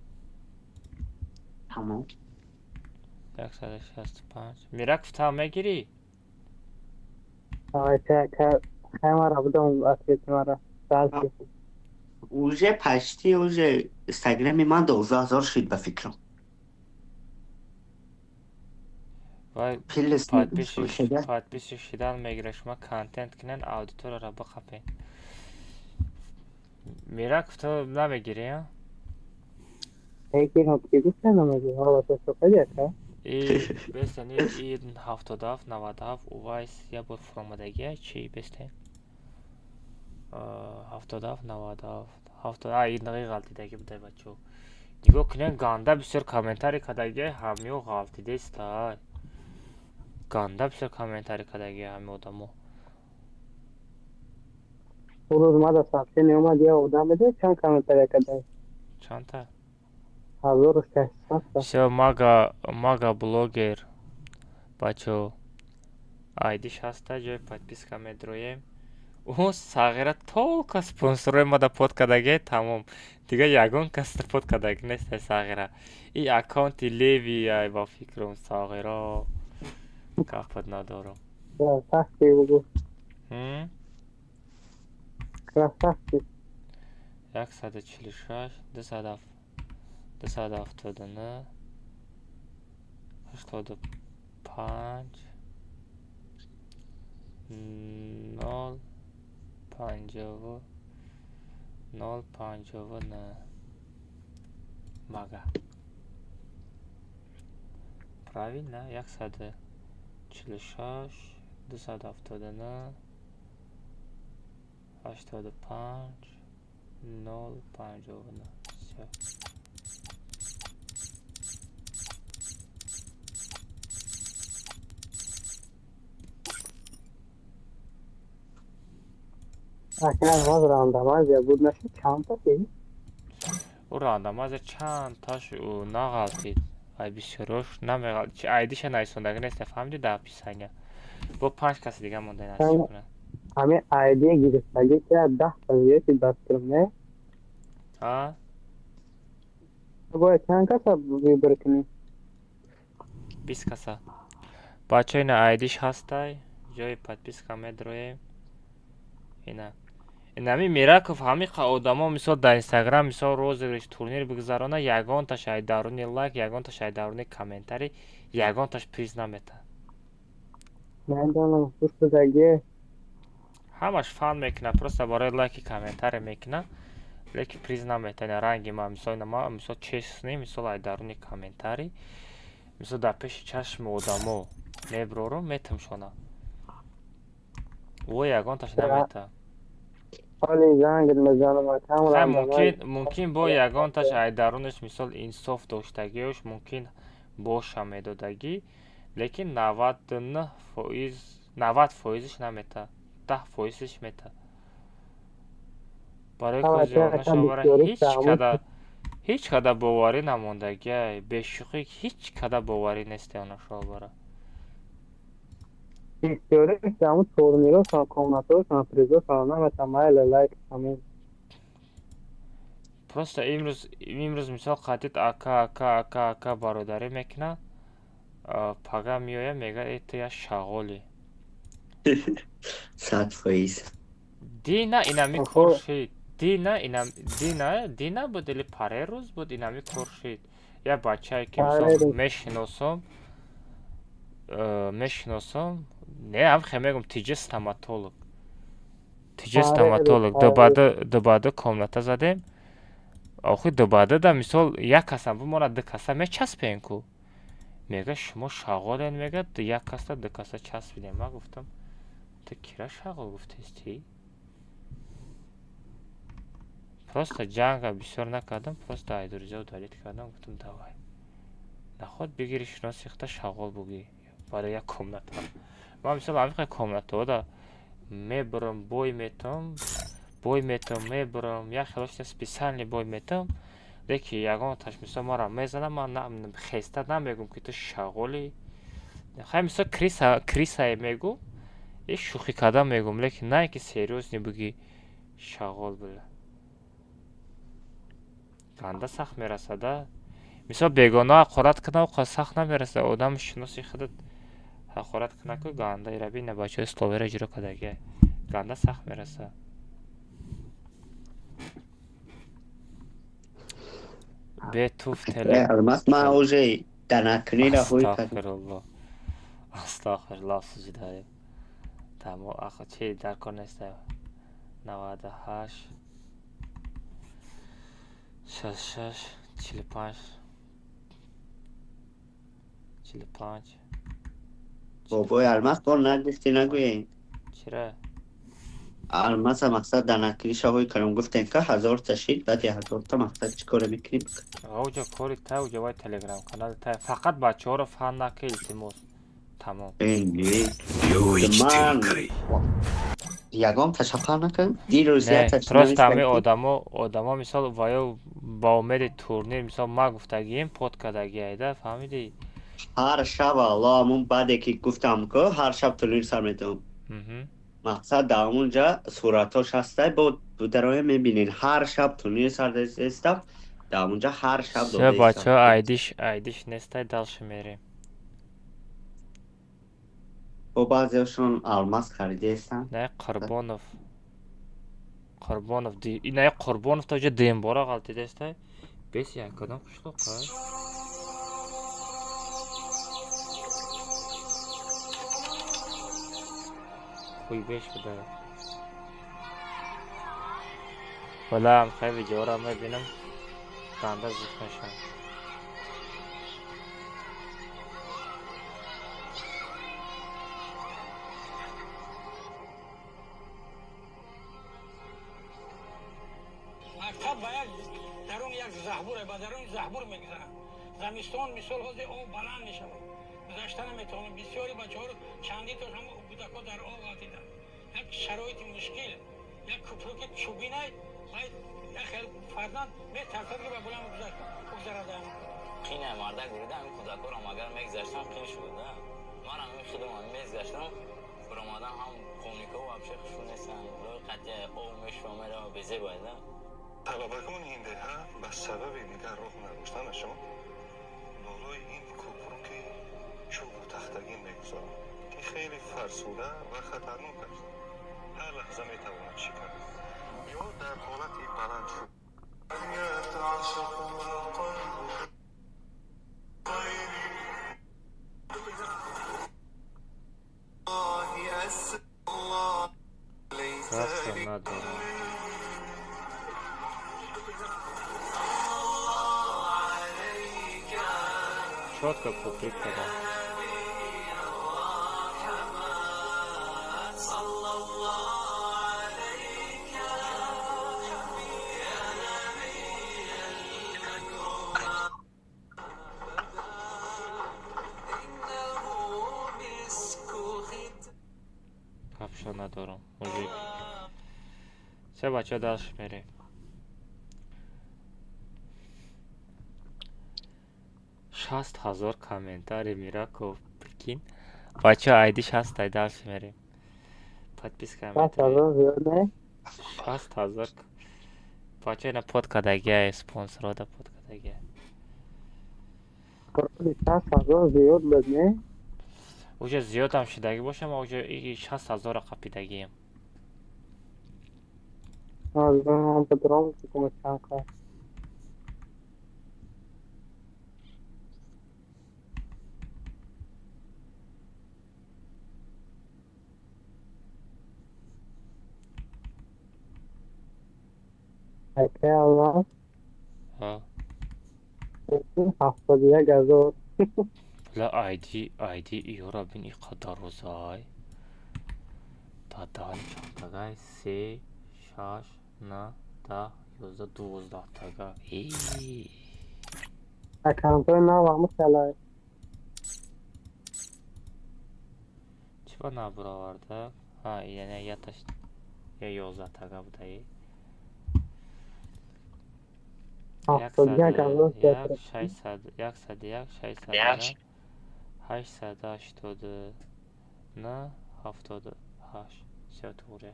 Tamam. 165 мираков там мегирӣ خیمه بودم اصلیت مرا سالتی Уже почти уже инстаграме من 12,000 شد به فکرم. вай Плейлист подписчик шидан мегира шума контент кунен аудиторияро бихапен мираков то намегирӣ а یکی هم که دوست نمیدی حالا تو سوپر که بستن این 77 97 اوایس یا با فرامدگی چی بستن 77 97 70 این نقی غلطیدگی بوده بچه نگاه کنین گانده بسیار کامنتاری کدگی همیو غلطیده است گانده بسیار کامنتاری کدگی همی آدمو اون روز ما در صفحه نیومد یه آدم بده چند کامنتاری کده چند تا 1600 все мага блогер бачо айдиш ҳаста ҷои подписка медроем ӯ сағира толка спонсорҳои ма да под кадаге тамом дига ягон кас под кадаги нест сағира и аккаунти леви ай ба фикрам сағира кафат надорам красавчик бугу красавчик 146 279 85 0 50 0.59 мага. Правильно, 146 279 85 0.59. Всё. اصلا ما راندماز یا بود نشد چند تا که او рандамаз чанд таш у нағалтид ай бисёрош намеғал чи айдиша найсондага нест фаҳмиди да писанга бо 5 каси дига монда насиб кунад همه آیدی گرفتگی که 10 ثانیه که دست کنه ها باید چند کس ویبر کنی 20 каса бача ина айдиш ҳастай ҷои подписка медроем ина инами мираков ҳамиқа одамо мисол дар инстаграм мисол розыгриш турнир бигзарона ягонташ айдаруни лайк ягонташ айдаруни комментарӣ ягонташ приз намета من دانم دوستگی ҳамаш фан мекуна просто барои лайки комментаре мекуна леки приз намета ина ранги ма мисол честни мисол айдаруни комментарӣ мисол дар пеши чашми одамо меброрум метамшона во ягонташ намета حالی زنگ مزانم хай мумкин бо ягонташ айдарунаш мисол инсоф доштагиёш мумкин боша медодагӣ лекин 90% намета 10% мета барои козиёнашовара ҳеҷ када боварӣ намондагиай бешуқӣ ҳеҷ када боварӣ нести онашовара istiyoruz ki ama sorunları sonra kombinatörü sonra prizo sonra ve tamamen like tamam. Просто имрӯз мисол қатит ака бародарӣ мекуна пага меоя мега это я шағоли 100%. дина инами куршид дина буд или парерӯз буд инами куршид я бачае ки мисол мешиносам не ҳам мегум тиҷи стоматолог дубаду комната задем охи дубадада мисол як касам бимонад ду каса мечаспем ку мега шумо шағолен мега як каса ду каса часпидем ма гуфтам ту кира шағол гуфтести просто ҷанга бисёр накардам просто айдуриза удалит кардам гуфтам давай наход бигири шиносихта шағол бугӣ барои як комната ма мисол ҳамиқай комнатаода мебурам бой метам мебурам як хелошта специальный бой метам леки ягонташ мисол мара мезанам ман хеста намегум ки ту шағоли хай мисол крисае мегум и шӯхӣ кардан мегум леки на ки сериозни буги шағол була ганда сахт мерасада мисол бегона ҳақорат кунам сахт намерасада одами шиноси худат ҳақорат кунаку ганда ира бина бачаҳои словера иҷро кардагия ганда сахт мераса бетуф теле Алмаз ма уже данакнира ҳуй астағфируллоҳ суҷудаем тамо ахо чи дар кор нестем 98 66 45 بابای الماس بار نگفتی نگویین چرا؟ الماس مقصد دانکریش هایی کنم گفتن که 1000 تشید بعد 1000 تا مقصد چی کاره میکنیم اوجا کاری تا اوجا وای تلگرام کانال تا فقط بچه ها رو فن نکه التماس تمام من یگام تشفر نکن دیروز یا تشفر پروست همه آدما مثال وایو با امید تورنیر مثال ما گفتگیم پود کدگی ایده فهمیدی؟ هر شب الله همون بعد که گفتم که هر شب تورنیر سر میدم مقصد در اونجا صورتاش هسته بود درای میبینین هر شب تورنیر سر دستم در اونجا هر شب سه بچه ها ایدیش نسته دلش میریم و بعضیشون الماس خریده هستن نه قربانوف نه قربانوف تا جا دیم بارا غلطی دسته بیس یک کدام خوشلوق هست خوی بیش بده حالا هم خیلی ویدیو را میبینم دنده زود میشم. مکتب باید درون یک زحبوره با درون زحبور میگذرن. زمستان مثال حوض آب بلند میشود. گذشتن میتونم بسیاری بچه ها رو چندی تا هم کودکا در آب آتیدن. یک شرایط مشکل، یک کپروک چوبینه باید یک خیلی فرزند میترسد که به بلند بگذرده. خینه مرده گریده همین کودکا رو اگر میگذشتم خیلی شده. من همین خودم هم میگذشتم برامدن هم خونیکا و ابشه خشون نیستن. روی قطع آب میشوامه را بیزه بایده. طلبگان این دهه به سبب دیگر راه نداشتنشان بالای این کپروک چوب و تختگی میگذارند که خیلی فرسوده و خطرناک است. هر لحظه میتواند شکست یا در حالت بلند شد. رفتم ندارم. شاد که کپریک دادم. کفشا ندارم. موزیک چه بچه درش میریم. شست هزار комментарий Мираков, прикинь. Бача айди 60 ай дальше мерим. Подписка метрим. 6000. Бача на подкадаги спонсор да подкадаги. 60,000 زیاد بود نه؟ уже زیاد هم شدگی باشه ما уже 60000 قپیدگیم. من بدرام که چند کار. اکه الله ها 71,000 لا айди иёра бин иқадар розай дадан чортагай 3 6 9 10 11 12 тага аккаунтор наваму калай чиба набураварда ха яне яташ я 11 тага будаи 880 все туре.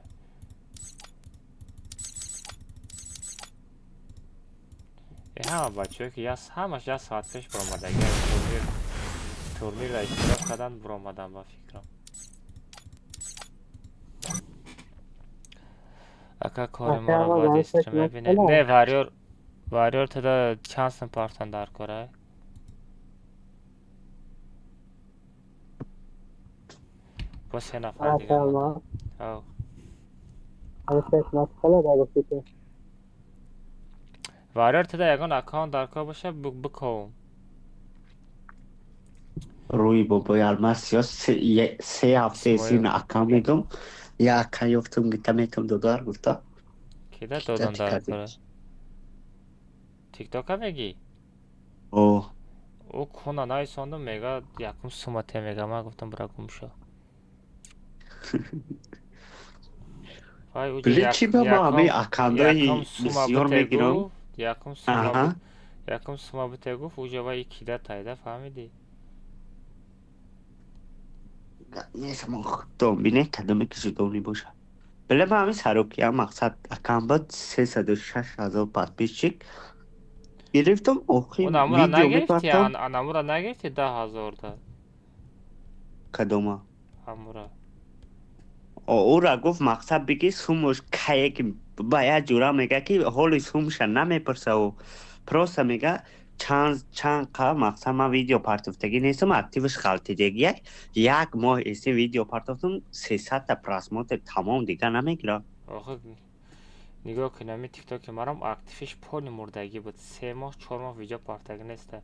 ها بچه که همش یه ساعت پیش برآمدگی تورنیر را اشتراک کردن برآمدن با فکرم. اکا کار ما را باید استریم ببینه. نه واریور تدا چانسن پارتن در کاره با 3 نفر دیگه او واریور تدا یگان اکاونت در کار باشه بکن روی بابا یارماس یا 3 هفته سین اکاونت میدم یا اکاونت یفتم گیتا میتم $2 گفتا کی ده دادن در کاره تیک توک میگی او کنا نای سوندم میگه یکم سومته میگه ما گفتم برا گم شو بلی چی با ما همه اکاندای بسیار میگیرم یکم سوما بته گفت اوجه وای کیده تایده فهمیدی نیست ما خودم بینه کدومی که شدونی باشه بله ما همه سروکی هم مقصد اکاند بود 306,000 پادپیش چک گرفتم اوخی ویدیو میپرتم انامورا نگرفتی 10,000 ده کدوما امورا او را گفت مقصد بگی سومش که که باید جورا میگه که حالی سومش نمیپرسه و پروسه میگه چند که مقصد ما ویدیو پارتفتگی نیستم اکتیوش خالتی دیگه یک ماه ایسی ویدیو پارتفتم 300 تا پراسموت تمام دیگه نمیگیره نگاه کنم تیک مرام اکتیفش پول مردگی بود 3 ماه 4 ماه ویدیو پارتگ نیست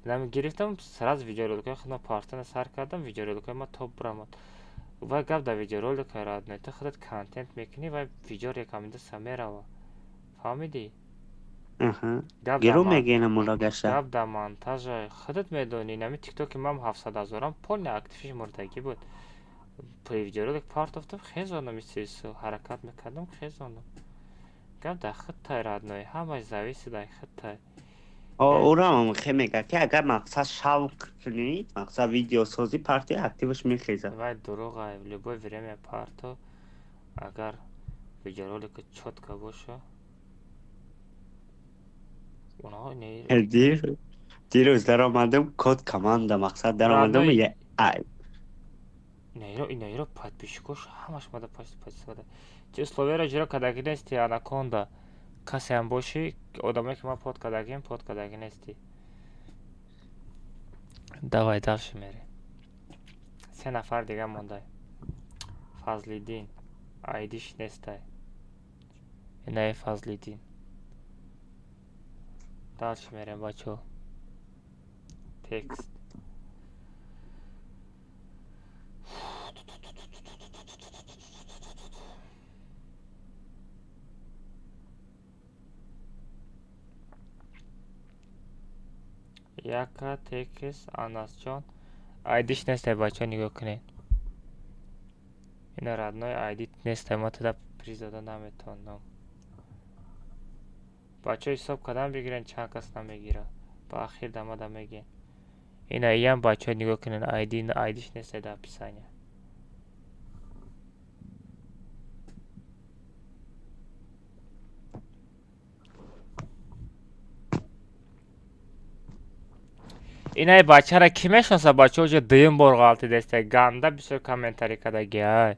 نمی گرفتم سراز ویدیو رولکای خودم پارتن سر کردم ویدیو رولکای ما توپ برامد و گفت در ویدیو رولکای راد نه تو خودت کانتنت میکنی و ویدیو ریکامنده سمیره و فهمیدی؟ گرو میگه اینم مولا گشته گفت در مانتاژ خودت میدونی نمی تیک توک من 700,000 پول اکتیفش مردگی بود پای ویدیو رولک پارت افتم خیزانم ایسیسو حرکت میکردم خیزانم گفت در خطای راد نه همه زویسی در خطای او را هم خیلی میگه که اگر مقصد شوق کنی مقصد ویدیو سازی پارتی اکتیوش میخیزه وای دروغ های любое время پارتو اگر ویدیو رولک چوتکا باشه اونها نیر دیروز در آمدم کد کمانده مقصد در آمدم یه نیرو подписчикош همش ماده подписывали چه словера جرا кадаги нести анаконда касе ҳам боши одаме ки ма подкадаги нести давай дальше мере 3 нафар дига мондай фазлиддин айдиш нестай инаи фазлиддин дальше мерем бачо текст яка текст анасҷон айдиш нестай бачаҳо нигоҳ кунед ина родной айди нестай мо туда призода наметавонам бачаҳо ҳисоб кардан бигирен чанд кас намегира ба ахир дамада мегӯем ина иям бачаҳо нигоҳ кунед айдиш нестай дар описание инаи бачаро ки мешонаса бачаҳо ҷо дуюм бор ғалатӣ десте ганда бисёр комментарий кардагиай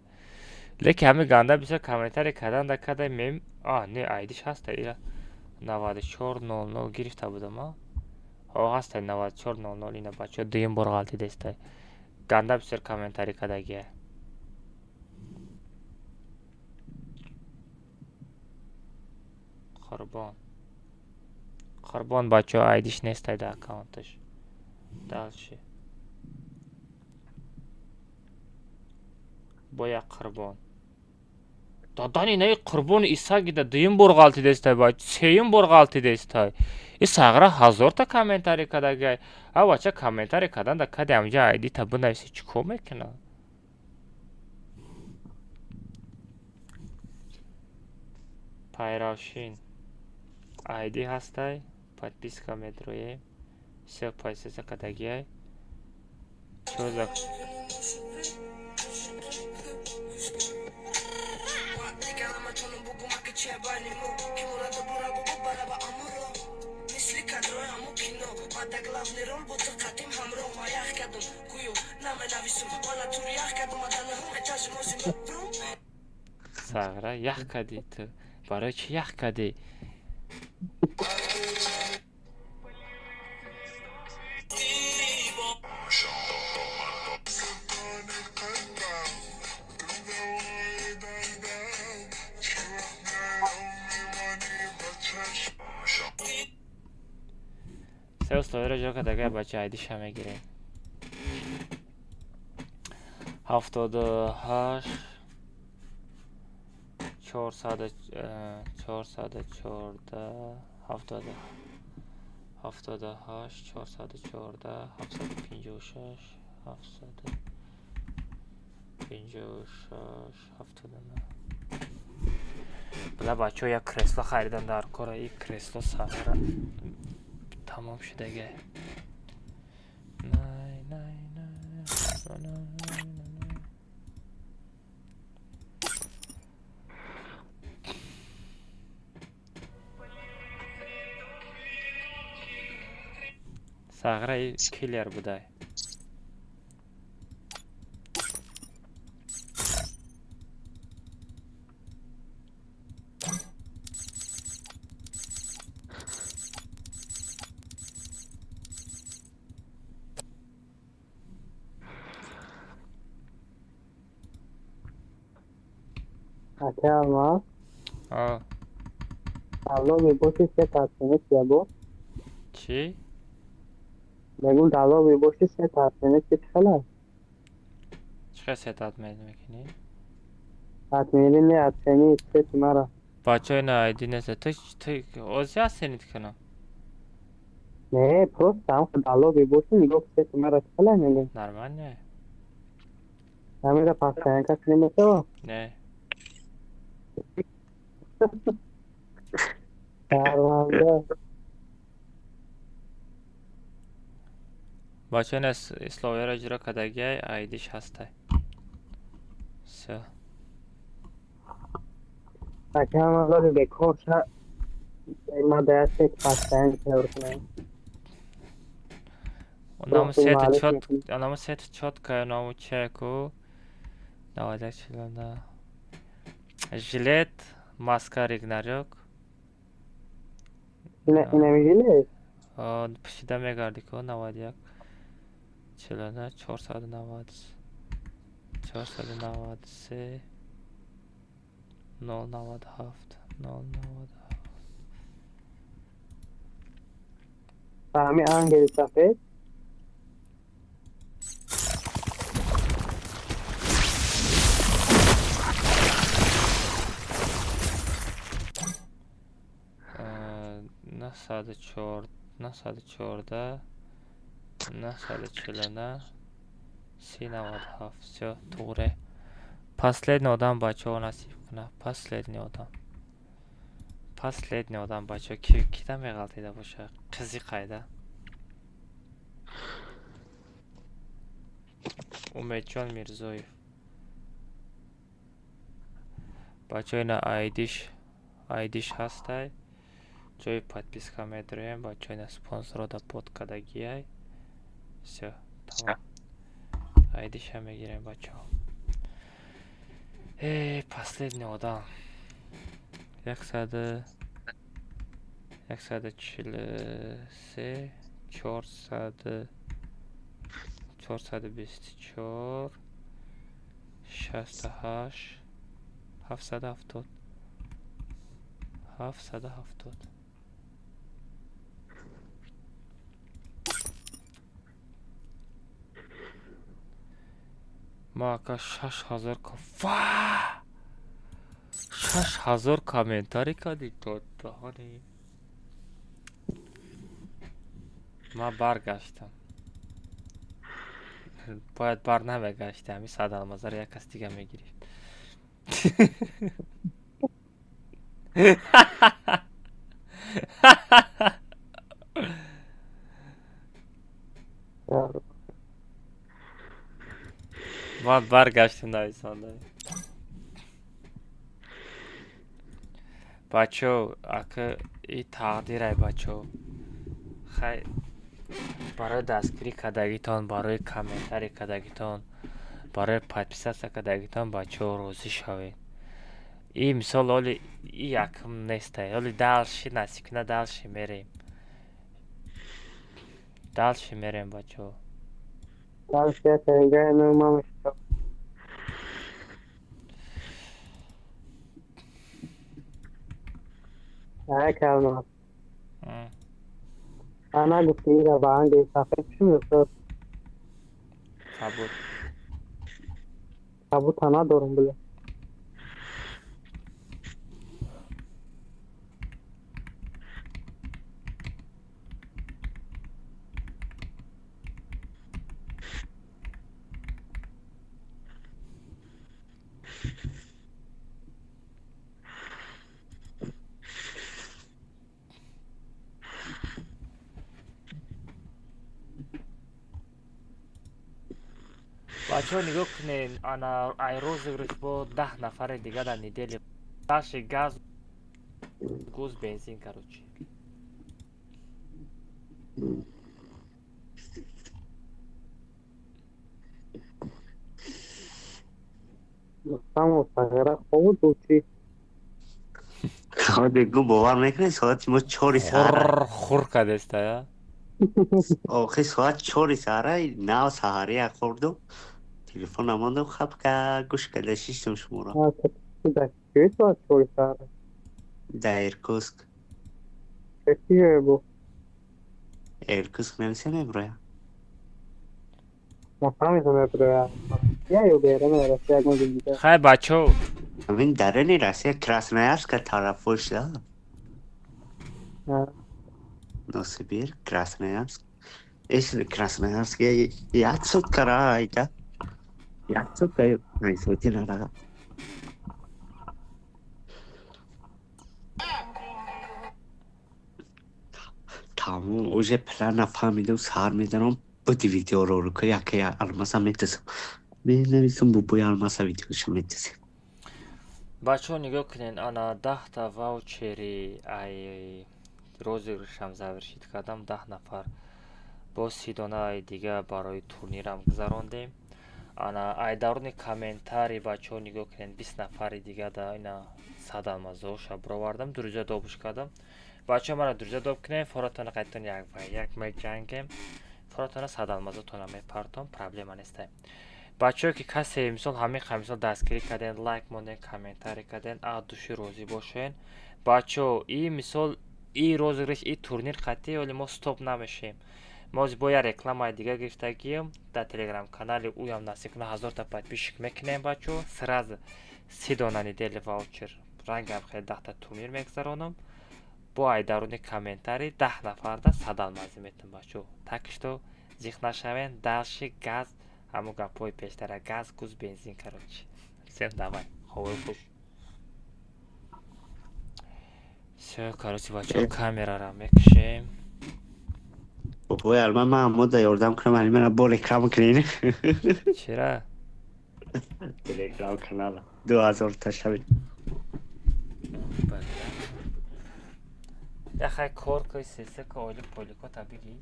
лекин ҳамин ганда бисёр комментарий карданда када мем не айдиш ҳаста ира 9400 гирифта будам ҳаста 9400 ина бачаҳо дуюм бор ғалатӣ десте ганда бисёр комментарий кардагиай қурбон бачаҳо айдиш нестай дар аккаунташ дальше бо як қурбон додани инаи қурбони исагида дуюм бор ғалатӣ дестай бач сеюм бор ғалатӣ дестай и сағра 1000 комментарий кардагиай а бача комментарий карданда кади ҳамҷа айдита бинависи чӣ кор мекунад пайравшин айди ҳастай подписка медроем все подписка кардагиай чо за сағра ях кади ту барои чӣ ях кади се условиеро ҷо кардагиай бача айдиша мегирем 78 414 78 414 756 79 била бачаҳо як кресло харидан дар кора и кресло сағара тамом шудагиай сағра киллер будай Até lá. Ah. دعوا میباشی سه تصمیمه چیه با؟ چی؟ بگم دعوا میباشی سه تصمیمه چی خلا؟ چقدر ستات میکنی؟ تصمیمه نه تصمیمه سه مرا. بچه اینا ایدی نیست تو اوزی هستی کنم نه پروست هم که دعوا میباشی میگفت سه مرا خلا میگم. نرمال نه همین را پس کنیم کسی نمیشه. نه شرمنده. بچه اینا اسلاوی را اجرا کدگی ایدیش هسته سه اگه هم اولاد بکار شد ما دست پس کنیم. Onamı set четко, onamı çeko. Давай чилана. Жилет, маска ригнарёк. Yine mi geliyor? Пишида мегардик о навадяк. Чилана 490. 493. 097. 097. Fahmi hangi safet? На 104, на 104, на 140, 397. Все, туре. Последний адам бачо насиб кунад. Последний адам. Последний адам бачо кида меғалтида боша? Қизи қайда? Умедҷон Мирзоев. Бачо ина айдиш ҳастай. Ҷои подписка медорем. Бачо ина спонсорода подкадагиай. Всё, тамом. Айдиша мегирем бачо. Последний адам. 143, 424, 68, 770, 770. Мака 6000 ва 6000 комментарий кади додани. Ма баргаштам. Бояд бар намегашти, ҳами садалмазар як кас дига мегирифт. Ма баргаштам нависондам. Бачо, ака и тақдирай бачо. Хай барои дастгирӣ кардагитон, барои комментарий кардагитон, барои подписатсия кардагитон бачо розӣ шавед. И мисол оли и якм нестай. Оли далши насикна далши мерем. Далши мерем бачо. Dalşi tenge nurmamış. Ne kalmaz. Ana gittiği de bana değil safet şu yoksa kabut ana doğru bile. Бачо нигоҳ кунед, ана ай розыгрыш бо 10 нафари дига дар недели. Даши газ, гуз, бензин короче. Tamam sagara خوب دوچی. دیگه باور میکنی ساعت ما 4 ساعت خور کدسته یا آخه ساعت 4 ساعت 9 ساعت خوردم تلفن نماندم خب که گوش کده شیشتم شما را Ha, çok güzel. Köy var çoğu sarı. در ایرکوسک چیه بو Kız nefsene buraya. نفهمیدم برای یا یو بیره میره یک مو دیگه خیر بچه Amin dareni Rusya Krasnoyarsk'a tarafı da. Novosibirsk, Krasnoyarsk. Если Красноярск, я отсюда карайда. Я отсюда найсутина рага. Tamam, уже плана фамилию сар медарам буди видео ролика яке алмаса метесем. Мен нависам бу алмаса видеошо метесем. бачаҳо нигоҳ кунед ана 10 та ваучери ай розыгрышам завершид кардам 10 нафар бо 30 дона ай дига барои турнирам гузарондем ана ай даруни комментари бачаҳо нигоҳ кунед 20 нафари дига да ина 100 алмазоша бировардам дурӯза добуш кардам бачаҳо мара дурӯза доб кунед форотона қайтон як ба як меҷангем форотона 100 алмазотона мепартом проблема нестай бачаҳое ки касе мисол ҳамиқа мисол дастгирӣ карден лайк монен комментарӣ карден души розӣ бошен бачаҳо и мисол и розыгриш и турнир қатъи оли мо стоп намешем мо бо я рекламаи дига гирифтагием дар телеграм канали уям насиб кунад 1000 та подписчик мекунем бачаҳо сразу 30 дона недели ваучер рангам хеле 10 та турнир мегузаронам бо ай даруни комментари 10 нафарда 100 алмазӣ метавон бачаҳо так что зих нашавен далши газ ҳамо гапҳои пештара газ гуз бензин короче всем давай ҳовои хуб всё короче бачаҳо камераро мекушем Ой, алма ман мода ёрдам кунам ани мана бо реклама кунин. чира Телеграм канала 2000 та шавид. яхай кор кӯи сесека оили полико табиги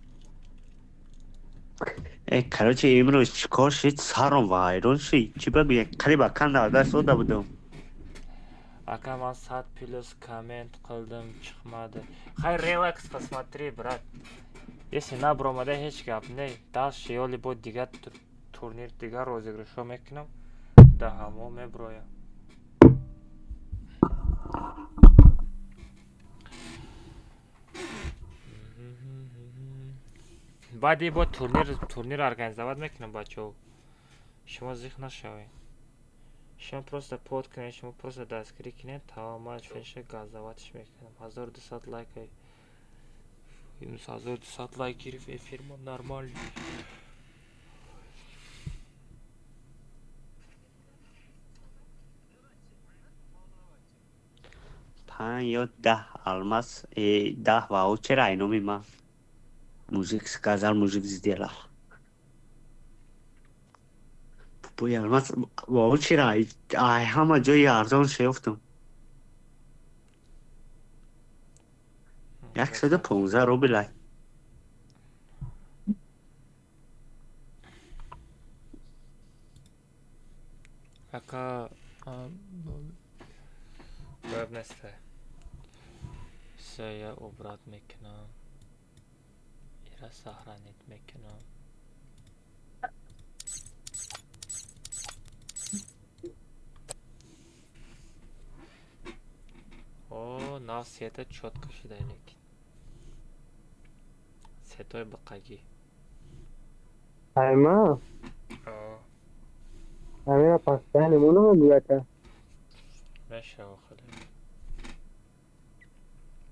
Короче, имрӯз чикор шид? Саром вайрон шид. Чӣ бигӯям? қариба канда даст дода будам. ака ман 100 плюс коммент қилдим чиқмади хай релакс посмотри брат если набуромада ҳеҷ гап не даши ёли бо дига турнир дига розыгришҳо мекунам да ҳамо меброям баъди бо турнир организовать мекунам бачаҳо шумо зих нашавед шумо просто под кунед шумо просто дастгирӣ кунед тамома феша газаватиш мекунам 1200 лайкай 1200 лайк гирифт эфирмо нормально Пан ё 10 алмаз 10 ваучер айноми ман. Мужик сказал, мужик сделал. Бой алмаз ваучер ай ҳама ҷои арзон шефтам. 115 рубл ай. ака гап нестай всё я обрат мекунам ира сохранить мекунам о нав света чётко шудай лекин светои бақагӣ айма амира пастани муно мебуята мешава хеле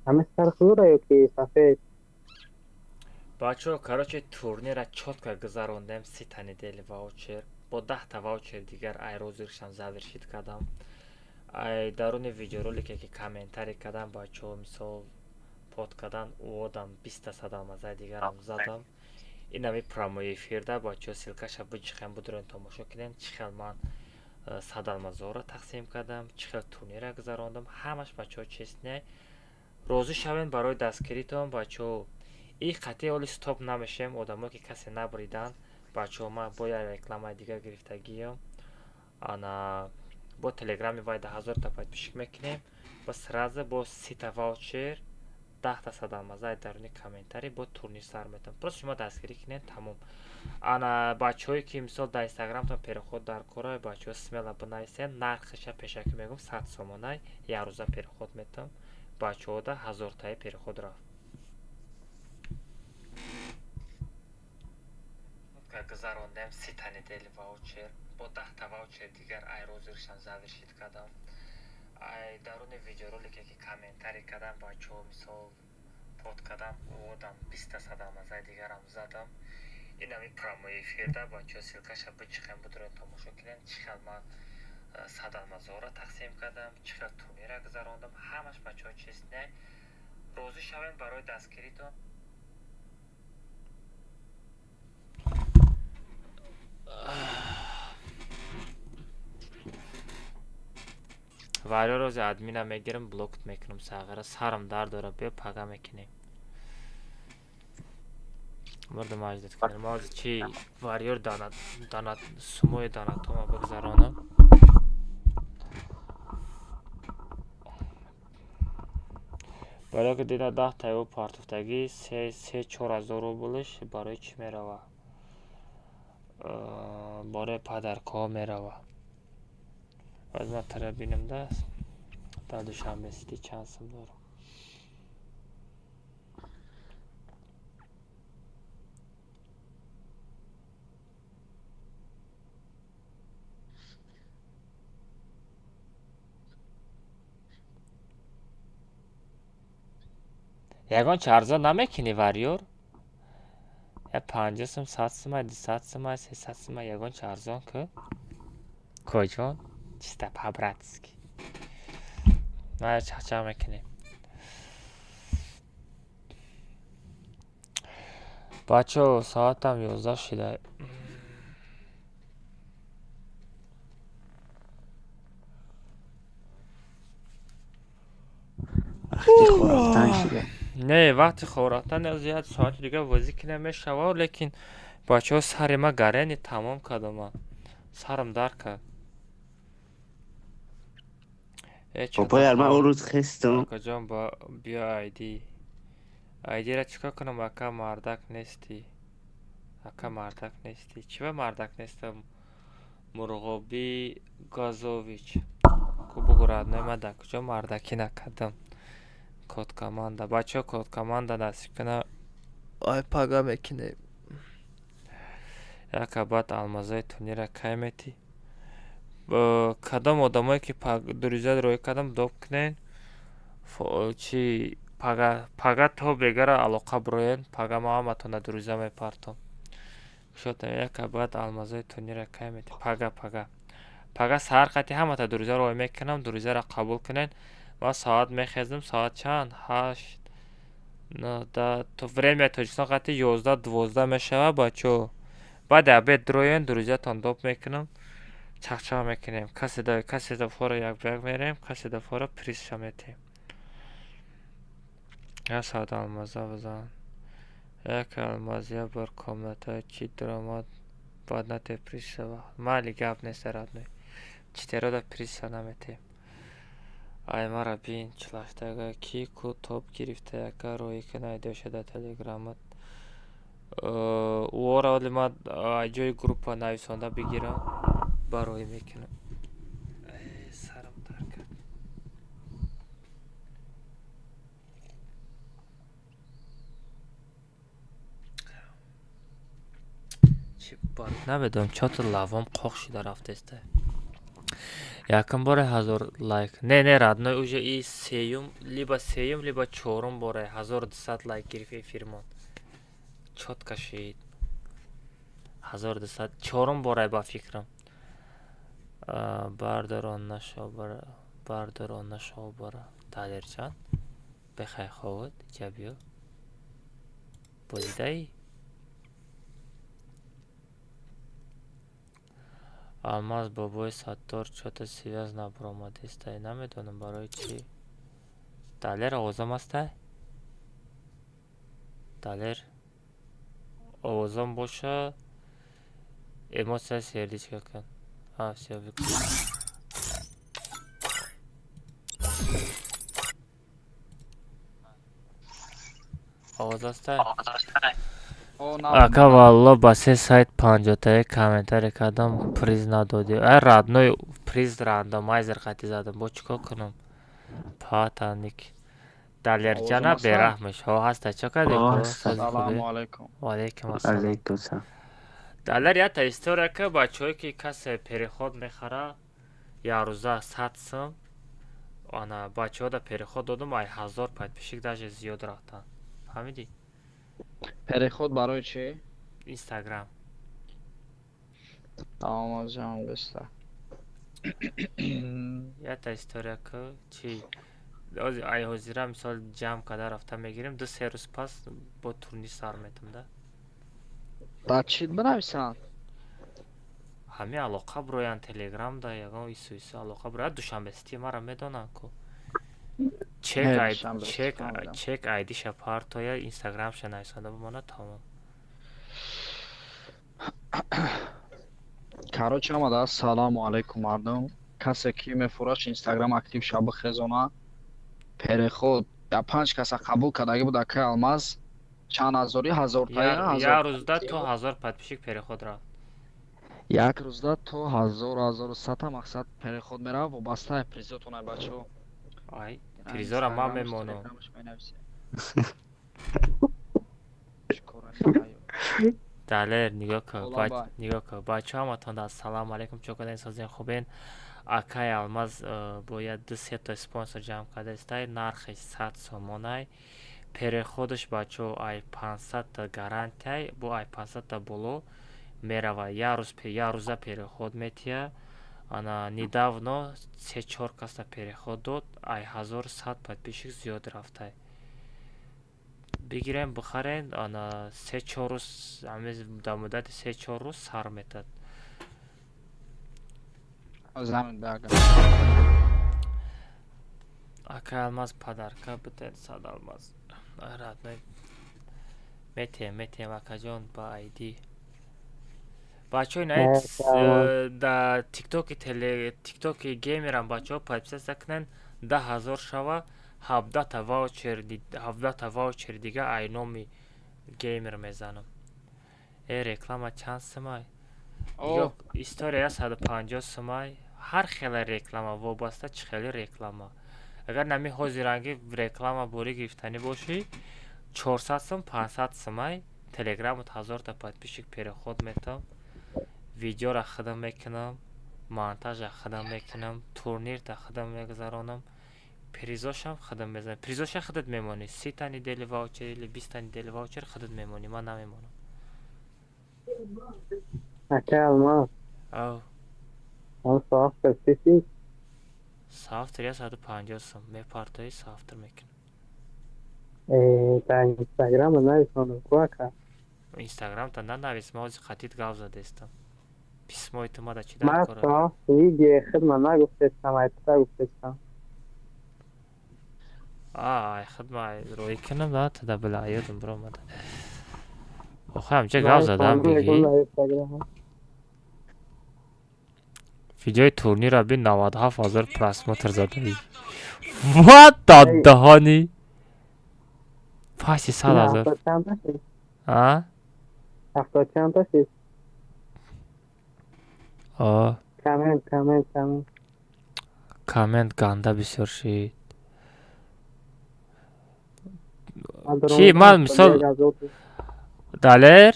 ҳама сархӯра ёки сафед бачаҳо короче турнира чётко гузарондем 30 та недели ваучер бо 10 та ваучер дигар ай розыгришам завершид кардам ай даруни видеоролике ки комментарӣ кардам бачаҳо мисол под кардан уводам 20 та 100 алмазаи дигарам задам инами прямой эфирда бачаҳо силкаша биҷиқем будурен тамошо кунем чӣ хел ман 100 алмазоро тақсим кардам чӣ хел турнира гузарондам ҳамаш бачаҳо честне розӣ шавен барои дастгиритон бачаҳо и қатъи оли стоп намешем одамое ки касе набридан бачаҳо ман бо як рекламаи дига гирифтагием ана бо телеграми вай 1000 та подписчик мекунем ба сразу бо 30 та ваучер 10 та 100 алмазаи даруни комментарӣ бо турнир сар метавон просто шумо дастгирӣ кунед тамом ана бачаҳое ки мисол дар инстаграмтон переход дар кора бачаҳо смело бинависен нархиша пешакӣ мегум 100 сомонай як рӯза переход метавон бачаҳода 1000 таи переход рафт که گذراندم 30 تانه دل واوچر با 10 تا واوچر دیگر ای روزشان زده شد کردم ای درون ویدیو رولی که کامنتاری کردم بچه ها مثال پود کردم اوودم 20 تا صدام از دیگرم زدم این همی پراموی فیرده بچه ها سیلکش بچخم بدرون تماشا کنن چخل من صدام از را تقسیم کردم چخل تونی را گذراندم همش بچه ها چیست نه روزی شوین برای دستگیری تو ولی روز ادمینم میگیرم بلوکت میکنم ساغره سرم درد داره بیا پاگا میکنیم مرد ماجدت کنیم ماز چی واریور دانت سموی دانت تو ما بگذرانم برای که دیده 10 تایو پارتفتگی 3-4 هزار روبلش برای چی میروه برای پدرکا میروه باید من تره بینم دست تا دوشنبه سیتی چانسم دارم یگان چارزا نمیکنی واریور یا 50 سم 100 سم 200 سم 300 سم یگان چارزان که کجان چیستا پابراتسکی نه چه میکنی بچه ساعتم 11 شده نه وقتی خوراktن زیاد ساعت دیگه بازی کنه میشوه لیکن بچه ها سر ما گرنی تمام کردم من سرم در کرد بابا یار من اون روز خستم کجام با بیا ایدی را چیکار کنم اکا مردک نیستی چی به مردک نیستم مرغوبی گازوویچ کو بگراد نمیده کجا مردکی نکردم کود کمانده بچه کود کمانده دست کنه آی پاگا میکنه یک بعد المازای تونی را که میتی کدام آدمایی که دریزه روی کدام دوب کنین چی پاگا تو بگره علاقه بروین پاگا ما هم تونه دریزه میپرتم شد یک بعد المازای تونی را که میتی پاگا سهر قطعی همه تا دریزه روی میکنم دریزه را قبول کنین ما ساعت میخیزم ساعت چند 8 9 10 تو время تاجیکستان قطعی 11 12 میشوه بچه بعد عبید دروین دریزه تان دوب میکنم چخچه میکنیم کسی دفعه یک بیگ میریم کسی دفعه پریز شمیتیم یک ساعت المازه بزن یک المازیه بر کامنت چی دراماد بعد نتی پریز شوه مالی گب نیست راد نوی چی تیرا دا پریز شو نمیتیم ای مرا بین چلاشتگه کی کو توپ گرفته یکا روی کنه دوشه دا تلگرامت او را ولی ما جای گروپ ها نویسانده بگیرم برای میکنم سرم در کرد چی بار نمیدونم چطور لوام قاق شده رفته است یکم باره 1000 لایک نه راد نه اوجه ای سیوم لیبا چورم باره 1200 لایک گرفت فیرمان چот کشید 1200 چورم باره با فکرم بارداران نشو برا تادرچان بخای خود جبیو بودایی алмаз бобои саттор чота связ набуромадистай намедонам барои чӣ далер овозам астай далер овозам боша эмоция сердечка кан все вику овоз астай ака валло ба се сайт 50 комментарий кардам приз надоди радной приз рандомайзер қати задам бо чикор кунам патаник далерҷана бераҳмиш ҳо ҳаста чо кардем салому алайкум ва алайкум ассалом далер ята история ки бачаҳое ки касе переход мехара якрӯза 100 сум ана бачаҳо да переход додум ай 1000 подписчик даже зиёд рафтан фаҳмидӣ переход барои чӣ? Instagram тамомаҷам беста ята история ки чи ай ҳозира мисол ҷамъ када рафта мегирем 2-3 рӯз пас бо турни сар метам да дар чӣ бинависанд? ҳами алоқа бироян телеграм да ягон исӯисӯ алоқа бирояд душанбестии мара медонанд ку чек айдиша партоя инстаграмша нависанда бимонад тамом короче омада салому алайкум мардум касе ки мефураш инстаграм актив ша бихезона переход я 5 каса қабул кардаги буд ака алмаз чанд ҳазори ҳазортая як рӯзда то 1000 подписчик переход рафт як рӯзда то 1000-1100 мақсад переход мерав вобастаи призотуна бачо ай призора ман мемонам далер нигоҳ кун бачаҳо ҳаматон ассалому алайкум чокадан созен хубен акай алмаз бояд 2-3 та спонсор ҷамъ карда истай нархи 100 сомонай переходаш бачаҳо ай 500 та гарантияй бо ай 500 та боло мерава як рӯза переход метия ана недавно 3-4 каса переход дод ай 1100 подписчик зиёд рафтай бигирем бихарен ана 3-4 рӯз дар муддати 3-4 рӯз сар метад ака алмаз падарка битен сад алмаз метем акаҷон ба айди бачаҳои наид да тиктоки геймерам бачаҳо подписатсия кунен 10,000 шава 17 та ваучер дига ай номи геймер мезанам реклама чанд сумай история 150 сумай ҳар хеле реклама вобаста чӣ хели реклама агар нами ҳозиранги реклама бори гирифтанӣ бошӣ 400 сум 500 сумай телеграмот 1000 та подписчик переход метам видеора хидм мекунам монтажа хидм мекунам турнирта хидм мегузаронам призошам хидм мезанам призоша хидат мемонӣ 30 та недели ваучер или 20 та недели ваучер хидат мемонӣ ман намемонам ака алмаз софтер чиси софтер я 150 сум мепартои софтер мекунам та инстаграм нависонам ку ака инстаграмта нанавис ман ҳозир қатит гап задестам письмои тумада чӣ ман софт видео хидма нагуфтестам айтта гуфтестам ай хидма рӯй кунам да тада била ёдам биромада охи ҳамча гап задам биги видеои турнира бин 97 000 просмотр задаи вот доддаҳони паси 100 000 а 70 чанда шид комент ганда бисёр шид чӣ ман мисол далер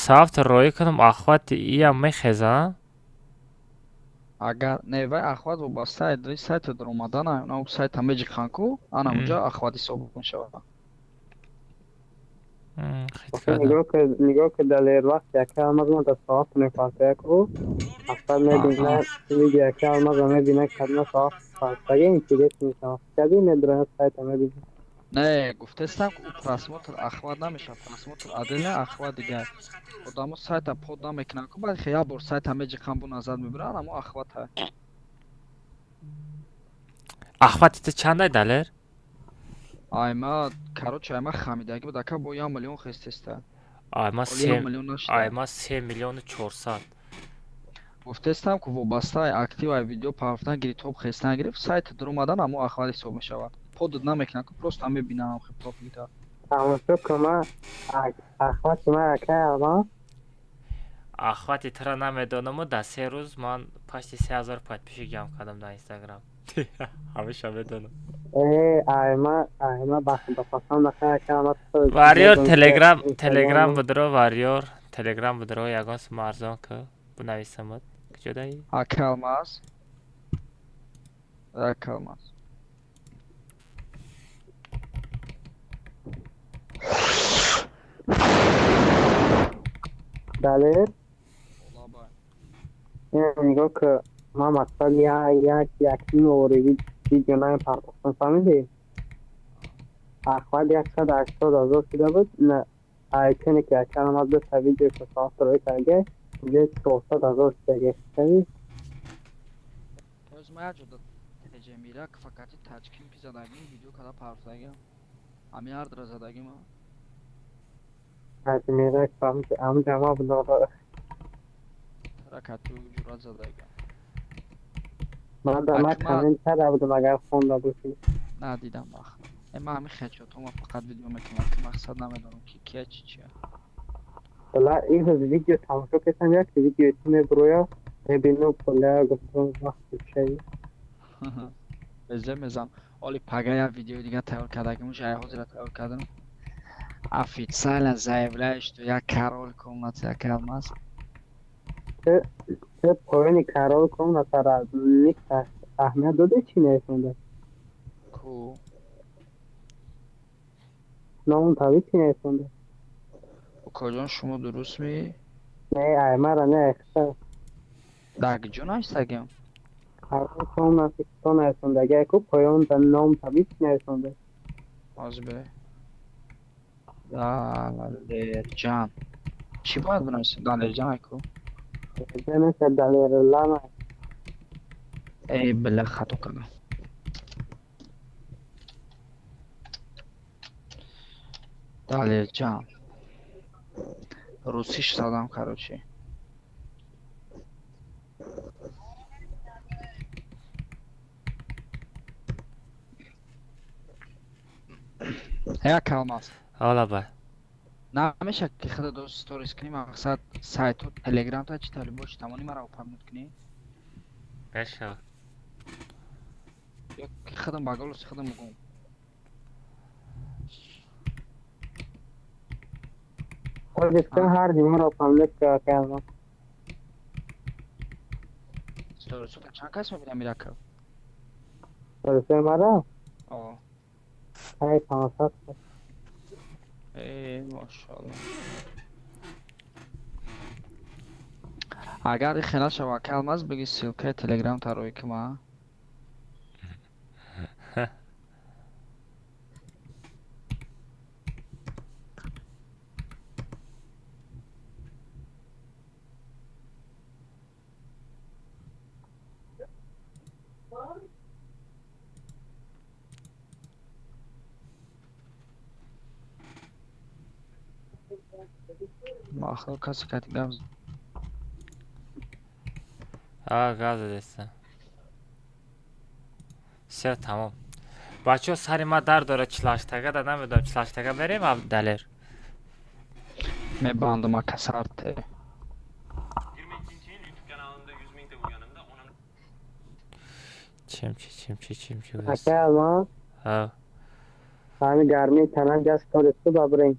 софтер роӣ кунам ахвати иям мехезам агар невай ахват вобаста эдои сайта дар омадана на сайта меҷиқанку ана унҷа ахват ҳисоб мешавад нигоҳ ки далер вақти ака алмазма да софт мефартаяку ахват мебина видео ака алмазма мебина кадна софт фартаги интерес мешавад кади медурад сайта мебина не гуфтестам ки просмотр ахват намешавад просмотр адена ахват дигар одамо сайта под намекунанд ку баъд як бор сайта меҷиқан бу назар мебиранд амо ахват ахвати ту чандай далер айма короче айма хамидаги буд ака бо 1 миллион хестеста айма 3 миллиону 400 гуфтестам ки вобастаи активаи видео парафтан гиритоб хестан гирифт сайт дар омадан амо ахват ҳисоб мешавад подд намекунанд ку просто мебинам хитоб гита тамошо кума ахвати ма ака алма ахвати тра намедонаму да 3 рӯз ман пашти 3000 подписчик ҷамъ кардам дар инстаграм ҳамеша медонам айма бахтапасанд ака алма вариёр телеграм будро вариёр تلگرام بدرو یگان سمارزان که بنویسمت کجایی؟ Aka Almaz. Aka Almaz. دلیر میگو که ما مقصد یکی نوری ویدیو نمی پرداختم فهمیدی؟ اخواد 180,000 شده بود نه ایکنی که اکر آمد به ویدیو که صاحب روی کرده اینجا 400,000 شده گشتوی Özmaya joda tecemira ki fakat taçkin pizadagi video kadar parçadagi. Ami yardır zadagi ma. از میره فهمید ام جمع بودم Rakatu jurad zadagi. من در کامنت کرده بودم اگر خونده باشی نه دیدم باخ. اما همی خیچه تو ما فقط ویدیو میکنم که مقصد نمیدونم که کیه چیه. بلا این روز ویدیو تماشا کردم یک ویدیو تیم برویا ببینم کلا گفتم وقت چی بزم اولی پگای ویدیو دیگه تیار کرده موش ای حاضر تیار کردم افید سال زایبلش تو یک کارول کومت یک کلماس چه پایانی کارول کوم نصر نیک اهمیت داده چی نیستونده کو نامون تاوی چی نیستونده کجان شما درست می نه ای مرا نه اختا داگ جون ایستگیم کارول کوم نصر نیستونده اگه کو پایان در نام تاوی چی نیستونده باز به دالر جان چی باید بنویسیم دالر جان کو جنس دلیر لاما ای بله خطو کنم دالر جان روسیش دادم کاروچی یک کلماس حالا با نمیشه که خود دو ستوریز کنی مقصد سایت و تلگرام تا چی طالب باشی تمانی مرا پرموت کنی بشه یا که خودم بگل خودم بگم خودشتن هر دیمه را پاملت که کلماس ستوریز تو چند کس میبینم میره که ستوریز مرا آه های 500 ای ماشاءالله اگر خیلی شما کلماس بگی سیلکه تلگرام تا روی که ما ما آخر کسی که دیگه گاز دسته все تمام بچه ها سری ما در داره چلاشتگه دادم بدم چلاشتگه بریم دلیر میبندم ها کسارت چیم اکه الان همین گرمی تنم جست ستوریز ببرین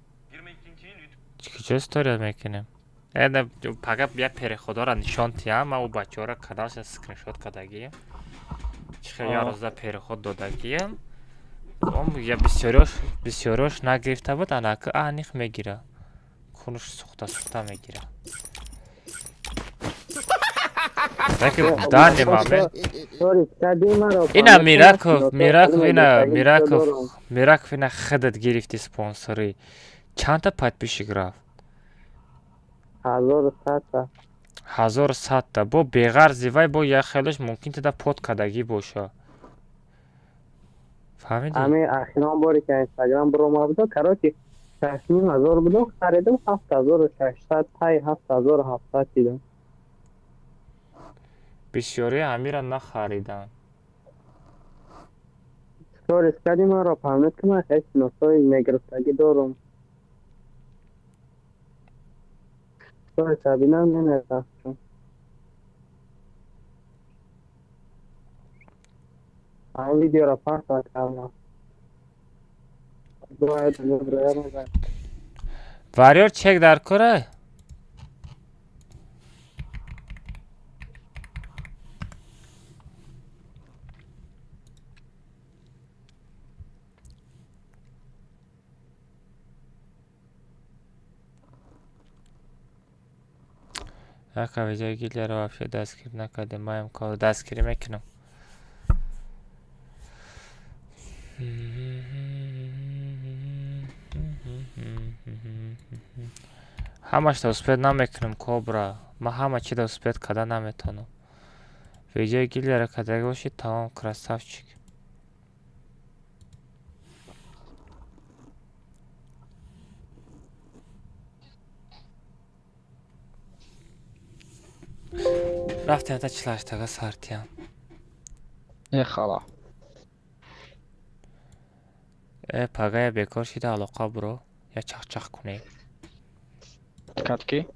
چه استوری میکنیم ایده فقط بیا پیر خدا را نشان تیم ما او بچه ها را کداش اسکرین شات کدگیم چه یارزده پیر خود دادگیم اون یا بسیاروش نگرفته بود علاقه آنیخ میگیره کنش سخته میگیره بکی دانی مامن اینا میراکوف اینا خدت گرفتی سپانسری چند تا подписчик رفت 1100 تا бо беғарзи вай бо як хелаш мумкин тада под кадагӣ боша фаҳмидӣ ҳамин ахирон боре ки инстаграм бирома буда карочи 6,500 буда харидам 7600 тай 7700 дидам бисёри ҳамира нахаридан сторис кади маро памнед ки ман хеле шиносои мегирифтагӣ дорам сторис абинам неназафчун ҳамин видеоро пахта кардам вариёр чек дар кора نکن ویدیو گیلر رو افشه دستگیر نکرده ما هم کار دستگیری میکنم همش دوسپید نمیکنم کوبرا ما همه چی دوسپید کده نمیتونم ویدیو گیلر کده باشید تمام красавчик رفتیم تا 48 دقیقه ساعتیم خلا پگاه بیکار شده علاقه برو یا چخ کنی کاتکی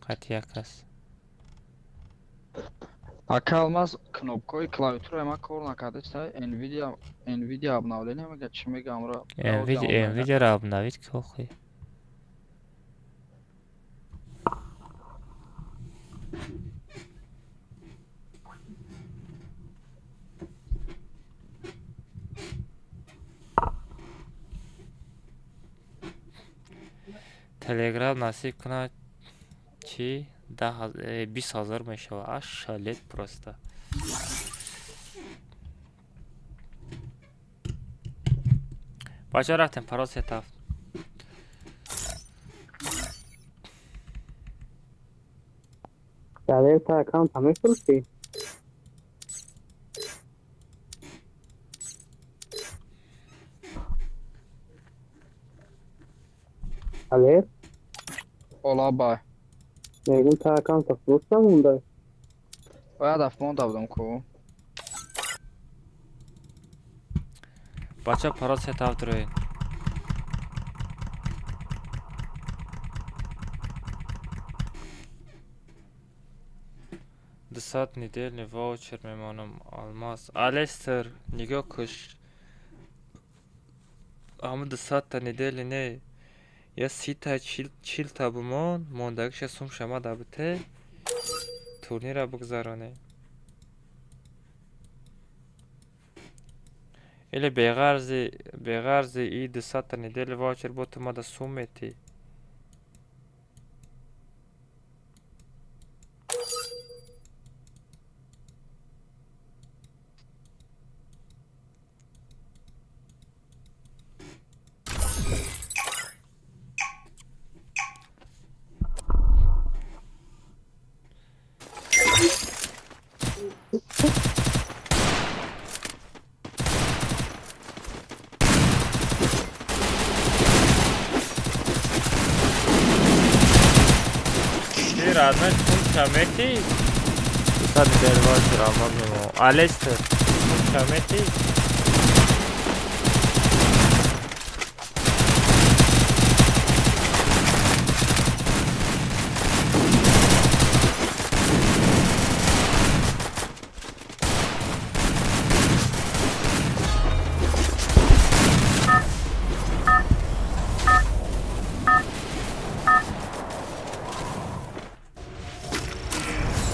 قطعی کس ака алмаз кнопкаи клавиатураи ман кор накардааста nvidia обновление мегӯяд чӣ мегӯям ро nvidia ро обновить ки охи телеграм насиб кунад чи 20,000 мешава аш шалет просто бача рафтем пароз сетафт Cadê essa account também frustrei. Cadê? Olá, bay. Megun ta account frustra munda. Bayağı da fonda buldum ku. бача пароз сетафт роин десят недельный ваучер мемонам алмаз алестер нигоҳ куш ҳама 200 та недели не я 30 та 40 та бумон мондагиша сум шама дабите турнира бигзароне или беғарзи и 200 та недели ваучер бо ту мада сум мети Размер чамети сад дерваз рамамо алестер чамети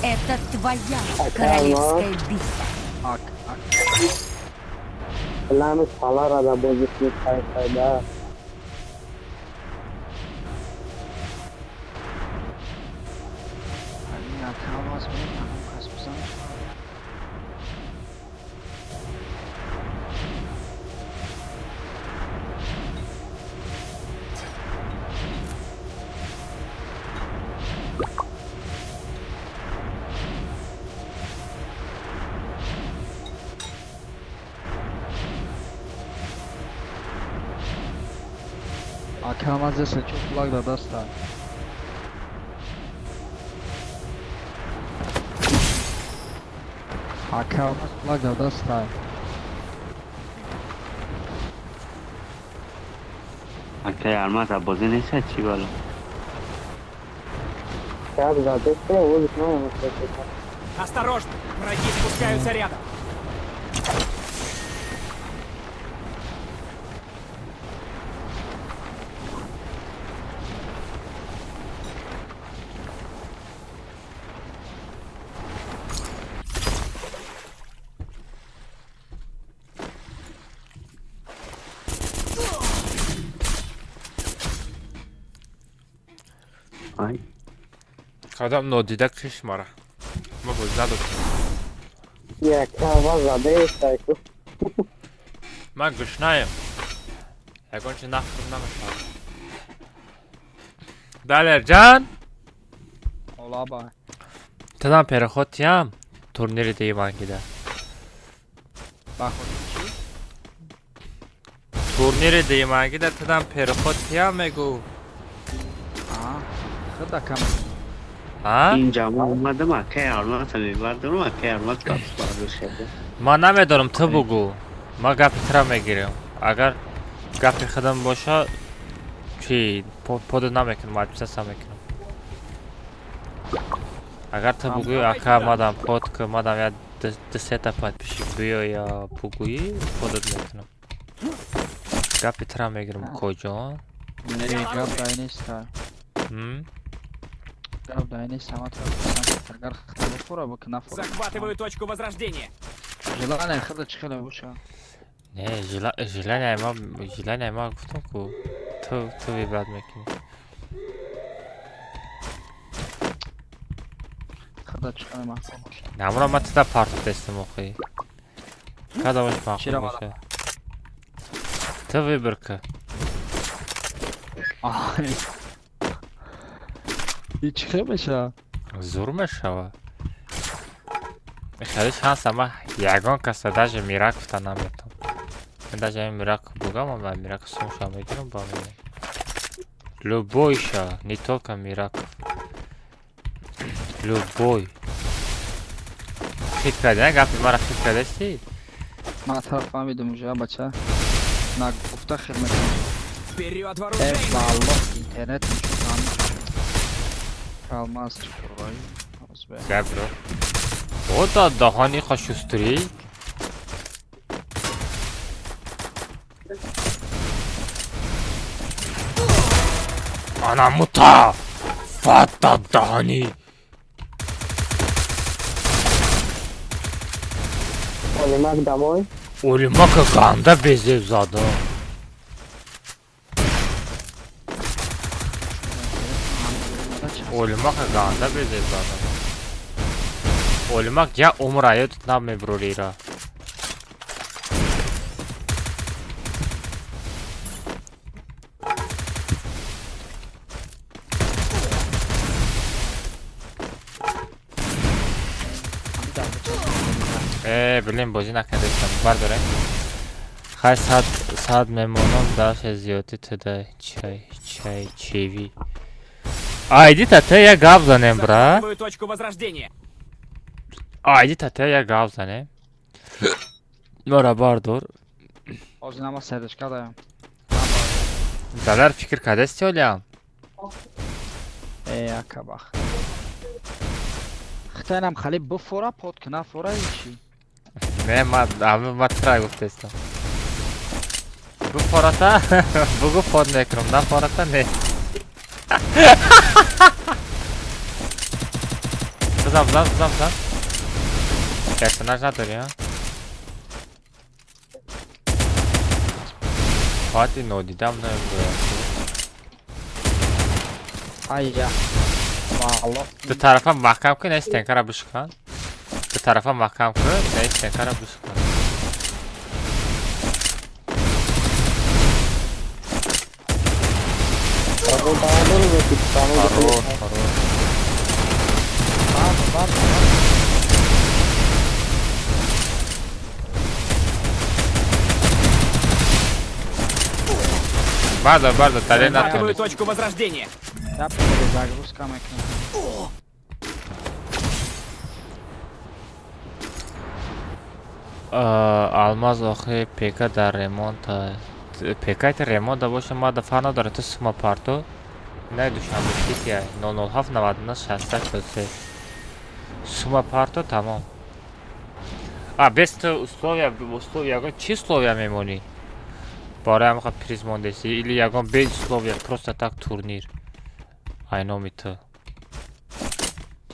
Это твоя королевская битва. Lama salar ada bozuk ni kayda. Ya kalmaz mı? Kasmışsam. Kalmaz dese çok lag da dostlar. Kalmaz lag da dostlar. Окей, Алмаз, а бозы не са чи бало? Сейчас задешься, вот ну, Осторожно! Враги спускаются рядом! Adam nodida kış mara. Ma bu zado. Яка зада естайку. Ma gışnayım. Yagon çi naxırım namışar. Daler can. Ola bay. Tadam перехотям. Турнири Деймангида. Бахот чӣ? Турнири Деймангида тадам перехотям мегу. Худа кам. اینجا اومدم که آلمان میبردم که آلمان کار شده ما نمیدارم تو بگو. ما گپی ترا میگیریم. اگر گپی خودم باشه چی پود نمیکنم مجلس میکنم. اگر تو بگوی اکا مادم پود که مادم یا دسته پاد پیشی بیا یا بگویی پودت میکنم. گپی ترا میگیرم کجا؟ گپ دای نیست. Гав дай не сама трябва да фура бак на фура. Захватываю точку возрождения. Желание хрда чихала буша. Не, желание ма гуфтам ку. То вибрат мекини. Хрда чихала ма. Намра ма тада парт тестим охи. Када бош махсус Чира боше. То вибрка. И чихе меша. Зур мешава. Хали шанс ама ягон каса даже мираков-то наметам. Даже я мираков бугам, а мираков сумша мегирам ба мене. Любой ша, не только мираков. Любой. Хит каде, не гапи мара хит каде си? Ма тарафа мидум жа бача. На гуфта хидмат. Вперед вооружение! Аллах интернет там. Алмаз чикурай. Да, бро. Вот отдохани хашустри. Она мута! Фата дани! Олимак домой. Олимака ганда безев зада. Олимака ганда безев зада. Олимак я умрает на мебролира. Блин, бозӣ накардем. Бардоре. Хай сад мемонам дашт зиёди туда чай чеви. Айди тата я гап занем, бра. Захватываю точку возрождения. Айди тата я гап занем. Нора бардор. Озинама сердечка даям. Далар фикр кадасти олям. Акабах. Хтанам хали буфора подкна фора ичи. Не, ама тра гуфтестам. Бу фората, бугу фод мекунам, на фората не. Бзам. Персонаж надори, а? Хвати ноди, дам на Айя. Валло. Ду тарафа маҳкам кун, не стенкара бушкан. Ду тарафа маҳкам кун, не стенкара бушкан. Хорош. Бардо, таре Захватываю натонис. точку возрождения. Я перезагрузка мекнем. Алмаз охи пека дар ремонт. Пекайт ремонт боша ма да фана дاره то сума парто. Не душам бишки я 007 99 60 сума парто тамом. Без условия ягон чи условия мемонӣ? Бора ҳамаха приз мондеси или ягон без условия просто так турнир? Айноми ту.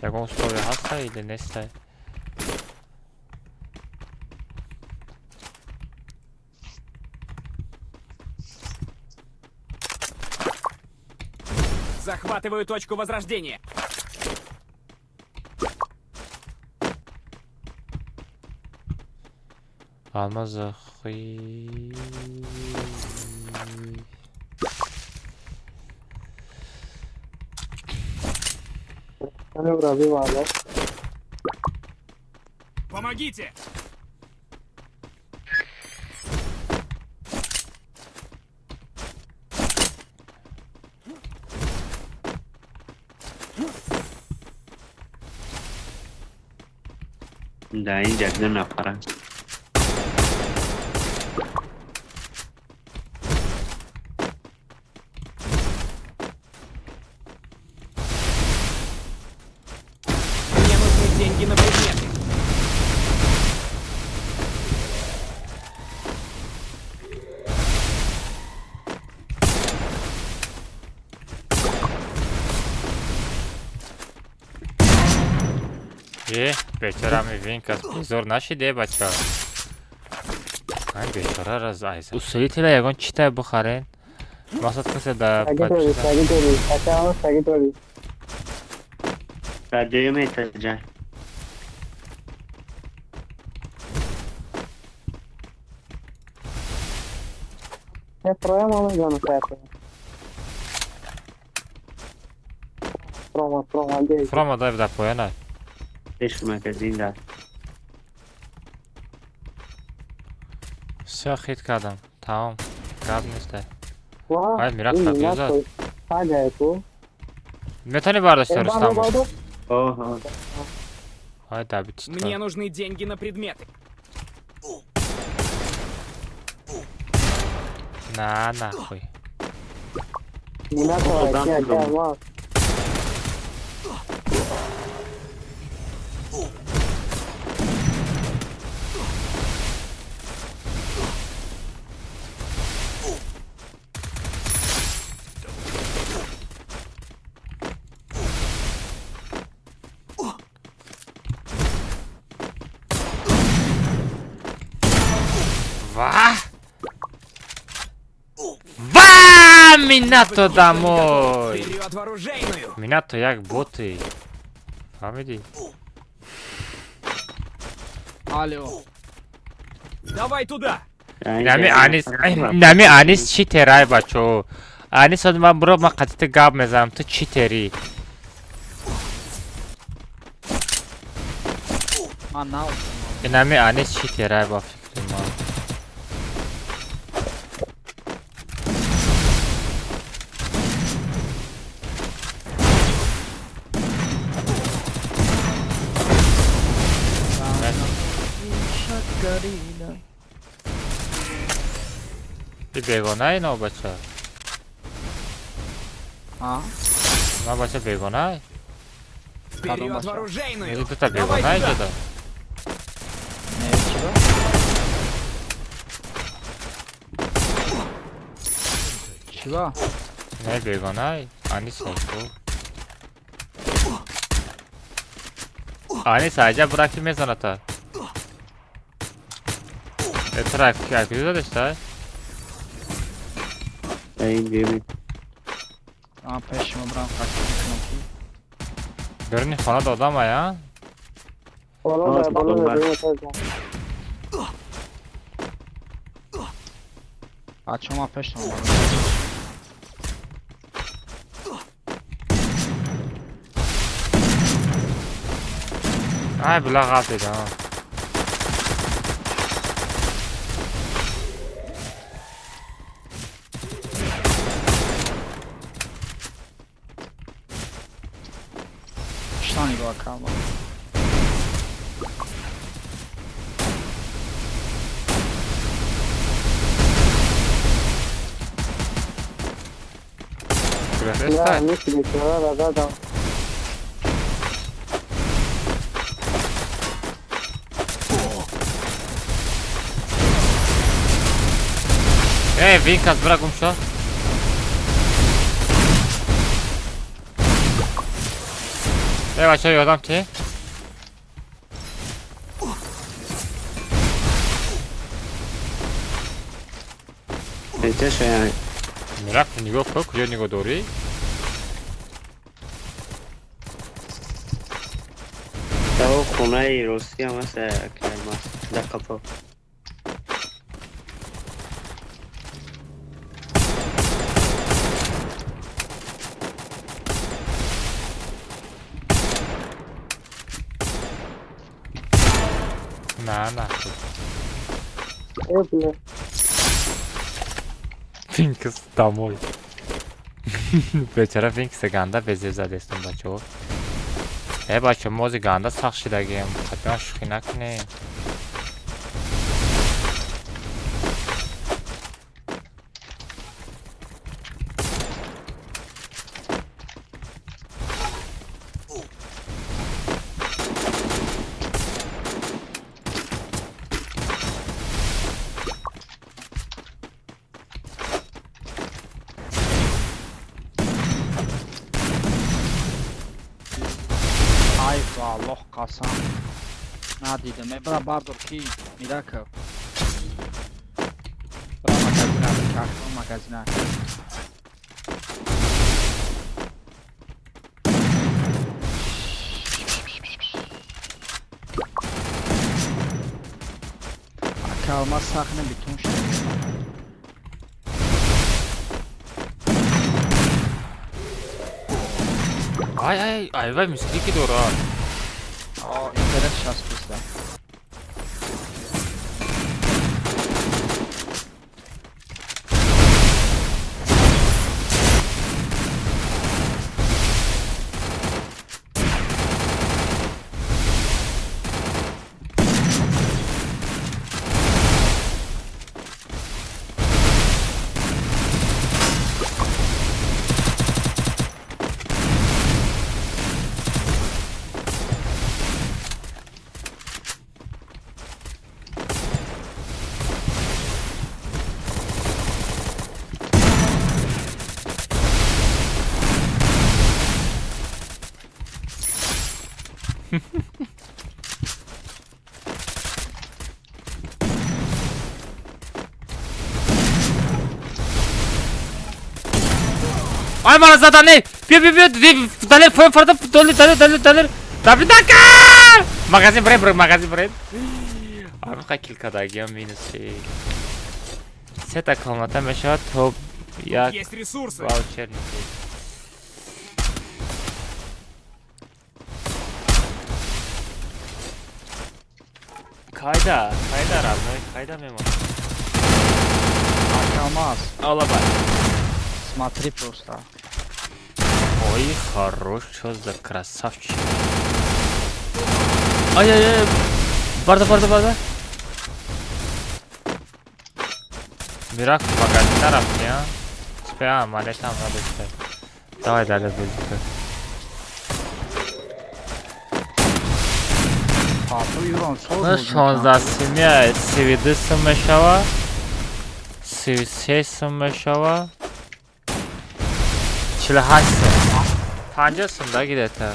Ягон условия ҳаста или неста? Захватываю точку возрождения. الماس خوی Помогите! در این جدول نفرم. Мне нужны деньги на предметы. بیچاره میبین که بزرگ نشیده بچه ها این بیچاره را زایزه اصولی تیلا یگان چی تا بخارین؟ مقصد کسی در بچه سگی توری رادیو میتجه Proviamo a Megano 7. Prova, Jay. فرما دایو در پایانه عشق مکزین در سه خیت کردم تمام قبل نیسته Wow, های میرک تبیزاد paga tu. میتونی برداشت رستم بود اوه های دبی چیت Мне کن нужны деньги на предметы. نه خوی Mira todo aquí, vamos. Мінато домой! Вперед в оружейную! Мінато як боти. Фамиди? Алло. Давай туда! نمی آنیس چی ترای بچو آنیس من برو من قطعت گاب میزنم تو چی تری من نه نمی آنیس چی ترای با فکر ما ای بیگانه اینا بچه ما بچه بیگانه Вперед в оружейную! میدی تو تا بیگانه جدا چیکار؟ نه بیگانه آنیس هستو آنیس عجب براکی میزنه تا اتراک که اکیزو داشته این دیمی پشم برام خاکی برنی خانه دادم آیا بچه ما پشم ای بلا غلط دیدم نگاه کردم Ya, nisi bicara da. vin kad vragom šo? Evo čo jodam ti. چه یعنی میرفت نگاه کن کجا نگاه داری؟ تو خونه روسی هم هست که ما دقیقا نه Eble. Finks домой. Бечара Finks ганда безе задестун бачо. бачо мози ганда сах шидагем. Хатма шухи накунем. Ай, Аллоҳ қасам. Надидам. Бра бардор ки миракав. Бра магазина, кашф магазина. Акалма сахне битун шуд. Ай, вай, мислики дора. Интернет сейчас пусто. Ай, мана задане! Бия, далер, форда, далер. Давидака! Магазин бред. Ами қакил кадагиам минус 6. Сета комната мешавад то як Есть ресурсы. ваучер мешавад. Кайда равной, кайда мемон. Акалмаз. Алабай. Смотри просто. Ой, хорош, что за красавчик. Ай, барда. Мирак в магазин рафти, а? Спя, малеш там надо спать. Давай далее будет. Ну, 16 семья, сивиды сумешава. Сивисе сумешава. 48 50 сум да гидета.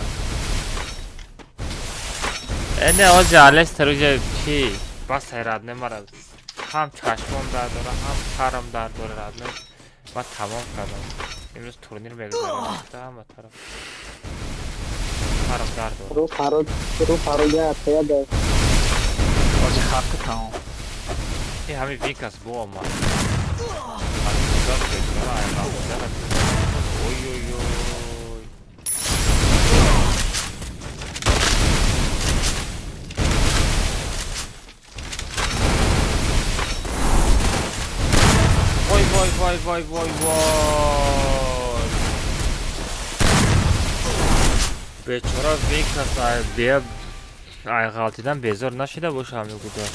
Эне ози алестер уже чи бас хайрад немарад. Хам чашмом дар дора, хам сарам дар дора радне. Ва тамом кардам. Имрӯз турнир мегузарам. Ҳама тараф. Сарам дар дора. Ро пароя таяда. Ози хатта тамом. И ҳами викас бо омад. Ҳами викас бекара айқам зарад. Ой. Vay. Bechora Vekas deya ayqaltidan bezor nashida bo'sham yo'g'ida.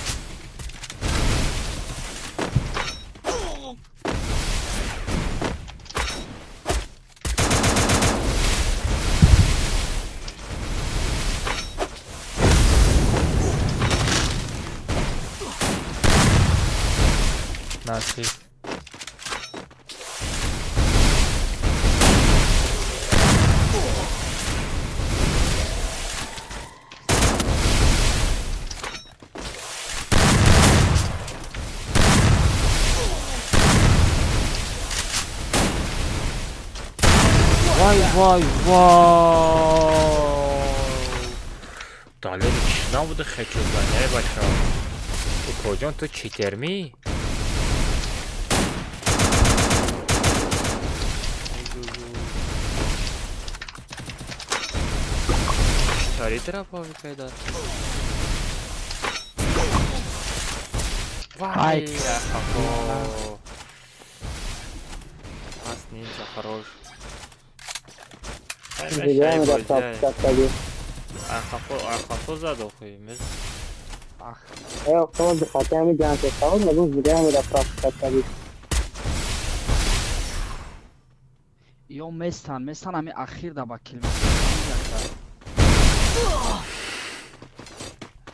Nasib. Vay. Daleri kişiden bu da xəçözlər, nəyə başa? Bu kocan tu çitermi? Şari tarafı abi kayda. Вай, ахахо. Пас нинджа хорош. Видео да практикаги. Ахахо зад охуй. Кто хотя бы जानते हो मैं उस वीडियो में практикаги. Yo mestan hami akhir da ba kill.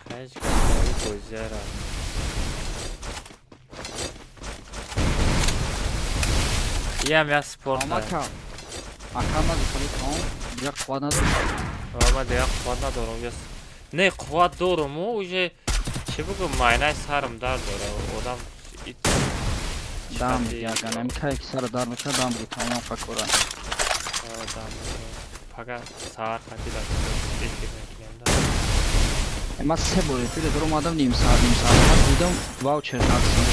Hech qanday ko'zara. Я спорт. Амака духали кам я қувват надорам. Ама дега қувват надорам. Не қувват дорам, уже чӣ бигӯм майнаи сарам дард дора. Одам дам яган кай ки сар дар мекард дам ди тамом факора. Дам. Пага сар хатида. Ма се бори фире дорам адам ним саат будам ваучер таксам.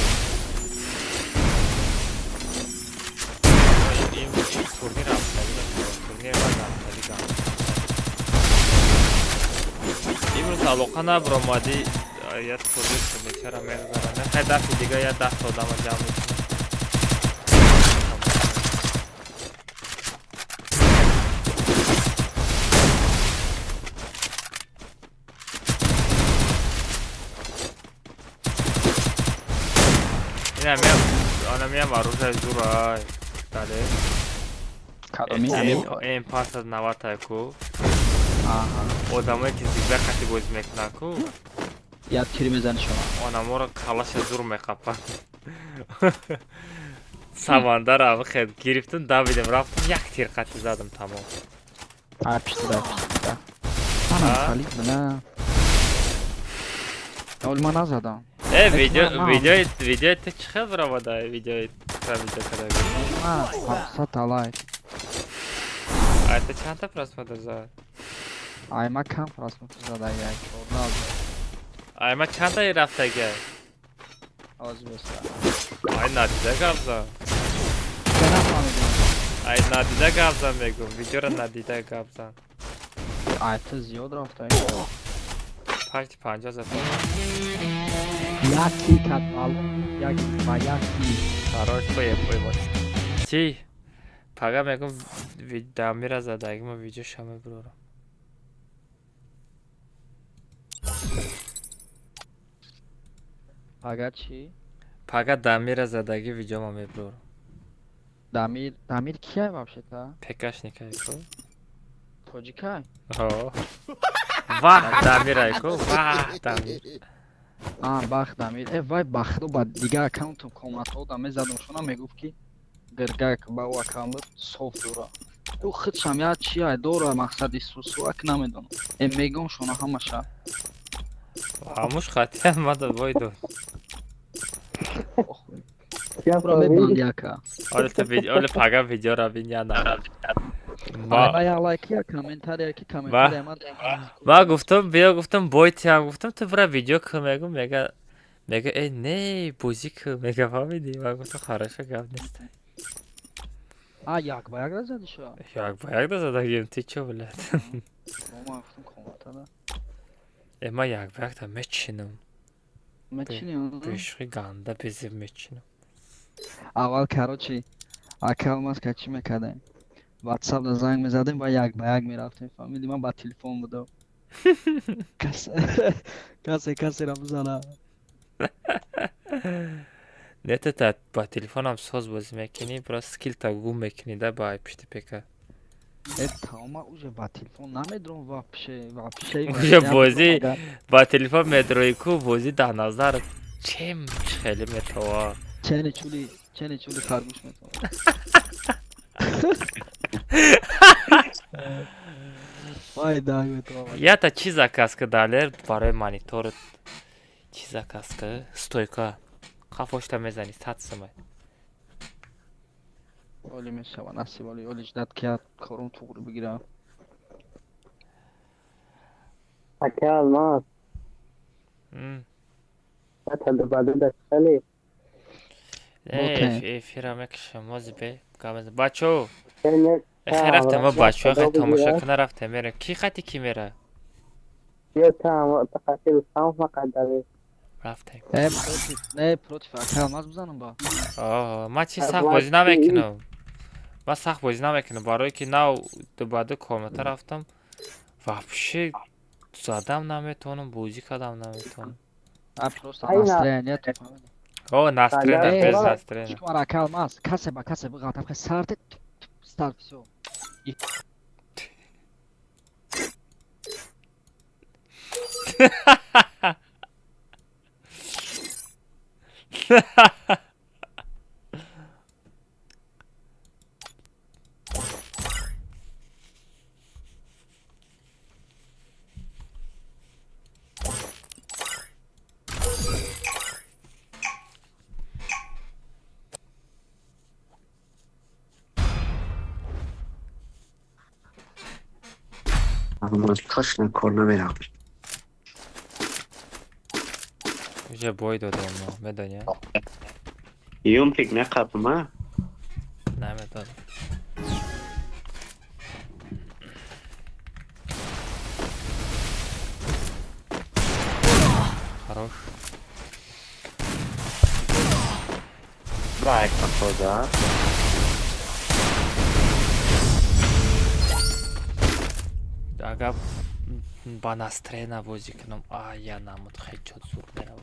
имрӯз алоқа набаромадӣ як турнир чара мегузаронем ҳай дафъи дига як 10 та одама ҷамъ мекунем. Анамиам оружие зурай. Дале. Ин пас аз 90 ку. Одамое ки зигзаг хати бозӣ мекунанд ку. Як тир мезани шумо. Онаморо калаша зур меқапанд. Самандарам хед гирифтам давидем рафтам як тир хати задам тамом. Апштира. Ана хали бина. Олма назадам. Видео ты чӣ хел баромада видео кадаги? 500 лайк. А ты чанд та просмотр зад? Айма кам просмотр зада як 14. Айма чанд та рафтага? Озбеста. Ай надида гапзан. Ай надида гапзан мегум, видеоро надида гапзан. Ай ты зиёд рафтага. 50 зад. Яки катал, яки баяки. Хорош пой бош. Чи? Пага мегум дамира задаги мо видео шама бирорам. Пага чи? Пага дамира задаги видео мо мебирорам. Дамир кия вообще-то? Пекашникай ку. Тоҷикай? О. Ваҳ дамирай ку. Ваҳ дамир. Бах дамир. Вай бахро ба дига аккаунтам комментҳо да мезадам шуна мегуфт ки дергак ба у аккаунт соф дора. Ӯ худшам я чия дора мақсади сусуак намедонам. Мегум шуна ҳамаша. Ҳамуш хати мада вой дор. Про мебанд яка. Оле пага видеоро бин я на. Я лайк я комментария ки комментария ма гуфтам бойтиам гуфтам ту бра видео кӯ мегум мега не бозӣ кӯ мега фаҳмидӣ ма гуфтам хорошо гап нест. Як ба як да зади шо? Як ба як да задагим ти чо блад. Ма гуфтам комментара. Ма як ба як да мечинам. Мечинам? Бешхи ганда безиб мечинам. Аввал карочи аккаунт ка чӣ мекардем? WhatsApp да занг мезадем ва як ба як мерафтем. Фаҳмидӣ ман ба телефон будам. Касе рамзана. Не та ба телефонам соз бозӣ мекунӣ, просто скилта гум мекунӣ да ба пишти пека. Тама уже ба телефон намедурам вообще. Уже бозӣ ба телефон медуроӣ ку бозӣ да назар чем хеле метава. Чени чули харгӯш метава. Вай дай метава. Я та чӣ заказ ки далер барои монитор чӣ заказ ки стойка қафошта мезанӣ 100 сомон. Оли мешава насиб оли ждат ки я корум туғри бигирам. Ака алмаз. Атаду баду дастали. Эфира мекишам мози бе гамаза. Бачо. Хай рафтем ма бачо хай тамоша кана рафтем мерем. Ки хати ки мера? Я там тахати сам фақат дави. رفتیم. نه پروتیف اکه الماس بزنم با. ما چی سخت بازی نمیکنم. من سخت بازی نمیکنم برای که نو بعد کامنت رفتم вообще زدم نمیتونم بازی کردم نمیتونم. просто настроение то. О, настроение, без настроения. Что ака алмаз, касе бгал там сарте стал всё. اما کاش نکار نمیرم. вже бой додому, медоня. Юм пик нақапм а? Наметон. Хорош. Бай, похода. Ага, ба настроение бозӣ кунам. Я намуд хеле чот зур мерава.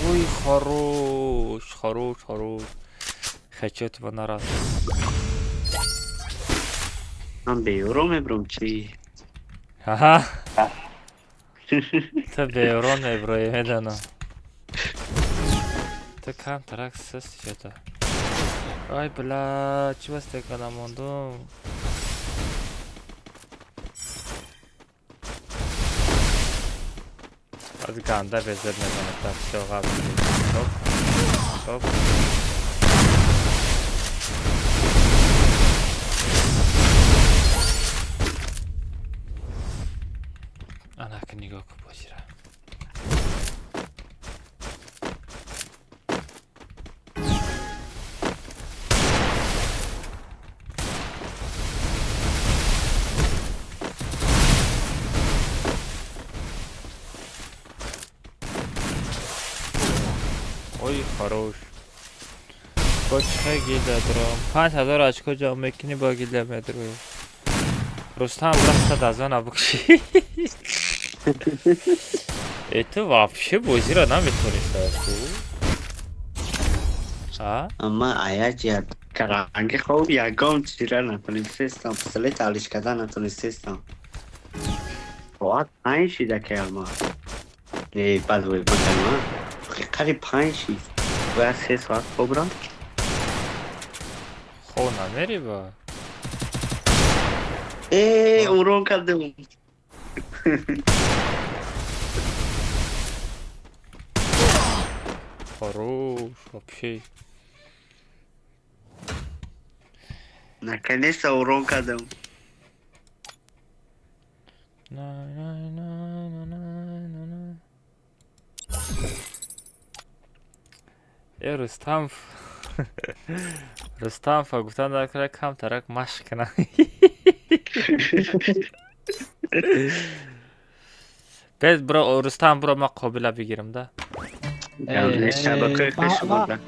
Ой, хорош, хорош, хорош. Хочу тебя на раз. من به یورو میبرم چی؟ Ага. Ты бейрон меброй, медано. Ты контракт что-то. Ай, бля, чего с такой намонду? از گنده بزر میزنه تا все قبل. Стоп. Она к нього купосіра. Ой, хорош. Почти гильдия дром. 5000 очко جام میکنی با گیلدیا میدروی. رستم просто дазона букши. Это вообще бозی را نمیتونی ساختو. اما آیا جیاد کرانگی خوب یکم چی را نتونستم پسلی تعلیش کردن نتونستم. باید 5 شیده که الما بدوی مکنم قریب 5 شید و 3 ساعت ببرم. خو نمیری با اون کردم. Хорош, вообще. Наконец-то урон кадам. Рустам. Рустам гуфтан дар кара кам тарак машқ кунам. Без бро Рустам бро ма қобила бигирам да. شبکه خوش بوده.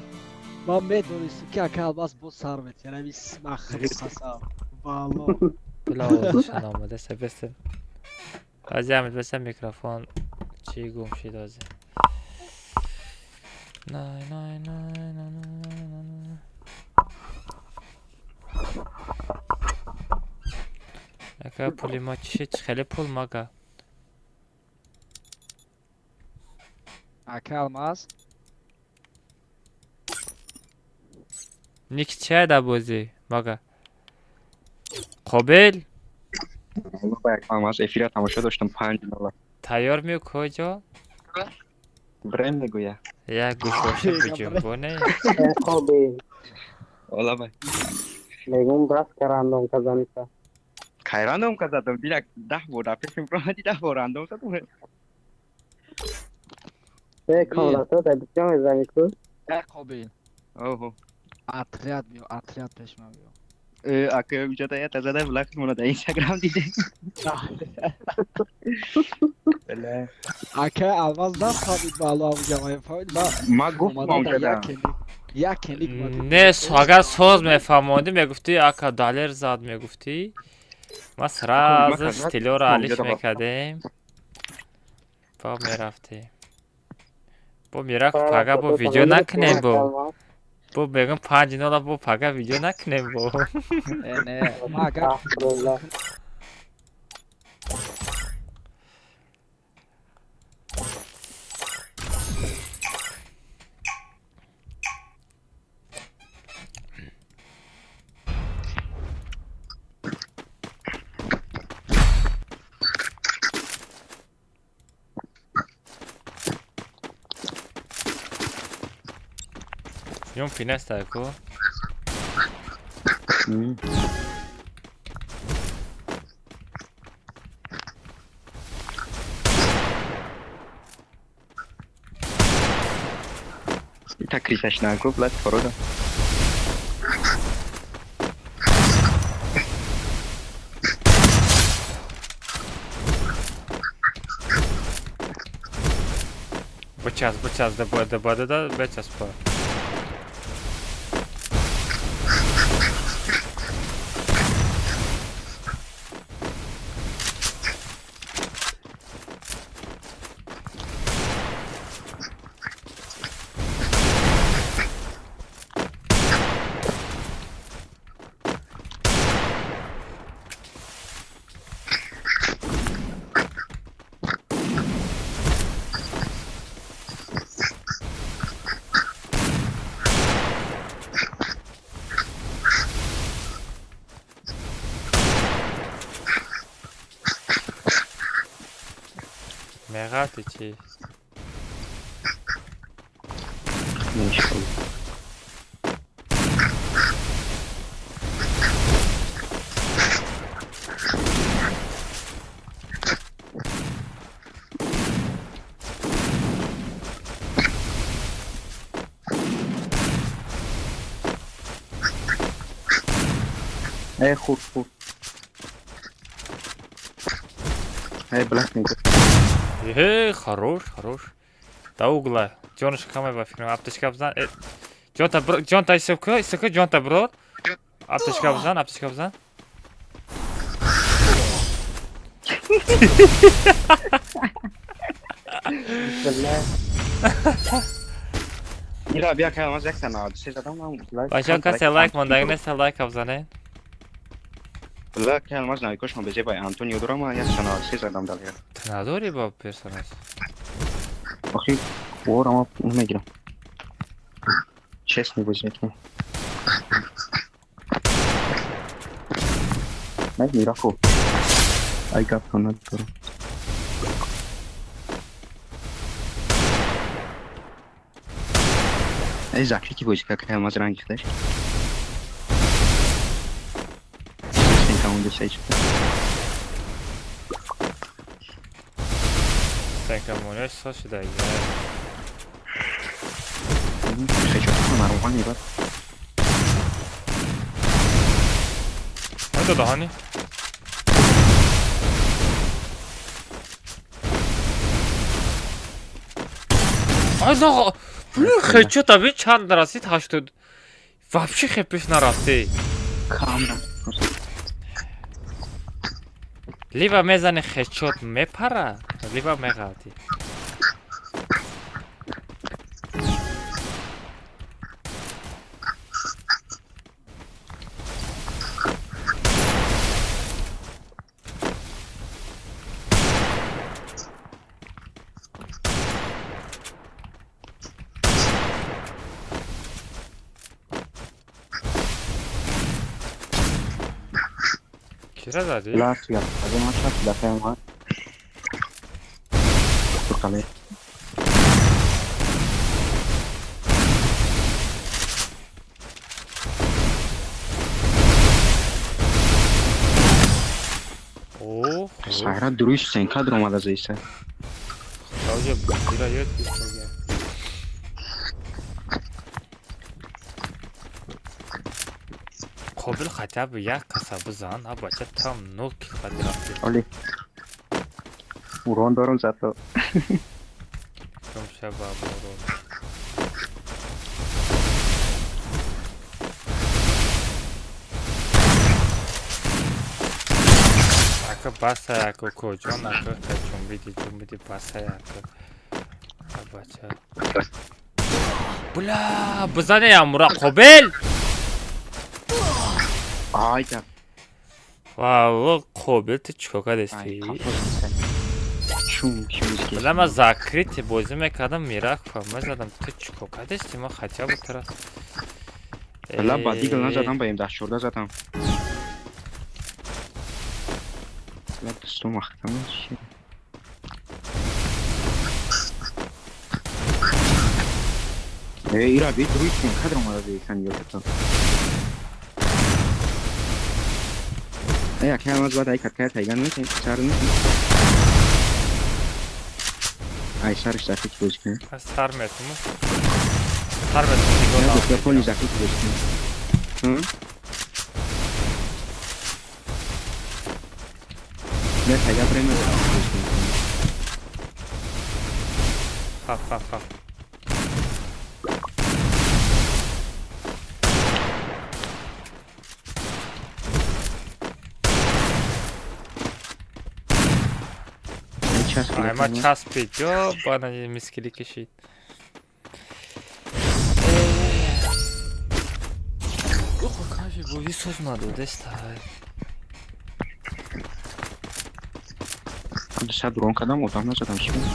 ما میدونیست که اکه الماس بود سر میت یعنی بیس مخلص خسام والله بلا آدشان آمده سبستن از یه بسن میکروفون چی گم شید آزه نه نه نه نه نه نه اکه پولی ما چی خیلی پول مگه اکه الماس نیک چه در بازی مگه قابل حالا با یک از افیر تماشا داشتم $5 تیار میو کجا برم میگویه یک گوشوشه بجنبونه خوبی حالا با میگم بس کراندم کزانیسا کایراندم که زدم دیرک 10 بار پیشم برادی 10 بار اندام زدم کاملا تو در بسیار میزنی کن قابل اوه اطریت پیش ما بیو اکه بیچاره تا تازه بلاک مونو در اینستاگرام دیده بله اکه الواز دست خوابید بالا و جمعه فاید ما گفتم اونجا یک کنیک نه اگر سوز میفهموندی میگفتی اکا دلار زاد میگفتی ما سراز استیلو را علیش میکردیم با میرفتی با میرفت پاگا با ویدیو نکنیم با بگم $5 با پاگا ویدیو نکنیم با نه ما اگر یون پینست کو تکریفش نکو بلد فرودم بچاس دباده دا بچاس پا مغاتی چی؟ نشکل خوب بلاک میگه хорош до угла جونش کمه با فکرم аптечка بزن جونتا سکه جونتا برو аптечка بزن میرا بیا که از یک سناد سه زدم بچه‌ها کسی لایک مونده نیست لایک بزنه بلا که الماز نایکوش من بجای آنتونیو دورم یک سناد سه زدم دلیل نداری با پرسوناژ آخی اون میگیرم چست میگوزید میرا خوب ای گپ کنه دارم ای زاکی کی بوجی که الماز رنگی داشت اونجا سیچ سنکمونش سا شده خیلی شده مروانی باد هایده دهانی آقا خیلی چه طبیعی چند نرسید 80 вообще خیپش نرسید کاملا لیبا میزنی خیچوت میپره لیبا میغاتی چرا زدی؟ Last year. I don't know what the time was. Turkale. اوه Sahra duruş sen kadar olmadı zeyse. Hocam bir ayet düşüyor. قابل خطاب یک کسا بزن ها بچه tam 0 kill خطی رفتی Ali. Uron دارم زد تو. کم شب بابا اکا بس اکا کجان اکا جنبیدی بس اکا بچه بلا بزنه یا مرا قابل Ayda. واو قابل تو چکا دستی Şum بلا ما زاکریت بازی میکردم میرک فهم زدم تو چکا دستی ما خطا بطرا بلا بعدی گلنا زدم بایم داشورده زدم. بلا دستو مختم چی؟ ایرا بیت روی کن خدر اومده دیگه یا تو. ای اکه همز باید ای کتکه تایگان میکنی چهار میکنی ای سرش زفیت بوز کنی سر میتونم سر میتونم نه دکتر پولی زفیت بوز کنی نه تایگان برای من زفیت بوز کنی خواه ما چسبید جا بانه میسکلی کشید اوه کافی بویی سوز نداده است من شاید درون کردم اتام نزدم چی بود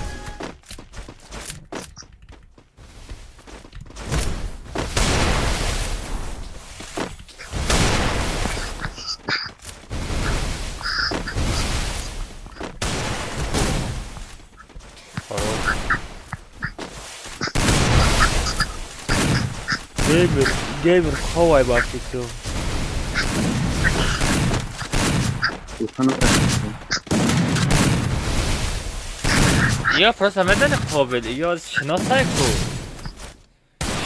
Gamer خواه باقی تو یا просто میدن قابل یا شناسای کو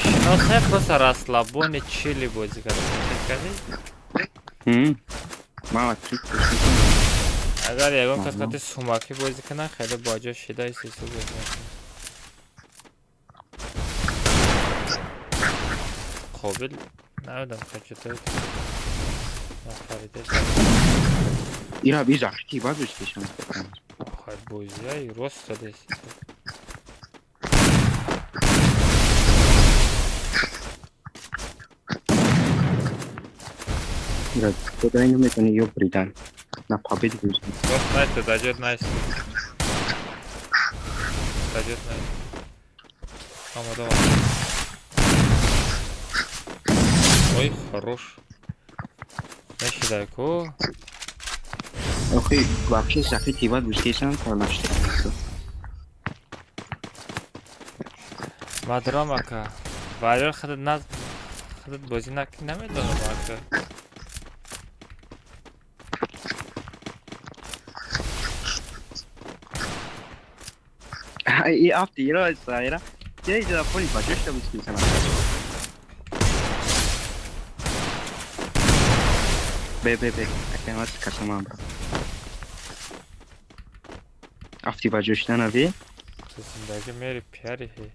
شناسای просто расслабоне чили بازی کردی ما تریک اگر یکون قسمت سوماکی بازی کنن خیلی باجا شیدای سیسو بازی کنن قابل نمیدم که چطور ایرا بی زختی باید بش کشم خواهی بازی های رست داده ایرا تو اینو میتونی یو بریدن نه پابید بوزی رست نایست داجت نایست داجت نایست آمده آمده ой хорош نشیده کو اوخی واقعی زختی باید بش کشم تا نشته مادرام اکا وایرال خودت بازی نکی نمیدونم اکا ای آفتی ایرا ایرا یه جدا پولی باجش تا بش کشم به اکه همت کسم هم برا آفتی باجش نوی زندگی میری پیاری هی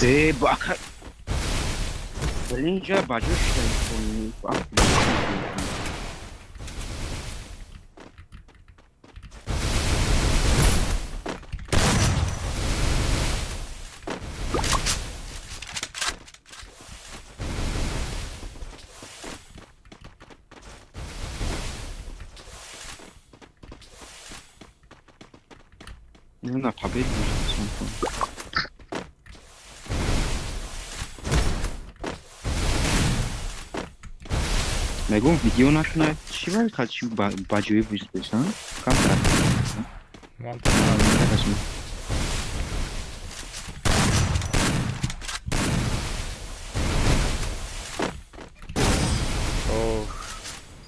ای باکر ولی اینجا باجش کنی نمیدونم پابل میگم ویدیو نکنه چی باید خودشی باجوی بوجود بشن کام کرد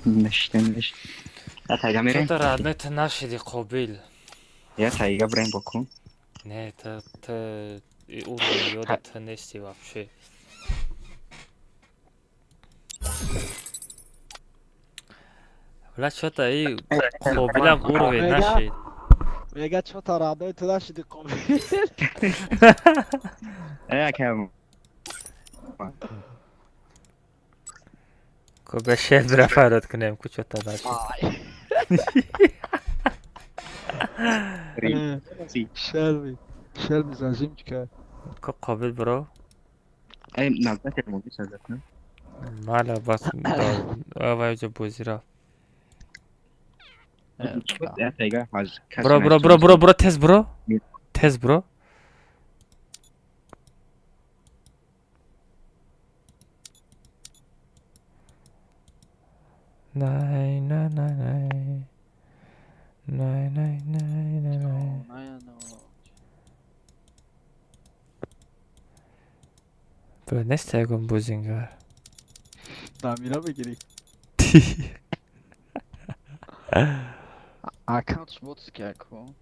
نشته یا تایگه میریم؟ تو رادنت نشدی قابل یا تایگه بریم بکن نه تو اون یادت نیستی вообще ولی شو تا ای قابلم اروی نشید میگه چه تا رادای تو نشدی قابل یکم که به شهد رفرات کنیم که چه تا نشید شلبی زنجیم چکه که قابل برو ای نبت موجی سازد نه مالا بس اوه جو بوزی را یا تایگه برو تز برو نه نه نه نه نه نه نه نه برو نستگم بوزینگر دامینا بگیری اکانتش بوتس که کن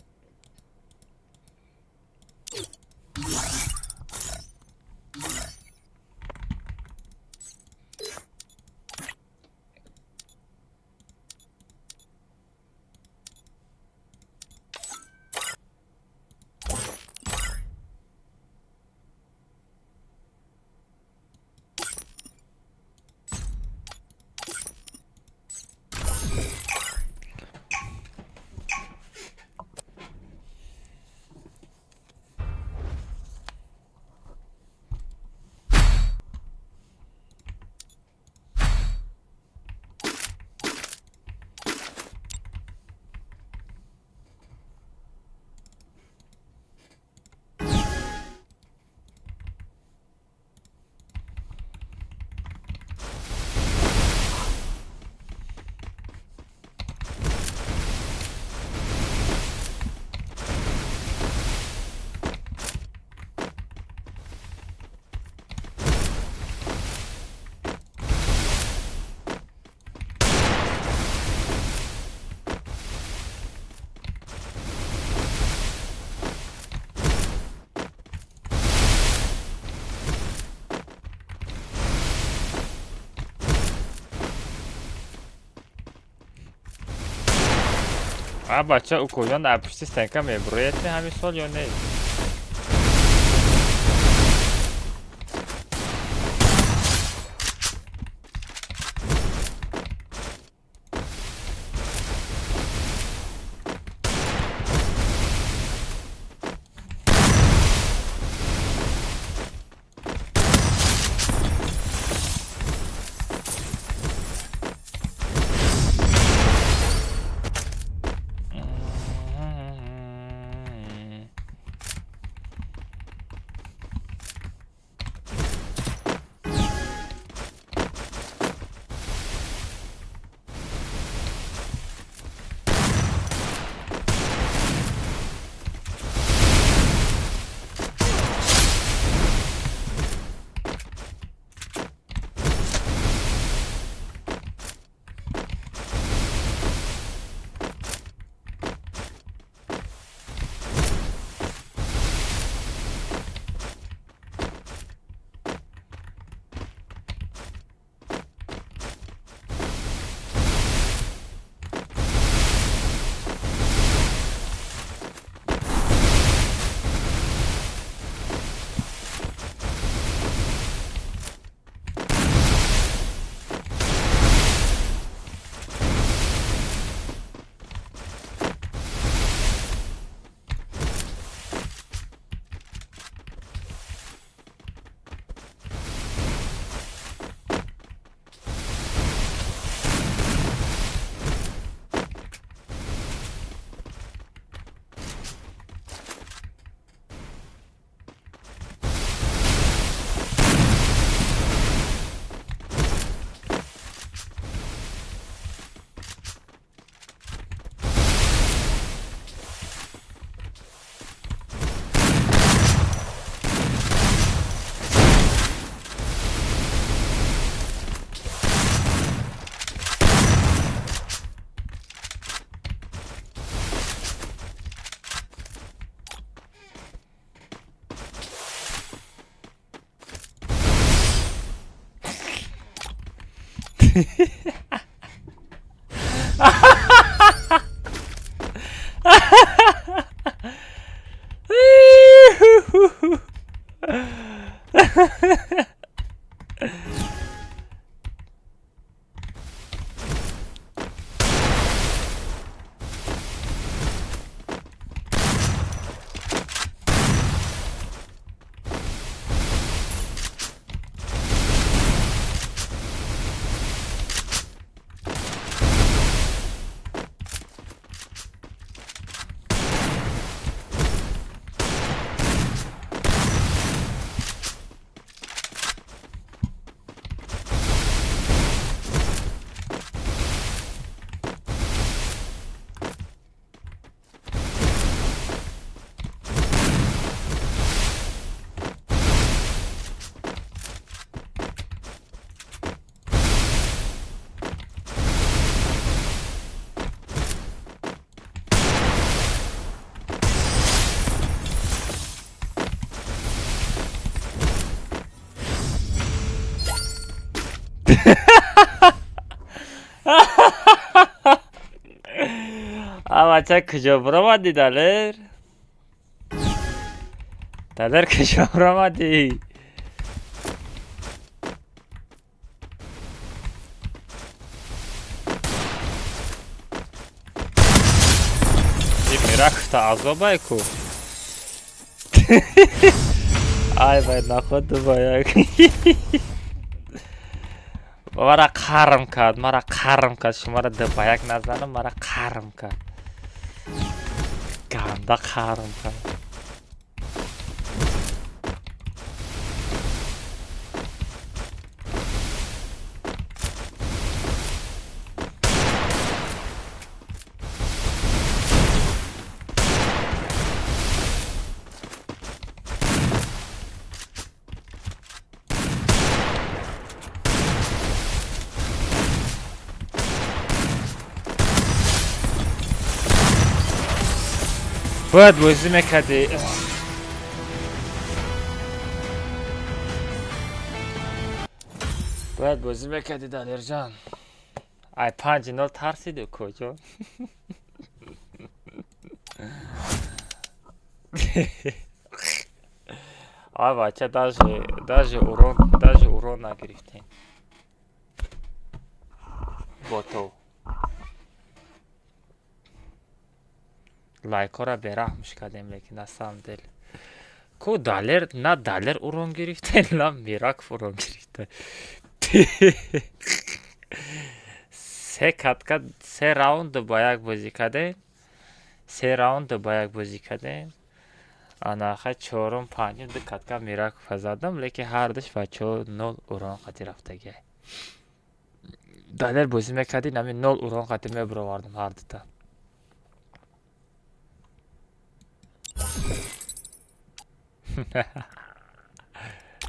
بچه او کجا در پشت استنکه میبروید همین سال یا نه بچه کجا برآمدی دلر؟ دلر کجا برآمدی؟ این میرکت عذابه کو ای باید نخود دو باید مرا قرم کرد شما را دو باید نزنم مرا قرم کرد گنده قرم کرد باید بازی میکردی دلیر جان ای 5-0 ترسیدی کجا آی بچه даже урон نگرفتیم با تو لایک ها را برحمش کردیم لیکن از سم دل کو دلر نه دلر урон گرفته نه میراک урон گرفته سه راوند با یک بازی کردیم انا خیلی چهارم پنجم دکت که میراک فزادم لیکن هر دش بچه 0 урон خطی رفته دلر بازی میکردی نمی 0 урон خطی میبرواردم هر دوتا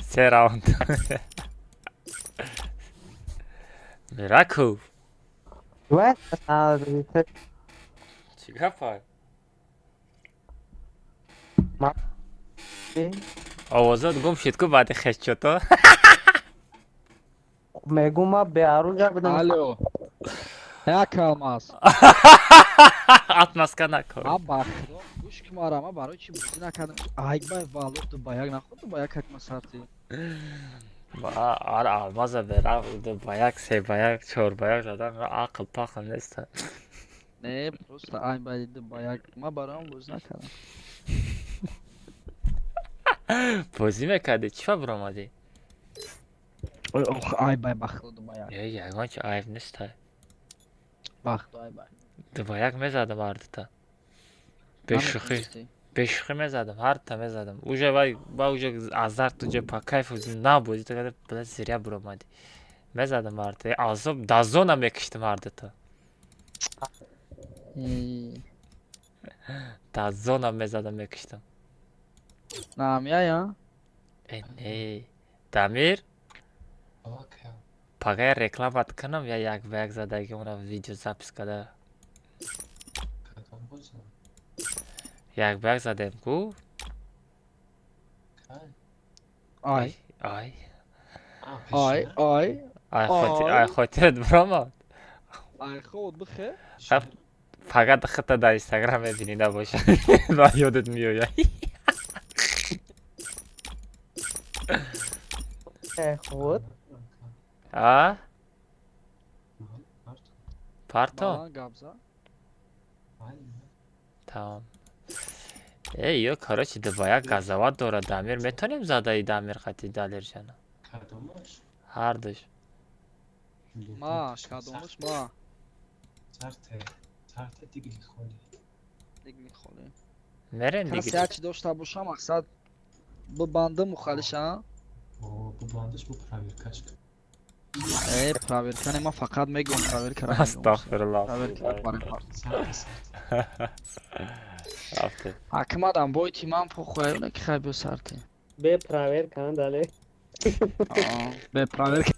سه راوند میراکو چی گفت آوازات گم شد که بعد خشت شد تو میگم ما به آروجا بدم الو یک الماس اتمسکه نکن با خدا گوش که ما را ما برای چی بودی نکردم ای بای والو تو با یک نخود تو با یک حکم سرتی آره الماس برم با یک سه با یک چهار با یک زدن عقل پاقل نیست نه پروست ای بای با یک ما برای هم بوز نکردم بازی میکردی چی فبر آمدی؟ ای بای بخلو دو با یک یگان چه عیب نیست بخلو ای بای دو با یک میزدم هر دوتا بشخی میزدم هر دوتا میزدم اوجه با اوجه ازار تو جه پا کیف وزی نبودی تو کده بلد زیریا بر آمدی میزدم هر دوتا عذاب دازون هم میکشتم هر دوتا دازون هم میزدم میکشتم نامیا یا نه دامیر پاگه رکلامت کنم یا یک به یک زدگی اونا ویدیو زپس کده یک به یک زدیم کو آی آی آی آی ай хотират биромад. ай худ бихе خب فقط خطه در اینستاگرام ببینی نباشه نه یادت میاد خود آه پارتو габза تمام ای یو کاراچی دبایا گازوات داره دامیر میتونیم زده ای دامیر خطی دالر جانا هر دوش маш кадомаш ма дигли холе мерен касе دیگه ҳачи дошта боша мақсад бубанда мухалиша проверка не ма фақат мегӯям проверка استغفرالله رفته ҳакимадам бойти ман похӯяёне ки хай бисарти به پراور کن داله бе проверка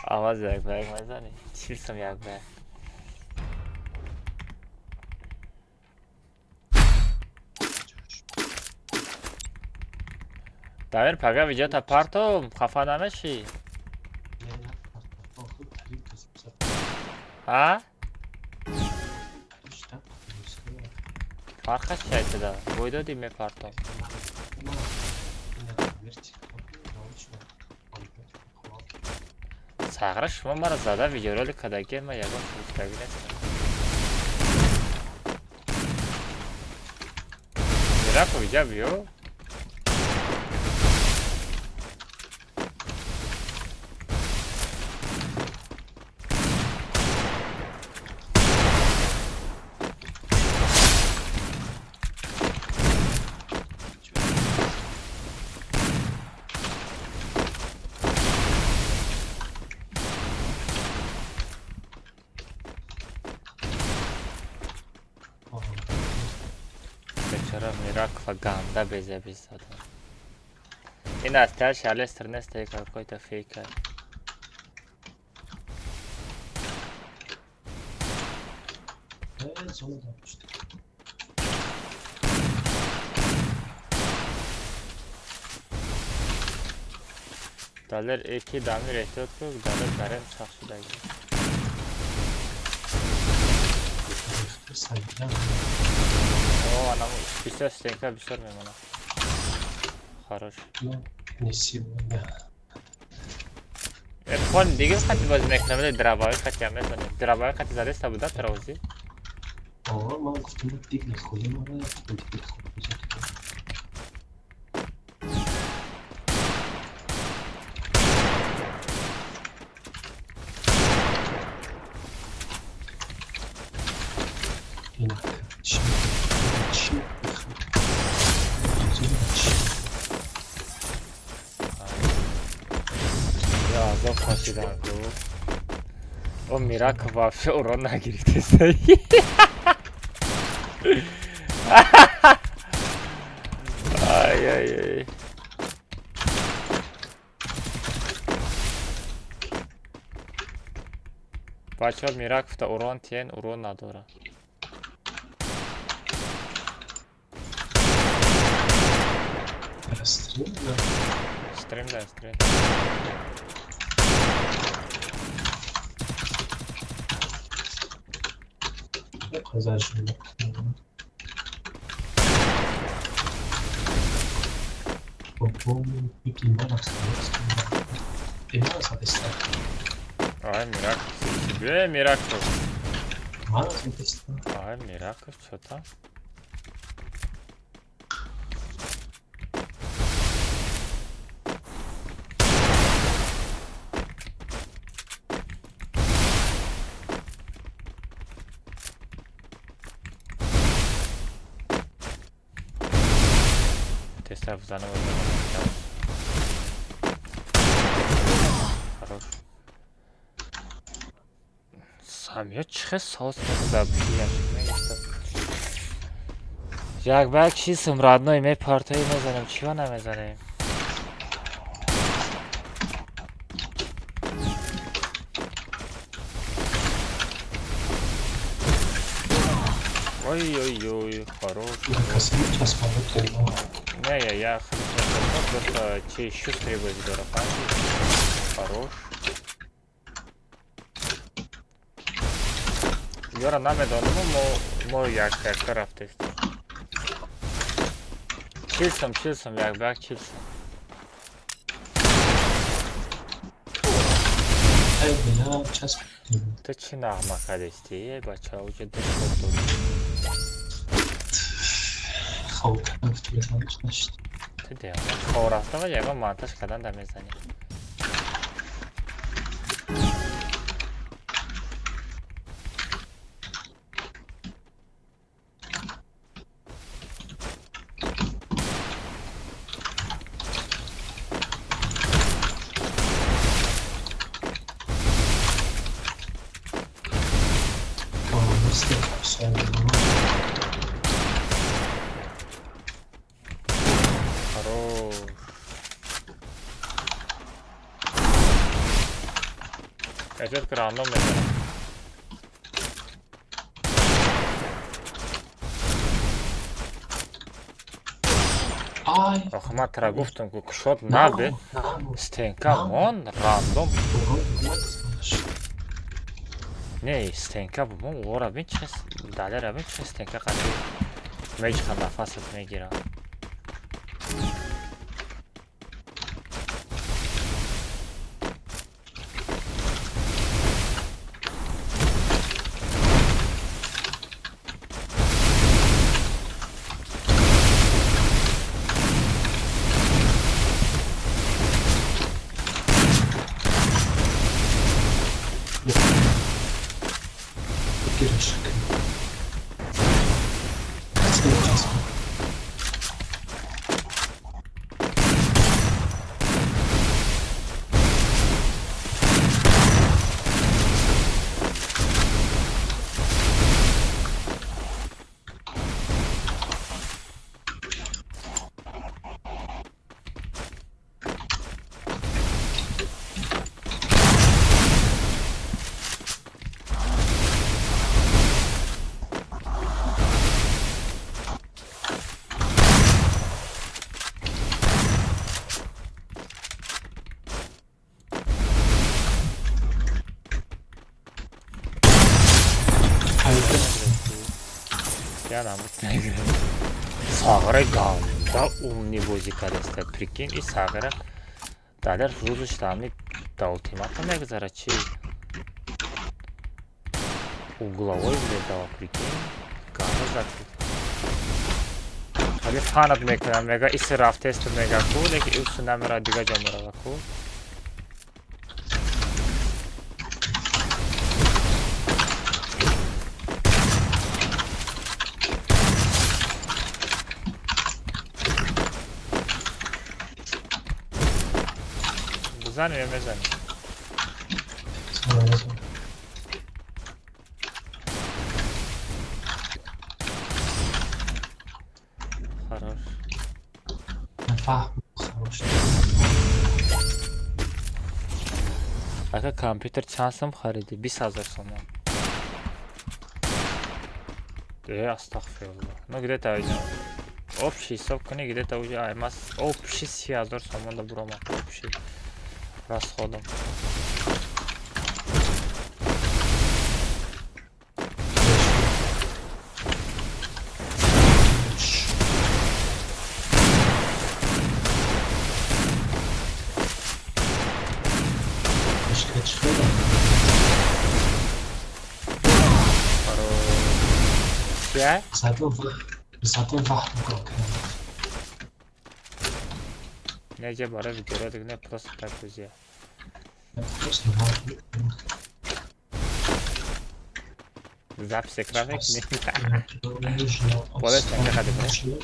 آواز یک برگ مزنی چیستم یک برگ دامیر پگه ویجا تا پارتو خفا نمشی ها؟ فرقش چیه دا؟ بویدو دیمه پارتو ساغره شما مرا زده ویدیو رولی کدگی ما یکم فرستگی نیستم میره که ویجا بیو چرا میراک و گانده بیزه بیزده این از تاش الستر نسته که کوی تا فیکر دالر ایکی دامیر احتیاط کنگ دالر برم ساخ شده اوه انا بیشتر استینکه بیشتر میمونه خراش ارفان دیگه خطی بازی میکنم ولی درابای خطی هم میتونه درابای خطی زده است بوده تراوزی من گفتم دیگه نخولی ماره دیگه یا عذاب خاشیدن تو اون میره که وافشه او را نگیریده سایی آی آی آی بچه ها میره که اوران تین اوران نداره Stream da, stream. Ay Miracle, себе Miracle. Ay Miracle, что там? Тестов заново. Хорош. Самё чхе соус забияш мегиста. Як бак чисом родной ме партии мезанем, чего намезанем? Ой-ой-ой, хорош. Не, я просто чей шустрый выберу. Хорош. Yora named onu mu jak raftest. Chilsam, jak chilsam. Ты че нахмак адести, бача уже дошел. Ты де? Хаврафтама яга монтаж кардан дамезани. Этот крандом mesela. Охма тра гуфтам кушот набе стенка мон рандом. Не, стенка бумон ора бинчес далера бинчес стенка қати меҷқа нафасат мегира. Сагыра гаунда умни бози кадаста, прикинь, и сагыра далер рузуш тамни да ультимата мегзара чи угловой блядь дава, прикинь, гана закрит. Али фанат мекна мега иси рафтест мега ку, леки усу намера дига жамара ку. Zanıyor mezan. Хорош. Aka компьютер чансам хариди 20,000 сом. Астагфируллах. Ну где-то уже общий собственно где-то уже аймас общий 30,000 сом да брома общий расходом. Я? Не, я бара видео, не просто так друзья. Запись экрана не. Puedes tener que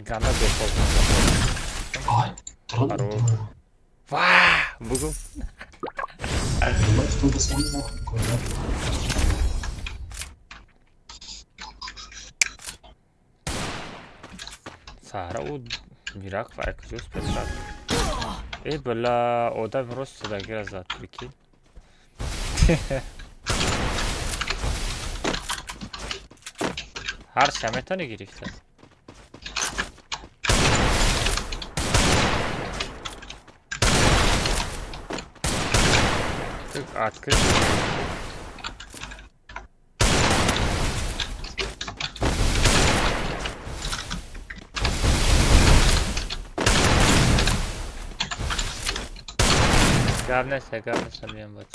Gana default. Ay, Vah, buldum. گفتم بس اون کنم Sahra u mirak var kızıyoruz Petra. Böyle oda просто da biraz daha Türkiye. Her şametana girifte. Tık atkı. Gavnese miyan bak.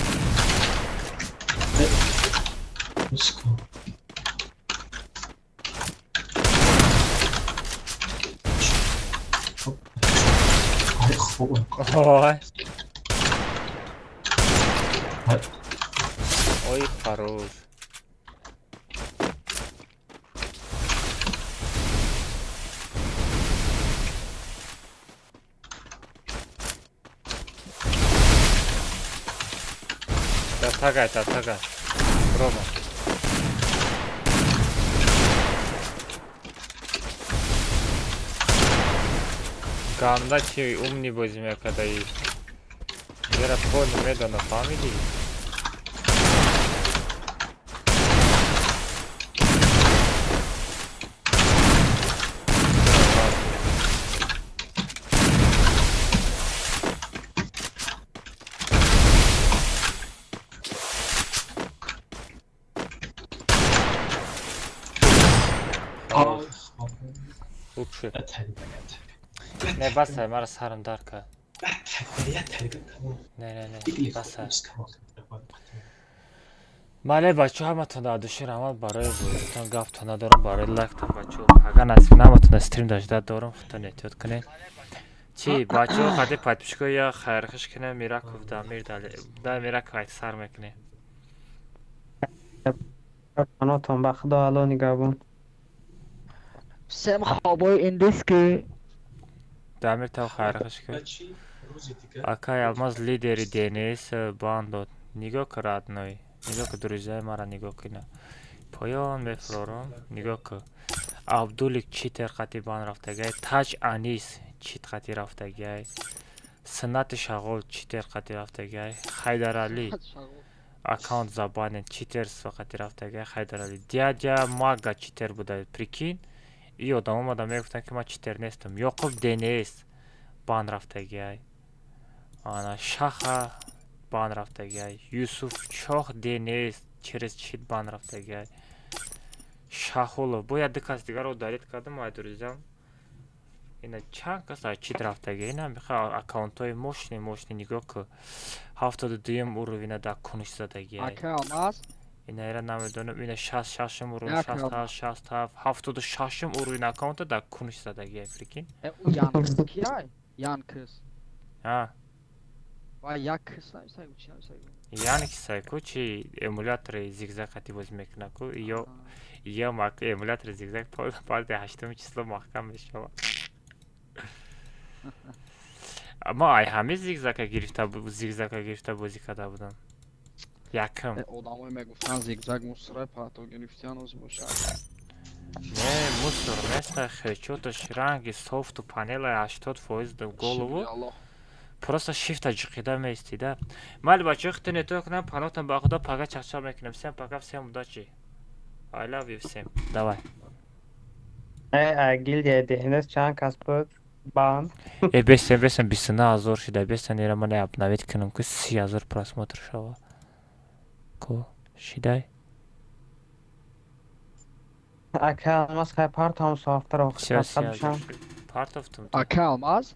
Ой. Ой, хорош. Tagay. Рома. Ганда чи умный возьми, когда и Вера понял меда на фамилии. Лучше. Не басай, мара сарам дарка. Не, басай. Мале бачо ҳаматон дар души рамад барои бӯзитон гафтон надорам барои лактон бачо агар насиб наматон стрим дашда дорам хутон эҳтиёт кунед. Чи бачо хади подписчико я хайрхиш кунем Мираков Дамир да Мираков айт сар мекунем. Канотон ба худо алло нигабон. Всем хобой индиски. Дамир тав хайрхиш кун. Акай алмаз лидери Денис бандот. Нигоҳ кун родной. Нигоҳ кун друзьяи мара нигоҳ кун. Поён мефрорам. Нигоҳ кун. Абдулик читер қати бан рафтагай. Таҷ Анис чит қати рафтагай. Синати Шағол читер қати рафтагай. Хайдарали аккаунт забанен читер қати рафтагай. Хайдарали дядя Мага читер буда. Прикинь. И одам омада мегуфтанд ки ман читер нестам. Ёқуб Денис бан рафтагай. Ана Шаха бан рафтагай. Юсуф Чох Денис через чит бан рафтагай. Шахулов бо яд кас дигарро дарид кардам ай друзям. Ина чанд кас чит рафтагай. Ина меха аккаунтои мощни нигоҳ ку 72 уровина да куниш задагай. Ака алмаз. Ина эра намедонам ина 66 уровин 67 76 уровин аккаунта да куниш задагай прикинь. Янкис кияй? Янкис. Ва якис сайгу чи сайгу. Янкис сайгу чи эмулятори зигзаг қати боз мекунад ку ё эмулятори зигзаг парди 8 число маҳкам мешавад. Ма ай ҳамин зигзага гирифта бозӣ карда будам. Якам. Одамой мегуфтанд зигзаг мусора патогенифтиян оз бошад. Не, мусор нест, хечоташ ранги софту панела 80% до голову. Просто шифта ҷиқида меистида. Майли бачаҳо хитон эътироф кунам, панотон ба худо пага чақчақ мекунам. Всем пока, всем удачи. I love you всем. Давай. Гилдия Денис чанд кас буд? Бан. Бесен 29000 шуда. Бесен ира ман обновить кунам ки 30000 просмотр шава. Ко шидай. Ака алмаз хай партам софтар охтар. Партов тум. Ака алмаз?